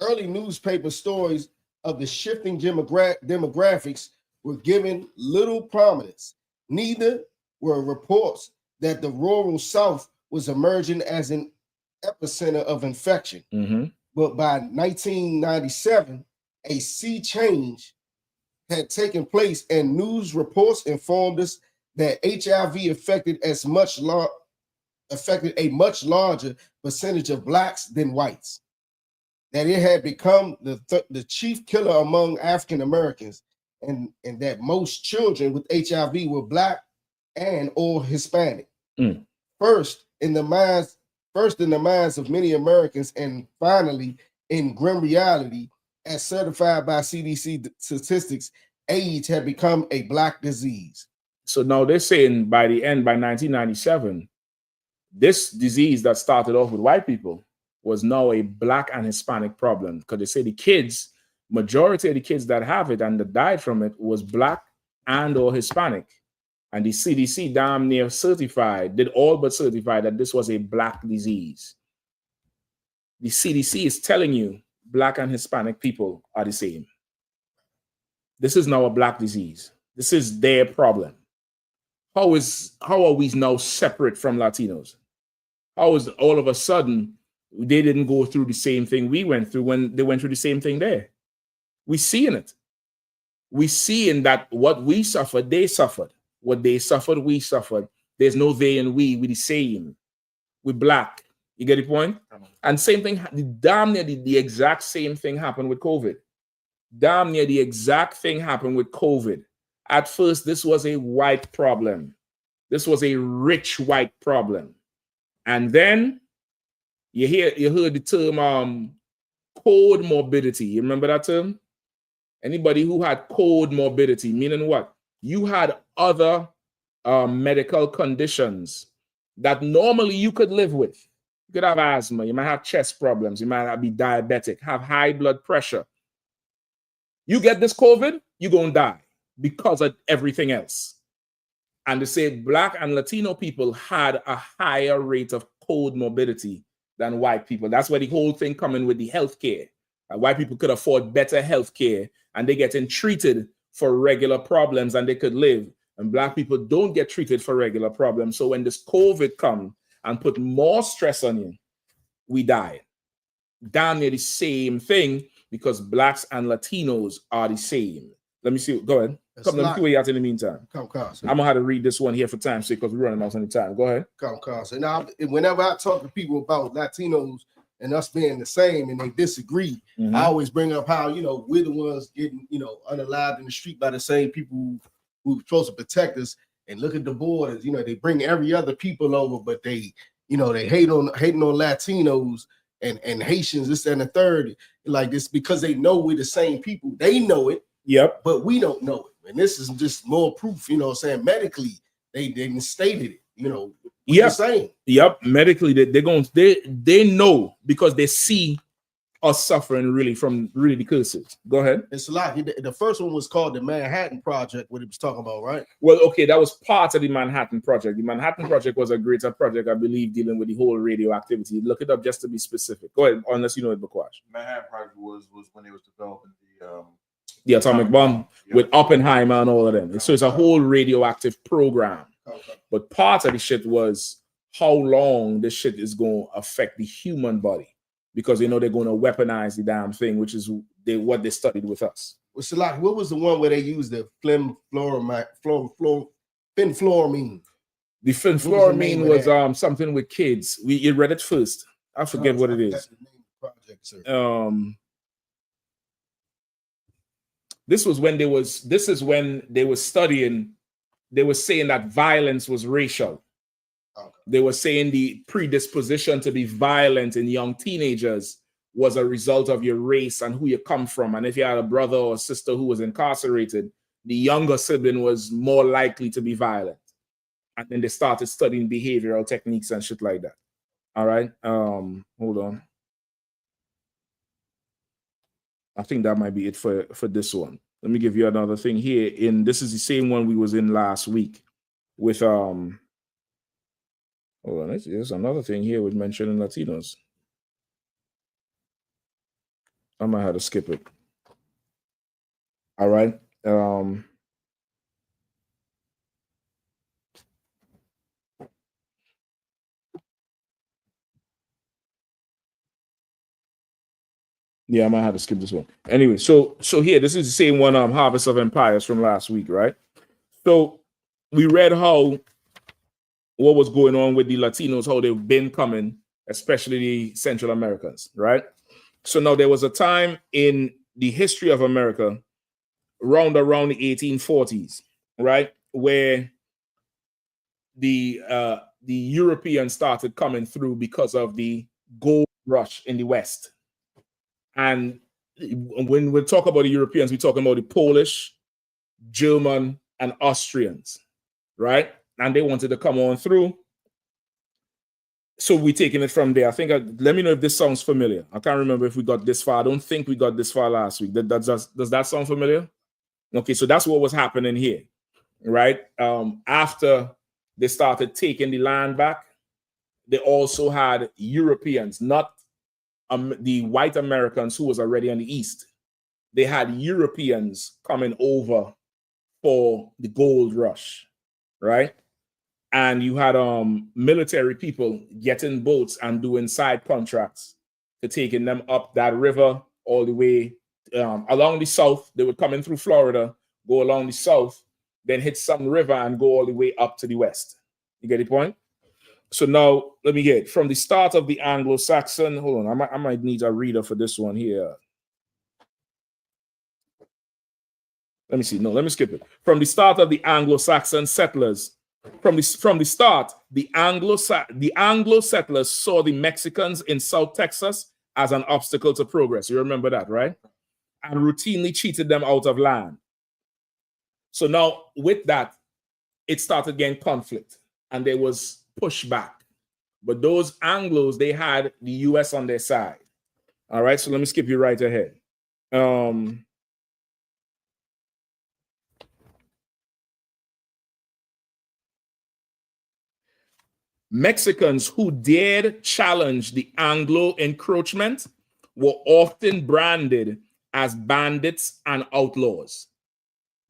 Early newspaper stories of the shifting demographics were given little prominence. Neither were reports that the rural South was emerging as an epicenter of infection. Mm-hmm. But by 1997, a sea change had taken place, and news reports informed us that HIV affected a much larger percentage of blacks than whites. That it had become the chief killer among African Americans, and that most children with HIV were black and or Hispanic. First in the minds of many Americans, and finally in grim reality, as certified by CDC statistics, AIDS had become a black disease. So now they're saying by 1997, this disease that started off with white people was now a black and Hispanic problem, because they say the kids, majority of the kids that have it and that died from it was black and or Hispanic. And the CDC damn near did all but certify that this was a black disease. The CDC is telling you Black and Hispanic people are the same. This is now a Black disease. This is their problem. How are we now separate from Latinos? How is all of a sudden they didn't go through the same thing we went through when they went through the same thing there? We see in it. We see in that what we suffered, they suffered. What they suffered, we suffered. There's no they and we the same. We're Black. You get the point? And same thing, damn near the exact same thing happened with COVID. Damn near the exact thing happened with COVID. At first, this was a white problem. This was a rich white problem. And then you heard the term cold morbidity. You remember that term? Anybody who had cold morbidity, meaning what? You had other medical conditions that normally you could live with. You could have asthma, you might have chest problems, you might be diabetic, have high blood pressure. You get this COVID, you're going to die because of everything else. And they say Black and Latino people had a higher rate of cold morbidity than white people. That's where the whole thing coming with the healthcare. White people could afford better healthcare and they getting treated for regular problems and they could live. And Black people don't get treated for regular problems. So when this COVID come and put more stress on you, we die. Damn near the same thing because Blacks and Latinos are the same. Let me see. Go ahead. Let me see what you got in the meantime. I'm gonna have to read this one here for time's sake because we're running out of time. Go ahead. Now, whenever I talk to people about Latinos and us being the same and they disagree, I always bring up how, we're the ones getting, unalived in the street by the same people who's supposed to protect us. And look at the borders, they bring every other people over, but they hating on Latinos and Haitians, this and the third, like this, because they know we're the same people. They know it. Yep. But we don't know it. And this is just more proof, medically, they stated it, Yep. Saying. Yep. Medically, they know because they see us suffering really from the curses. Go ahead. It's a lot. The first one was called the Manhattan Project, what he was talking about, right? Well, okay, that was part of the Manhattan Project. The Manhattan Project was a greater project, I believe, dealing with the whole radioactivity. Look it up just to be specific. Go ahead, unless you know it, Bakwash. Manhattan Project was when they was developing the atomic bomb with Oppenheimer and all of them. So it's a whole radioactive program. But part of the shit was how long this shit is going to affect the human body, because they're going to weaponize the damn thing, which is what they studied with us. Well, Salaki, what was the one where they used the fenfluramine? The fenfluramine was something with kids. You read it first. I forget what it is. This is when they were studying, they were saying that violence was racial. Okay. They were saying the predisposition to be violent in young teenagers was a result of your race and who you come from. And if you had a brother or sister who was incarcerated, the younger sibling was more likely to be violent. And then they started studying behavioral techniques and shit like that. All right. Hold on. I think that might be it for this one. Let me give you another thing here. This is the same one we was in last week with hold on, there's another thing here with mentioning Latinos. I might have to skip it. All right. Yeah, I might have to skip this one. Anyway, so here, this is the same one, Harvest of Empires from last week, right? So we read what was going on with the Latinos, how they've been coming, especially the Central Americans, right? So now there was a time in the history of America around the 1840s, right, where the Europeans started coming through because of the gold rush in the West. And when we talk about the Europeans, we're talking about the Polish, German, and Austrians, right? And they wanted to come on through. So we're taking it from there. I think, let me know if this sounds familiar. I can't remember if we got this far. I don't think we got this far last week. Does that sound familiar? Okay, so that's what was happening here, right? After they started taking the land back, they also had Europeans, not the white Americans who was already on the east. They had Europeans coming over for the gold rush, right? And you had military people getting boats and doing side contracts to taking them up that river all the way along the south. They would come in through Florida, go along the south, then hit some river and go all the way up to the west. You get the point? So now let me get from the start of the Anglo-Saxon. Hold on, I might need a reader for this one here. Let me see. No, let me skip it. From the start of the Anglo-Saxon settlers, from the start, the Anglo settlers saw the Mexicans in South Texas as an obstacle to progress. You remember that, right? And routinely cheated them out of land. So now with that, it started getting conflict and there was pushback. But those Anglos, they had the US on their side. All right, so let me skip you right ahead. Mexicans who dared challenge the Anglo encroachment were often branded as bandits and outlaws.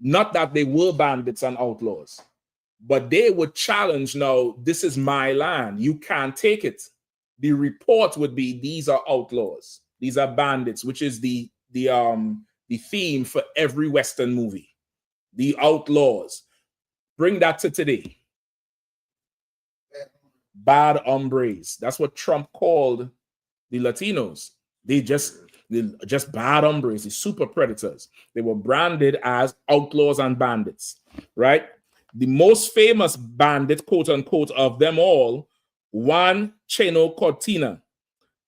Not that they were bandits and outlaws, but they would challenge, no, this is my land. You can't take it. The report would be, these are outlaws. These are bandits, which is the theme for every Western movie. The outlaws. Bring that to today. Bad hombres. That's what Trump called the Latinos. They're just bad hombres, the super predators. They were branded as outlaws and bandits, right? The most famous bandit, quote unquote, of them all, Juan Cheno Cortina,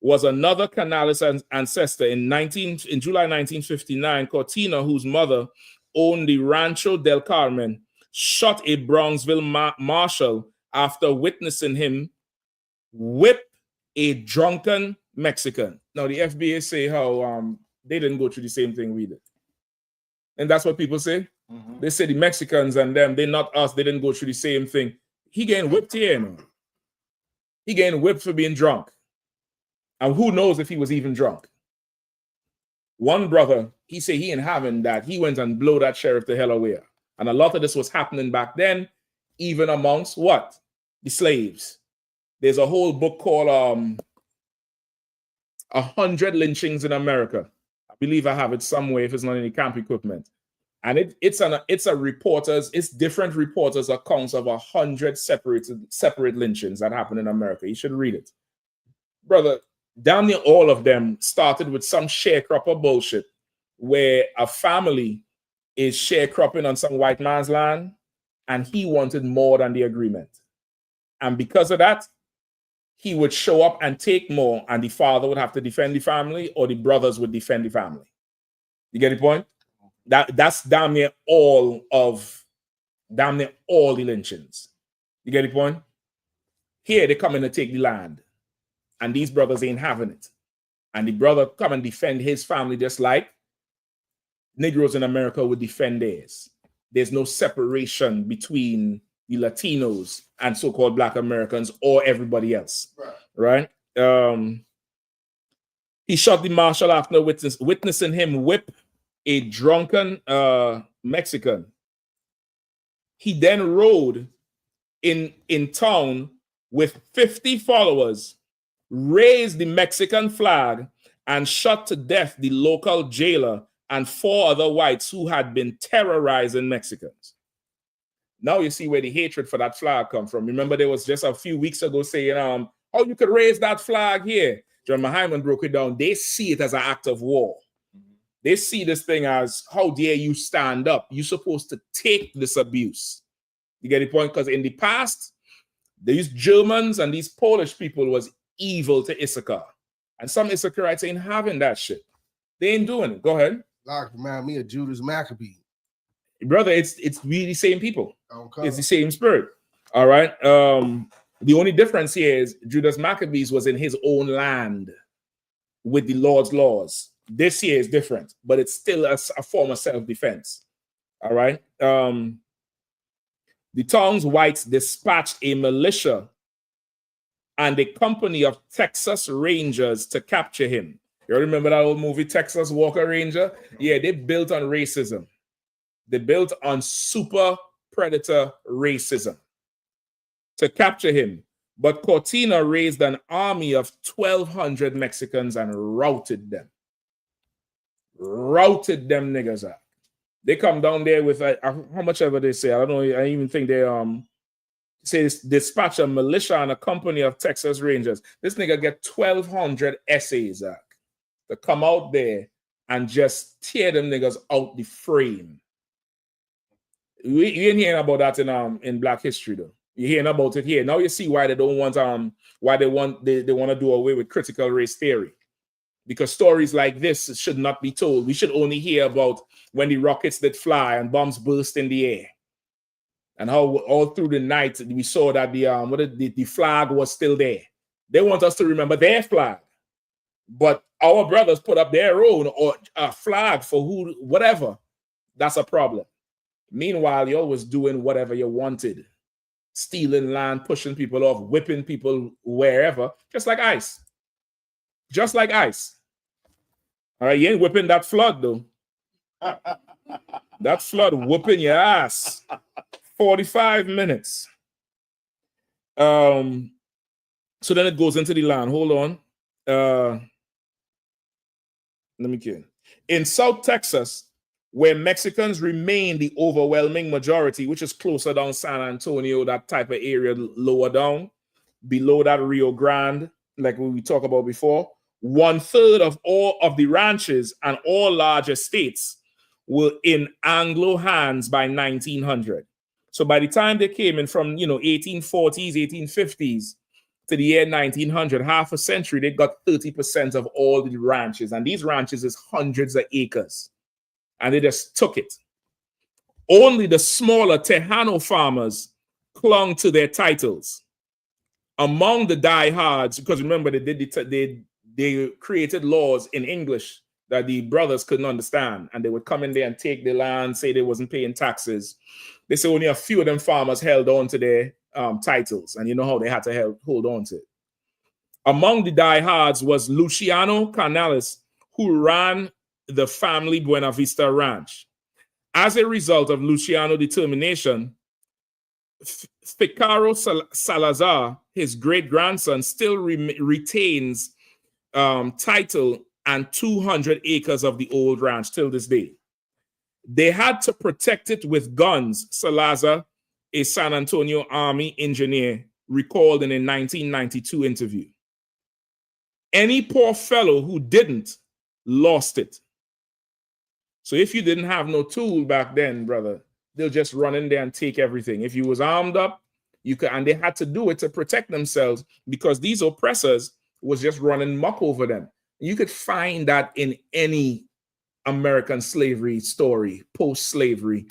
was another Canales ancestor. In July 1959, Cortina, whose mother owned the Rancho del Carmen, shot a Bronxville marshal after witnessing him whip a drunken Mexican. Now, the FBA say how they didn't go through the same thing we did. And that's what people say. Mm-hmm. They say the Mexicans and them, they're not us, they didn't go through the same thing. He getting whipped here, you know? He getting whipped for being drunk. And who knows if he was even drunk. One brother, he said he ain't having that. He went and blew that sheriff the hell away. And a lot of this was happening back then, even amongst what? The slaves. There's a whole book called 100 Lynchings in America. I believe I have it somewhere if it's not in the camp equipment. And it's different reporters' accounts of 100 separate lynchings that happened in America. You should read it. Brother, damn near all of them started with some sharecropper bullshit where a family is sharecropping on some white man's land and he wanted more than the agreement. And because of that, he would show up and take more, and the father would have to defend the family, or the brothers would defend the family. You get the point? That's damn near all the lynchings. You get the point? Here they come in to take the land, and these brothers ain't having it. And the brother come and defend his family just like Negroes in America would defend theirs. There's no separation between the Latinos and so-called Black Americans or everybody else, right? He shot the marshal after witnessing him whip a drunken Mexican. He then rode in town with 50 followers, raised the Mexican flag, and shot to death the local jailer and 4 other whites who had been terrorizing Mexicans. Now you see where the hatred for that flag come from. Remember, there was just a few weeks ago saying, oh, you could raise that flag here. John Hyman broke it down. They see it as an act of war. They see this thing as, how dare you stand up? You're supposed to take this abuse. You get the point? Because in the past, these Germans and these Polish people was evil to Issachar. And some Issacharites ain't having that shit. They ain't doing it. Go ahead. Like, remind me of Judas Maccabee. Brother, it's really the same people. Okay. It's the same spirit. All right. The only difference here is Judas Maccabees was in his own land with the Lord's laws. This here is different, but it's still a form of self-defense. All right. The town's whites dispatched a militia and a company of Texas Rangers to capture him. You remember that old movie, Texas Walker Ranger? Yeah, they built on racism. They built on super predator racism to capture him. But Cortina raised an army of 1,200 Mexicans and routed them. Routed them niggas out. They come down there with how much ever they say. I don't know. I even think they say dispatch a militia and a company of Texas Rangers. This nigga get 1,200 essays to come out there and just tear them niggas out the frame. You ain't hearing about that in Black history though. You're hearing about it here. Now you see why they don't want why they want to do away with critical race theory. Because stories like this should not be told. We should only hear about when the rockets did fly and bombs burst in the air. And how all through the night we saw that the flag was still there. They want us to remember their flag. But our brothers put up their own or a flag for whatever. That's a problem. Meanwhile, you're always doing whatever you wanted. Stealing land, pushing people off, whipping people wherever, just like ICE. Just like ICE. All right, you ain't whipping that flood, though. That flood whooping your ass. 45 minutes. So then it goes into the land. Hold on. Let me get in South Texas, where Mexicans remain the overwhelming majority, which is closer down San Antonio, that type of area lower down, below that Rio Grande, like we talked about before. 1/3 of all of the ranches and all large estates were in Anglo hands by 1900. So by the time they came in from 1840s, 1850s to the year 1900, half a century, they got 30% of all the ranches. And these ranches is hundreds of acres. And they just took it. Only the smaller Tejano farmers clung to their titles. Among the diehards, because remember they created laws in English that the brothers couldn't understand, and they would come in there and take the land, say they wasn't paying taxes. They say only a few of them farmers held on to their titles, and you know how they had to hold on to it. Among the diehards was Luciano Canales, who ran the family Buena Vista Ranch. As a result of Luciano's determination, Ficaro Salazar, his great-grandson, still retains title and 200 acres of the old ranch till this day. They had to protect it with guns, Salazar, a San Antonio Army engineer, recalled in a 1992 interview. Any poor fellow who didn't lost it. So if you didn't have no tool back then, brother, they'll just run in there and take everything. If you was armed up, you could, and they had to do it to protect themselves because these oppressors was just running muck over them. You could find that in any American slavery story, post-slavery,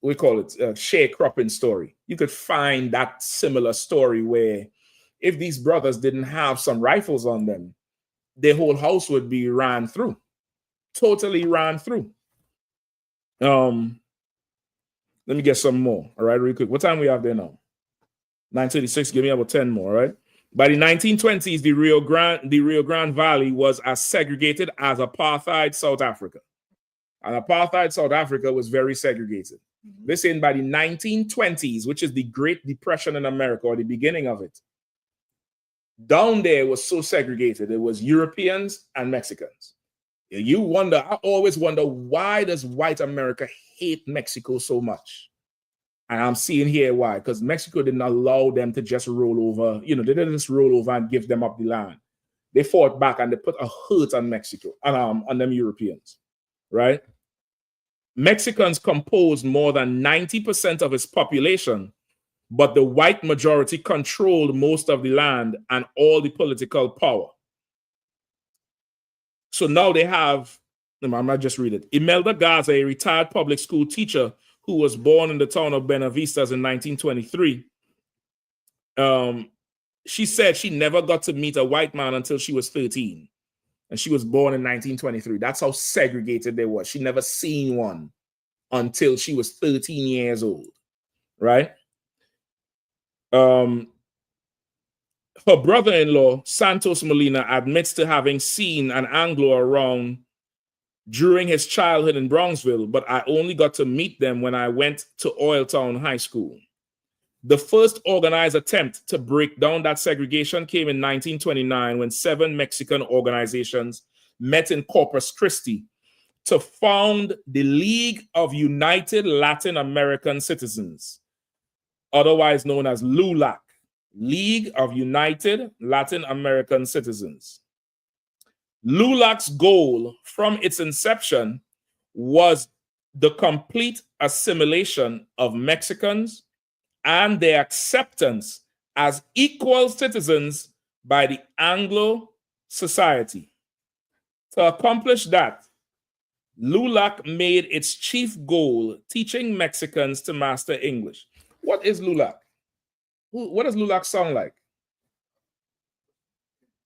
we call it a sharecropping story. You could find that similar story where if these brothers didn't have some rifles on them, their whole house would be ran through, totally ran through. Let me get some more, all right, real quick. What time we have there now? 9:36, give me about 10 more, all right? By the 1920s, the Rio Grande Valley was as segregated as apartheid South Africa. And apartheid South Africa was very segregated. Listen, by the 1920s, which is the Great Depression in America, or the beginning of it, down there was so segregated. It was Europeans and Mexicans. You wonder, I always wonder, why does white America hate Mexico so much? And I'm seeing here why, because Mexico didn't allow them to just roll over. They didn't just roll over and give them up the land. They fought back and they put a hurt on Mexico, on them Europeans, right? Mexicans composed more than 90% of its population, but the white majority controlled most of the land and all the political power. So now they have, I might just read it. Imelda Gaza, a retired public school teacher who was born in the town of Buena Vista in 1923, she said she never got to meet a white man until she was 13. And she was born in 1923. That's how segregated they were. She never seen one until she was 13 years old, right? Her brother-in-law, Santos Molina, admits to having seen an Anglo around during his childhood in Bronxville, but I only got to meet them when I went to Oiltown High School. The first organized attempt to break down that segregation came in 1929 when 7 Mexican organizations met in Corpus Christi to found the League of United Latin American Citizens, otherwise known as LULAC, League of United Latin American Citizens. LULAC's goal from its inception was the complete assimilation of Mexicans and their acceptance as equal citizens by the Anglo society. To accomplish that, LULAC made its chief goal teaching Mexicans to master English. What is LULAC? What does LULAC sound like?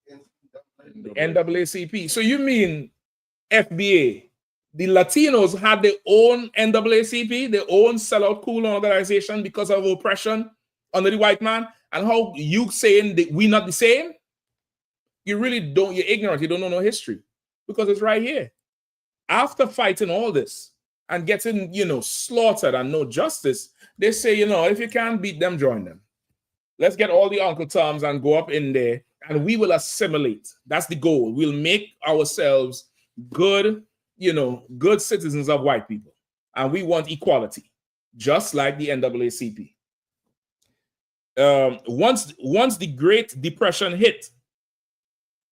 The NAACP. So you mean FBA? The Latinos had their own NAACP, their own sellout cool organization because of oppression under the white man? And how you saying that we not the same? You really don't, you're ignorant, you don't know no history. Because it's right here. After fighting all this and getting, slaughtered and no justice, they say, if you can't beat them, join them. Let's get all the Uncle Toms and go up in there and we will assimilate. That's the goal. We'll make ourselves good, good citizens of white people. And we want equality, just like the NAACP. Once the Great Depression hit,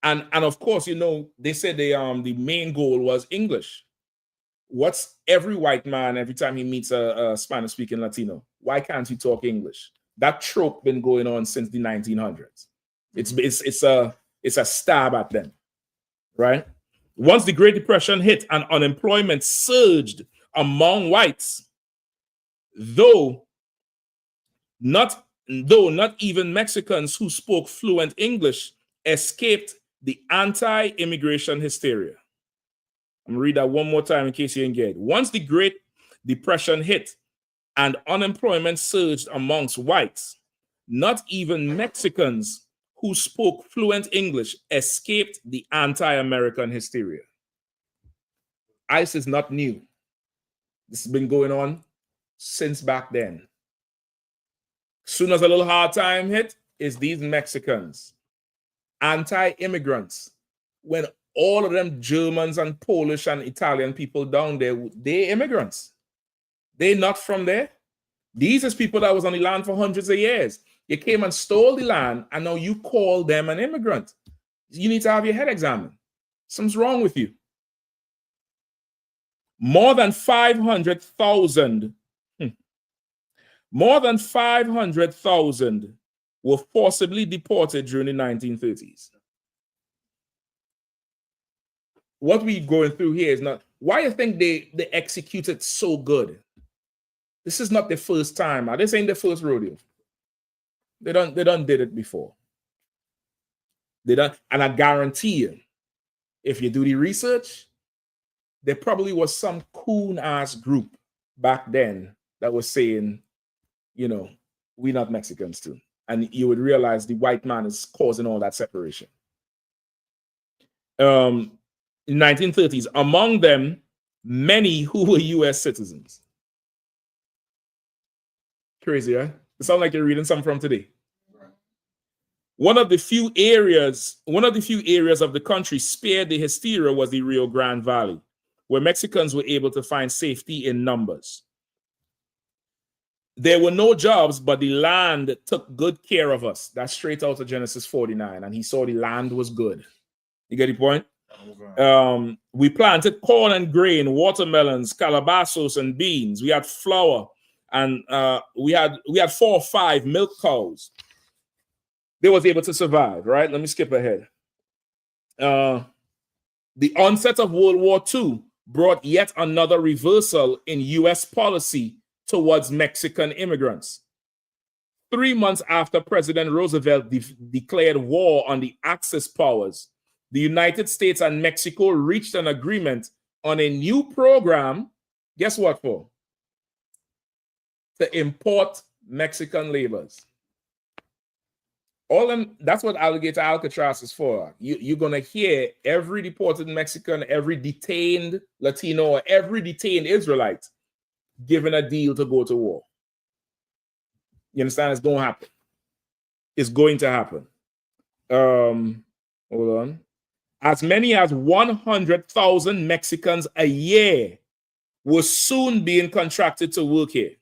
and of course, they said the main goal was English. What's every white man every time he meets a Spanish-speaking Latino? Why can't he talk English? That trope been going on since the 1900s. It's a stab at them, right? Once the Great Depression hit and unemployment surged among whites, though not even Mexicans who spoke fluent English escaped the anti-immigration hysteria. I'm gonna read that one more time in case you didn't get it. Once the Great Depression hit and unemployment surged amongst whites, not even Mexicans who spoke fluent English escaped the anti-American hysteria. ICE is not new. This has been going on since back then. Soon as a little hard time hit, is these Mexicans, anti-immigrants. When all of them Germans and Polish and Italian people down there, they immigrants. They're not from there. These is people that was on the land for hundreds of years. You came and stole the land, and now you call them an immigrant. You need to have your head examined. Something's wrong with you. More than 500,000 were forcibly deported during the 1930s. What we're going through here is not, why you think they executed so good? This is not the first time. This ain't the first rodeo. They done did it before. And I guarantee you, if you do the research, there probably was some coon-ass group back then that was saying, we're not Mexicans too. And you would realize the white man is causing all that separation. In the 1930s, among them, many who were U.S. citizens. Crazy, right? It sounds like you're reading something from today. One of the few areas of the country spared the hysteria was the Rio Grande Valley, where Mexicans were able to find safety in numbers. There were no jobs, but the land took good care of us. That's straight out of Genesis 49. And he saw the land was good. You get the point? We planted corn and grain, watermelons, calabazos, and beans. We had flour, and we had 4 or 5 milk cows. They was able to survive, right? Let me skip ahead. The onset of World War II brought yet another reversal in U.S. policy towards Mexican immigrants. 3 months after President Roosevelt declared war on the Axis powers, the United States and Mexico reached an agreement on a new program. Guess what for? To import Mexican laborers. All them, that's what Alligator Alcatraz is for. You're gonna hear every deported Mexican, every detained Latino, or every detained Israelite given a deal to go to war. You understand? It's gonna happen. It's going to happen. Hold on. As many as 100,000 Mexicans a year were soon being contracted to work here.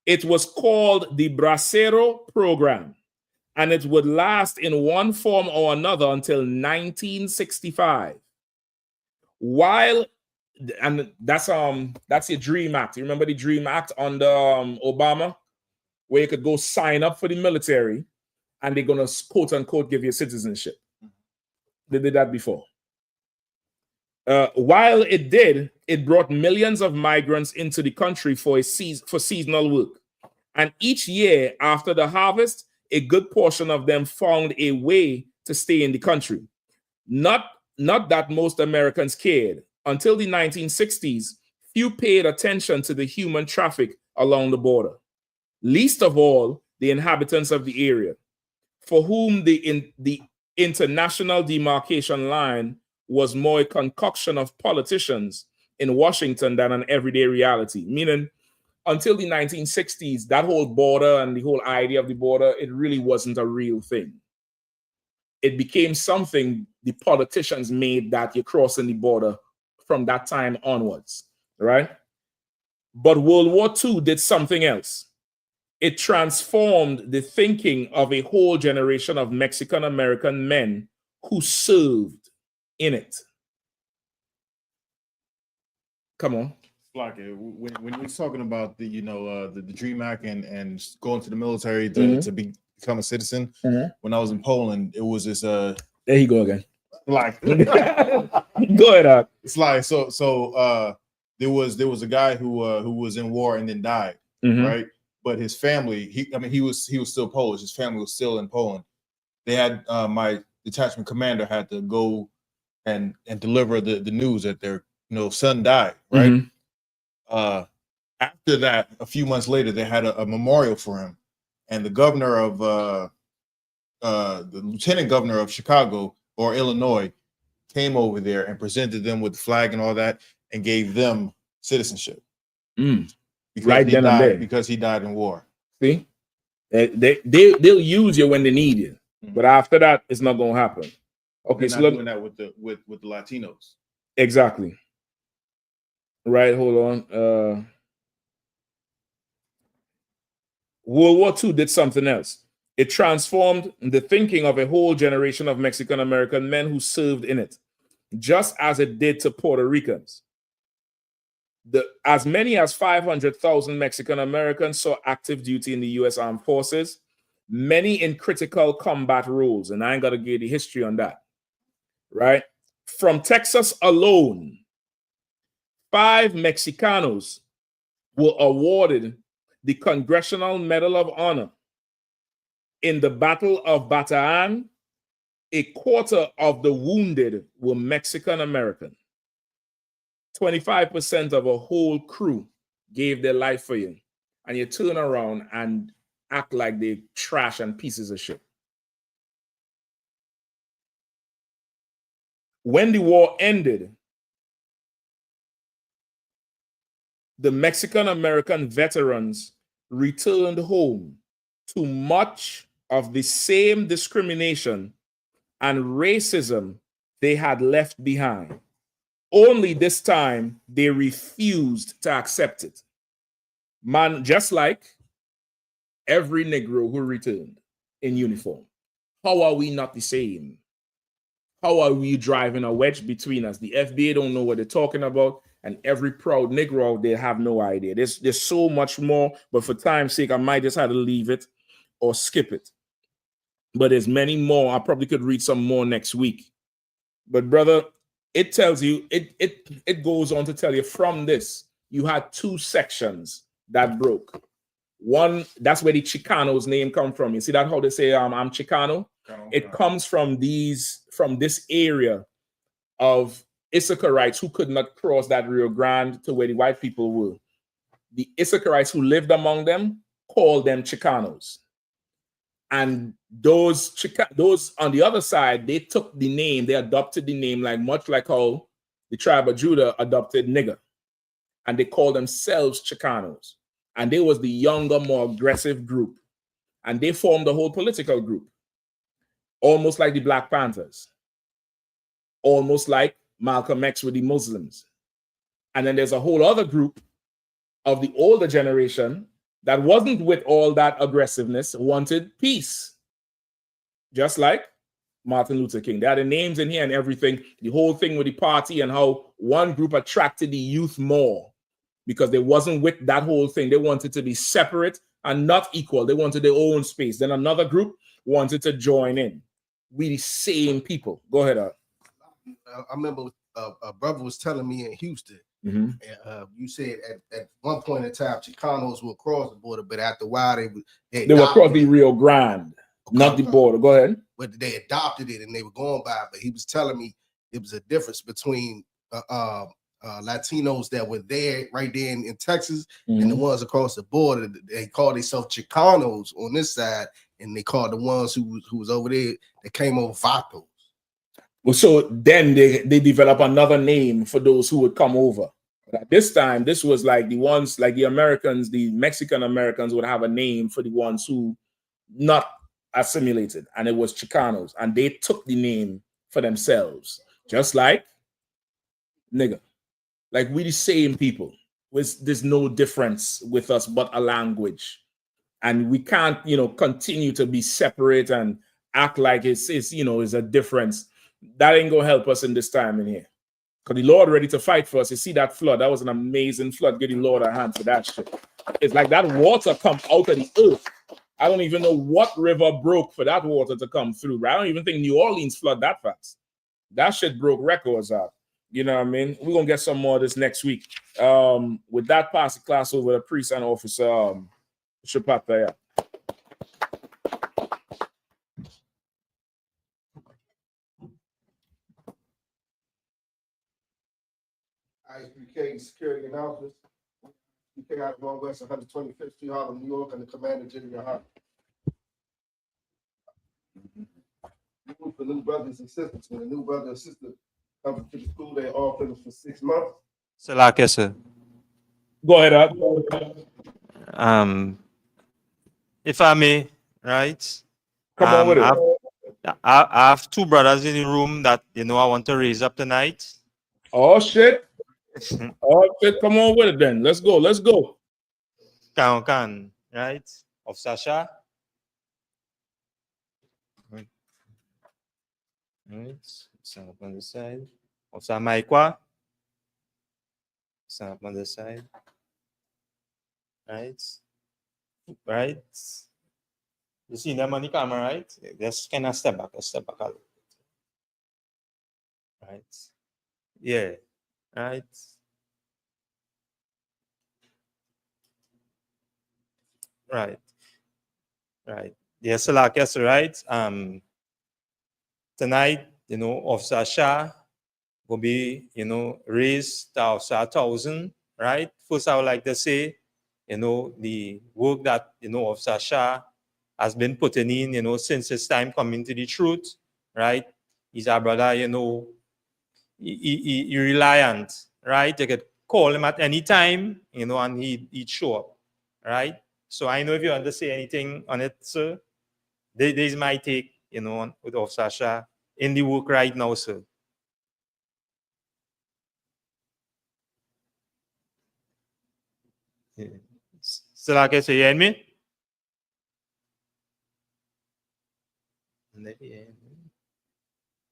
It was called the Bracero Program, and it would last in one form or another until 1965. While, and that's your DREAM Act. You remember the DREAM Act under Obama, where you could go sign up for the military, and they're gonna quote unquote give you citizenship. They did that before. While it did, it brought millions of migrants into the country for seasonal work. And each year after the harvest, a good portion of them found a way to stay in the country. Not that most Americans cared. Until the 1960s, few paid attention to the human traffic along the border. Least of all, the inhabitants of the area, for whom the international demarcation line was more a concoction of politicians in Washington than an everyday reality. Meaning, until the 1960s, that whole border and the whole idea of the border, it really wasn't a real thing. It became something the politicians made that you're crossing the border from that time onwards, right? But World War II did something else. It transformed the thinking of a whole generation of Mexican-American men who served in it. Come on. Like when you're talking about the the DREAM Act and going to the military to become a citizen, when I was in Poland, it was this there you go again. Like go ahead. It's like so there was a guy who was in war and then died, right? But his family, he was still Polish. His family was still in Poland. They had my detachment commander had to go and deliver the news that their son died, right? After that, a few months later, they had a memorial for him, and the governor of the lieutenant governor of Chicago or Illinois came over there and presented them with the flag and all that, and gave them citizenship. Because he died in war. See, they'll use you when they need you, but after that, it's not going to happen. Okay, so doing that with the Latinos. Exactly. Right, hold on. World War II did something else. It transformed the thinking of a whole generation of Mexican-American men who served in it, just as it did to Puerto Ricans. As many as 500,000 Mexican-Americans saw active duty in the U.S. Armed Forces, many in critical combat roles, and I ain't got to give the history on that, right? From Texas alone, 5 Mexicanos were awarded the Congressional Medal of Honor. In the Battle of Bataan, a quarter of the wounded were Mexican-American. 25% of a whole crew gave their life for you, and you turn around and act like they trash and pieces of shit. When the war ended, the Mexican-American veterans returned home to much of the same discrimination and racism they had left behind. Only this time, they refused to accept it. Man, just like every Negro who returned in uniform. How are we not the same? How are we driving a wedge between us? The FBA don't know what they're talking about, and every proud Negro out there have no idea. There's so much more, but for time's sake, I might just have to leave it or skip it. But there's many more. I probably could read some more next week. But brother, it tells you, it goes on to tell you from this, you had 2 sections that broke. One, that's where the Chicano's name come from. You see that how they say I'm Chicano? It comes from this area of Issacharites who could not cross that Rio Grande to where the white people were. The Issacharites who lived among them called them Chicanos. And those on the other side, they took the name, they adopted the name, like much like how the tribe of Judah adopted nigger, and they called themselves Chicanos. And they was the younger, more aggressive group, and they formed a whole political group, almost like the Black Panthers, almost like Malcolm X with the Muslims. And then there's a whole other group of the older generation that wasn't with all that aggressiveness, wanted peace. Just like Martin Luther King. They had the names in here and everything. The whole thing with the party and how one group attracted the youth more because they wasn't with that whole thing. They wanted to be separate and not equal. They wanted their own space. Then another group wanted to join in. We the same people. Go ahead, Art. I remember a brother was telling me in Houston, you said at one point in time, Chicanos were across the border, but after a while they were across the Rio Grande, not the border. Go ahead. But they adopted it and they were going by it. But he was telling me it was a difference between Latinos that were there right there in Texas and the ones across the border. They called themselves Chicanos on this side, and they called the ones who was over there that came over Vatos. Well, so then they develop another name for those who would come over. But at this time, this was like the ones, like the Americans, the Mexican Americans would have a name for the ones who not assimilated, and it was Chicanos, and they took the name for themselves, just like nigga. Like we the same people. There's no difference with us but a language, and we can't, continue to be separate and act like it's a difference. That ain't gonna help us in this time in here. Because the Lord ready to fight for us. You see that flood? That was an amazing flood. Give the Lord a hand for that shit. It's like that water come out of the earth. I don't even know what river broke for that water to come through. I don't even think New Orleans flood that fast. That shit broke records out. You know what I mean? We're gonna get some more of this next week. With that, pass the class over to priest and officer Shapata. I.S.U.P.K security announcements. I.S.U.P.K out of Northwest 125th Street, Harlem, New York, and the Commander General Yahanna. For new brothers and sisters, when a new brother or sister comes to the school, they're all finished for 6 months. Salake, sir. Go ahead, if I may, right? Come on with it. I have two brothers in the room that I want to raise up tonight. Oh shit! Oh shit! Come on with it then. Let's go. Let's go. Can right? Of Sasha. Right. Stand up on the side. Of Samaikwa. Stand up on the side. Right. Right. You see them on the camera, right? Just kind of step back a little bit. Right. Yeah. Right. Right. Right. Yes, like yes, right. Tonight, Officer Shah will be, raised to Officer 1,000, right? First, I would like to say, the work that, Officer Shah has been putting in, since his time coming to the truth, right? He's our brother, he reliant, right? You could call him at any time, and he'd show up, right? So I know if you want to say anything on it, sir, this is my take, with Officer Shah in the work right now, sir. Yeah. So like I say, you hear me?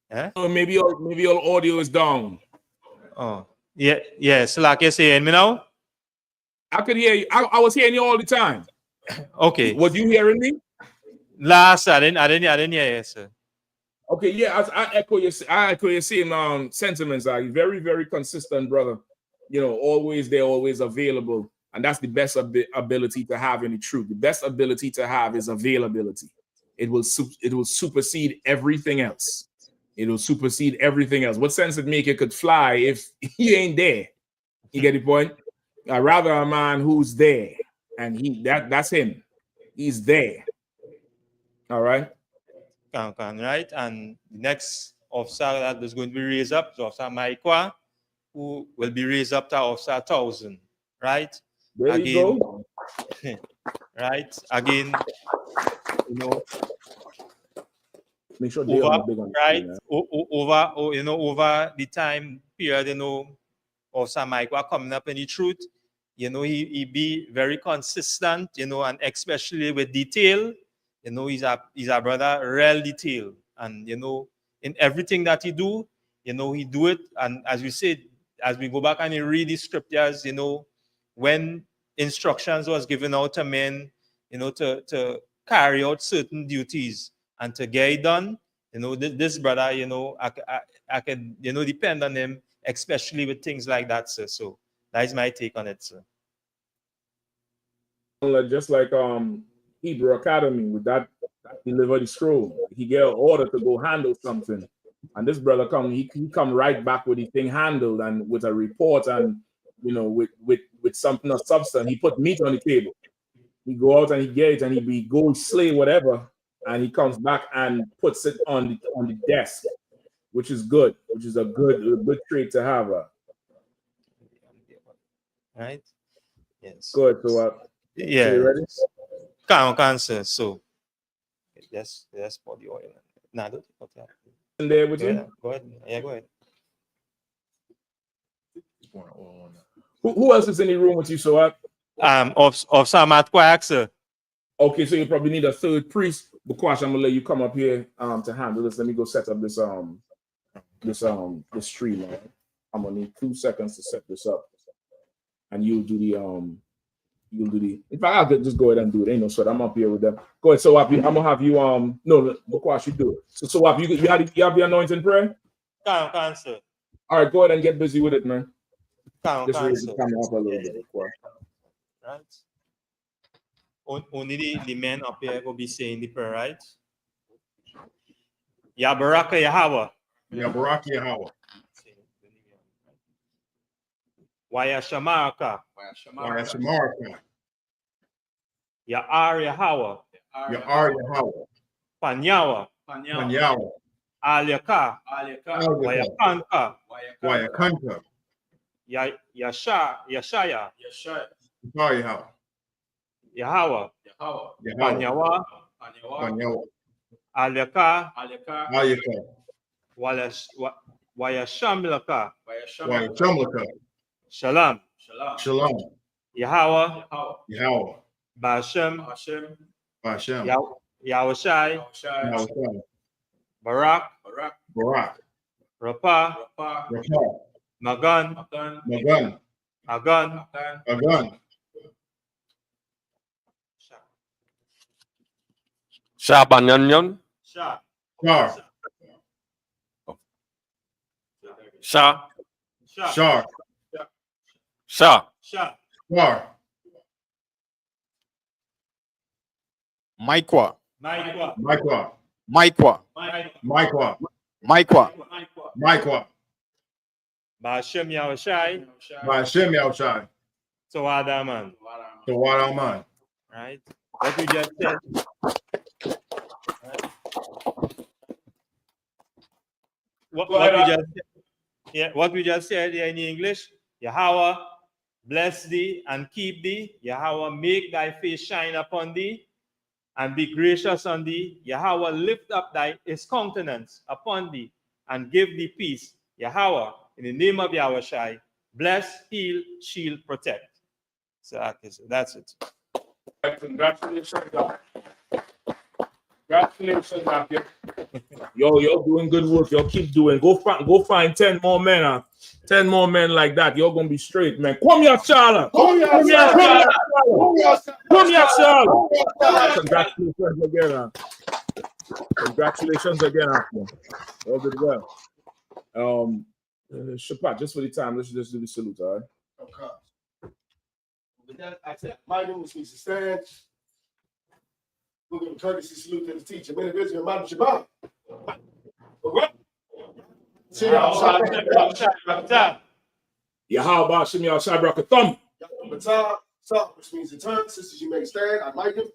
Yeah? Oh, maybe your audio is down. Oh, yeah. So like I say, you hear me now? I could hear you. I was hearing you all the time. Okay. Was you hearing me? Last, I didn't hear you, sir. Okay, yeah, I echo your same sentiments. Are very, very consistent, brother. Always there, always available, and that's the best ability to have in the truth. The best ability to have is availability. It will supersede everything else. It will supersede everything else. What sense it make it could fly if he ain't there? You get the point? I'd rather a man who's there, and that's him. He's there. All right. Right. And the next officer that is going to be raised up is Officer Maikwa, who will be raised up to Officer 1,000. Right. There again, you go. Right. Again, you know, make sure they over, on the big one. right. Over the time period, you know, Officer Maikwa coming up in the truth, you know, he be very consistent, you know, and especially with detail. You know, he's a brother, real detail. And, you know, in everything that he do, you know, he do it. And as we said, as we go back and you read the scriptures, you know, when instructions was given out to men, you know, to carry out certain duties and to get it done, you know, this brother, you know, I can, you know, depend on him, especially with things like that, sir. So that is my take on it, sir. Just like Hebrew Academy with that deliver the scroll. He get an order to go handle something. And this brother he come right back with the thing handled and with a report and, you know, with something of substance. He put meat on the table. He go out and he get it and he go slay whatever. And he comes back and puts it on the desk, which is good, which is a good trait to have. Right? Yes. Good. So yeah. So you ready? Cancer. So yes, for the oil. Nah, don't put that. In there with you? Go ahead. Yeah, go ahead. Who else is in the room with you, so of some Matt, sir. Okay, so you probably need a third priest. Bukwash, I'm gonna let you come up here to handle this. Let me go set up this tree line. I'm gonna need 2 seconds to set this up. And you'll do the in fact I'll just go ahead and do it. Ain't no sweat. I'm up here with them. Go ahead. So I'm gonna have you no Bukwash, you do it. So you have the anointing prayer? Cancer. All right, go ahead and get busy with it, man. Just raise the Cancer. camera up a little bit. Right. Only the men up here will be saying the prayer, right? Ya Baraka Yahweh. Ya Baraka Yahweh. Waya Shamaraka. Waya Shamaraka. Ya Ar Yahweh. Ya Ar Yahweh. Panyawa. Panyawa. Alyaka. Waya Kanka. Waya Kanka. Yashaya. Yahweh. Yahweh. Panyawa. Panyawa. Alyaka. Alyaka. Waya Shamlaka. Waya Shamlaka. Shalom. Shalom. Yahweh. Yahweh. Bashem. Bashem. Yahushai. Yahushai. Barak. Rapa. Magan. Agan. Shabanyanyan. Shah. Maikwa. Bashem Yahushai. Tawadaman. Right? What we just said. What we just said here in English. Yahweh bless thee and keep thee. Yahweh make thy face shine upon thee and be gracious on thee. Yahweh lift up his countenance upon thee and give thee peace. Yahweh, in the name of Yahushai, bless, heal, shield, protect. So that's it. Congratulations, Matthew. You're doing good work. Y'all keep doing. Go find 10 more men. 10 more men like that. You're gonna be straight, man. Come here, Shala. Congratulations again. Congratulations again, Afro. All did well. Shapat, just for the time, let's just do the salute, all right? Okay. With that, I said, my name is Mr. Stan. We're going to courtesy salute to the teacher. Man of Israel, Madam Shabbat. Yahweh Shemi Al Shai Brakathum. Which means in turn, sisters, you may stand. I like him.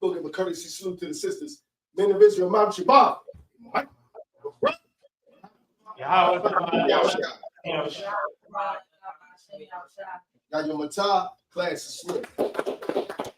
Go give a courtesy salute to the sisters. Men of Israel, Mount Shabbat. Now your Matah, class is Smith.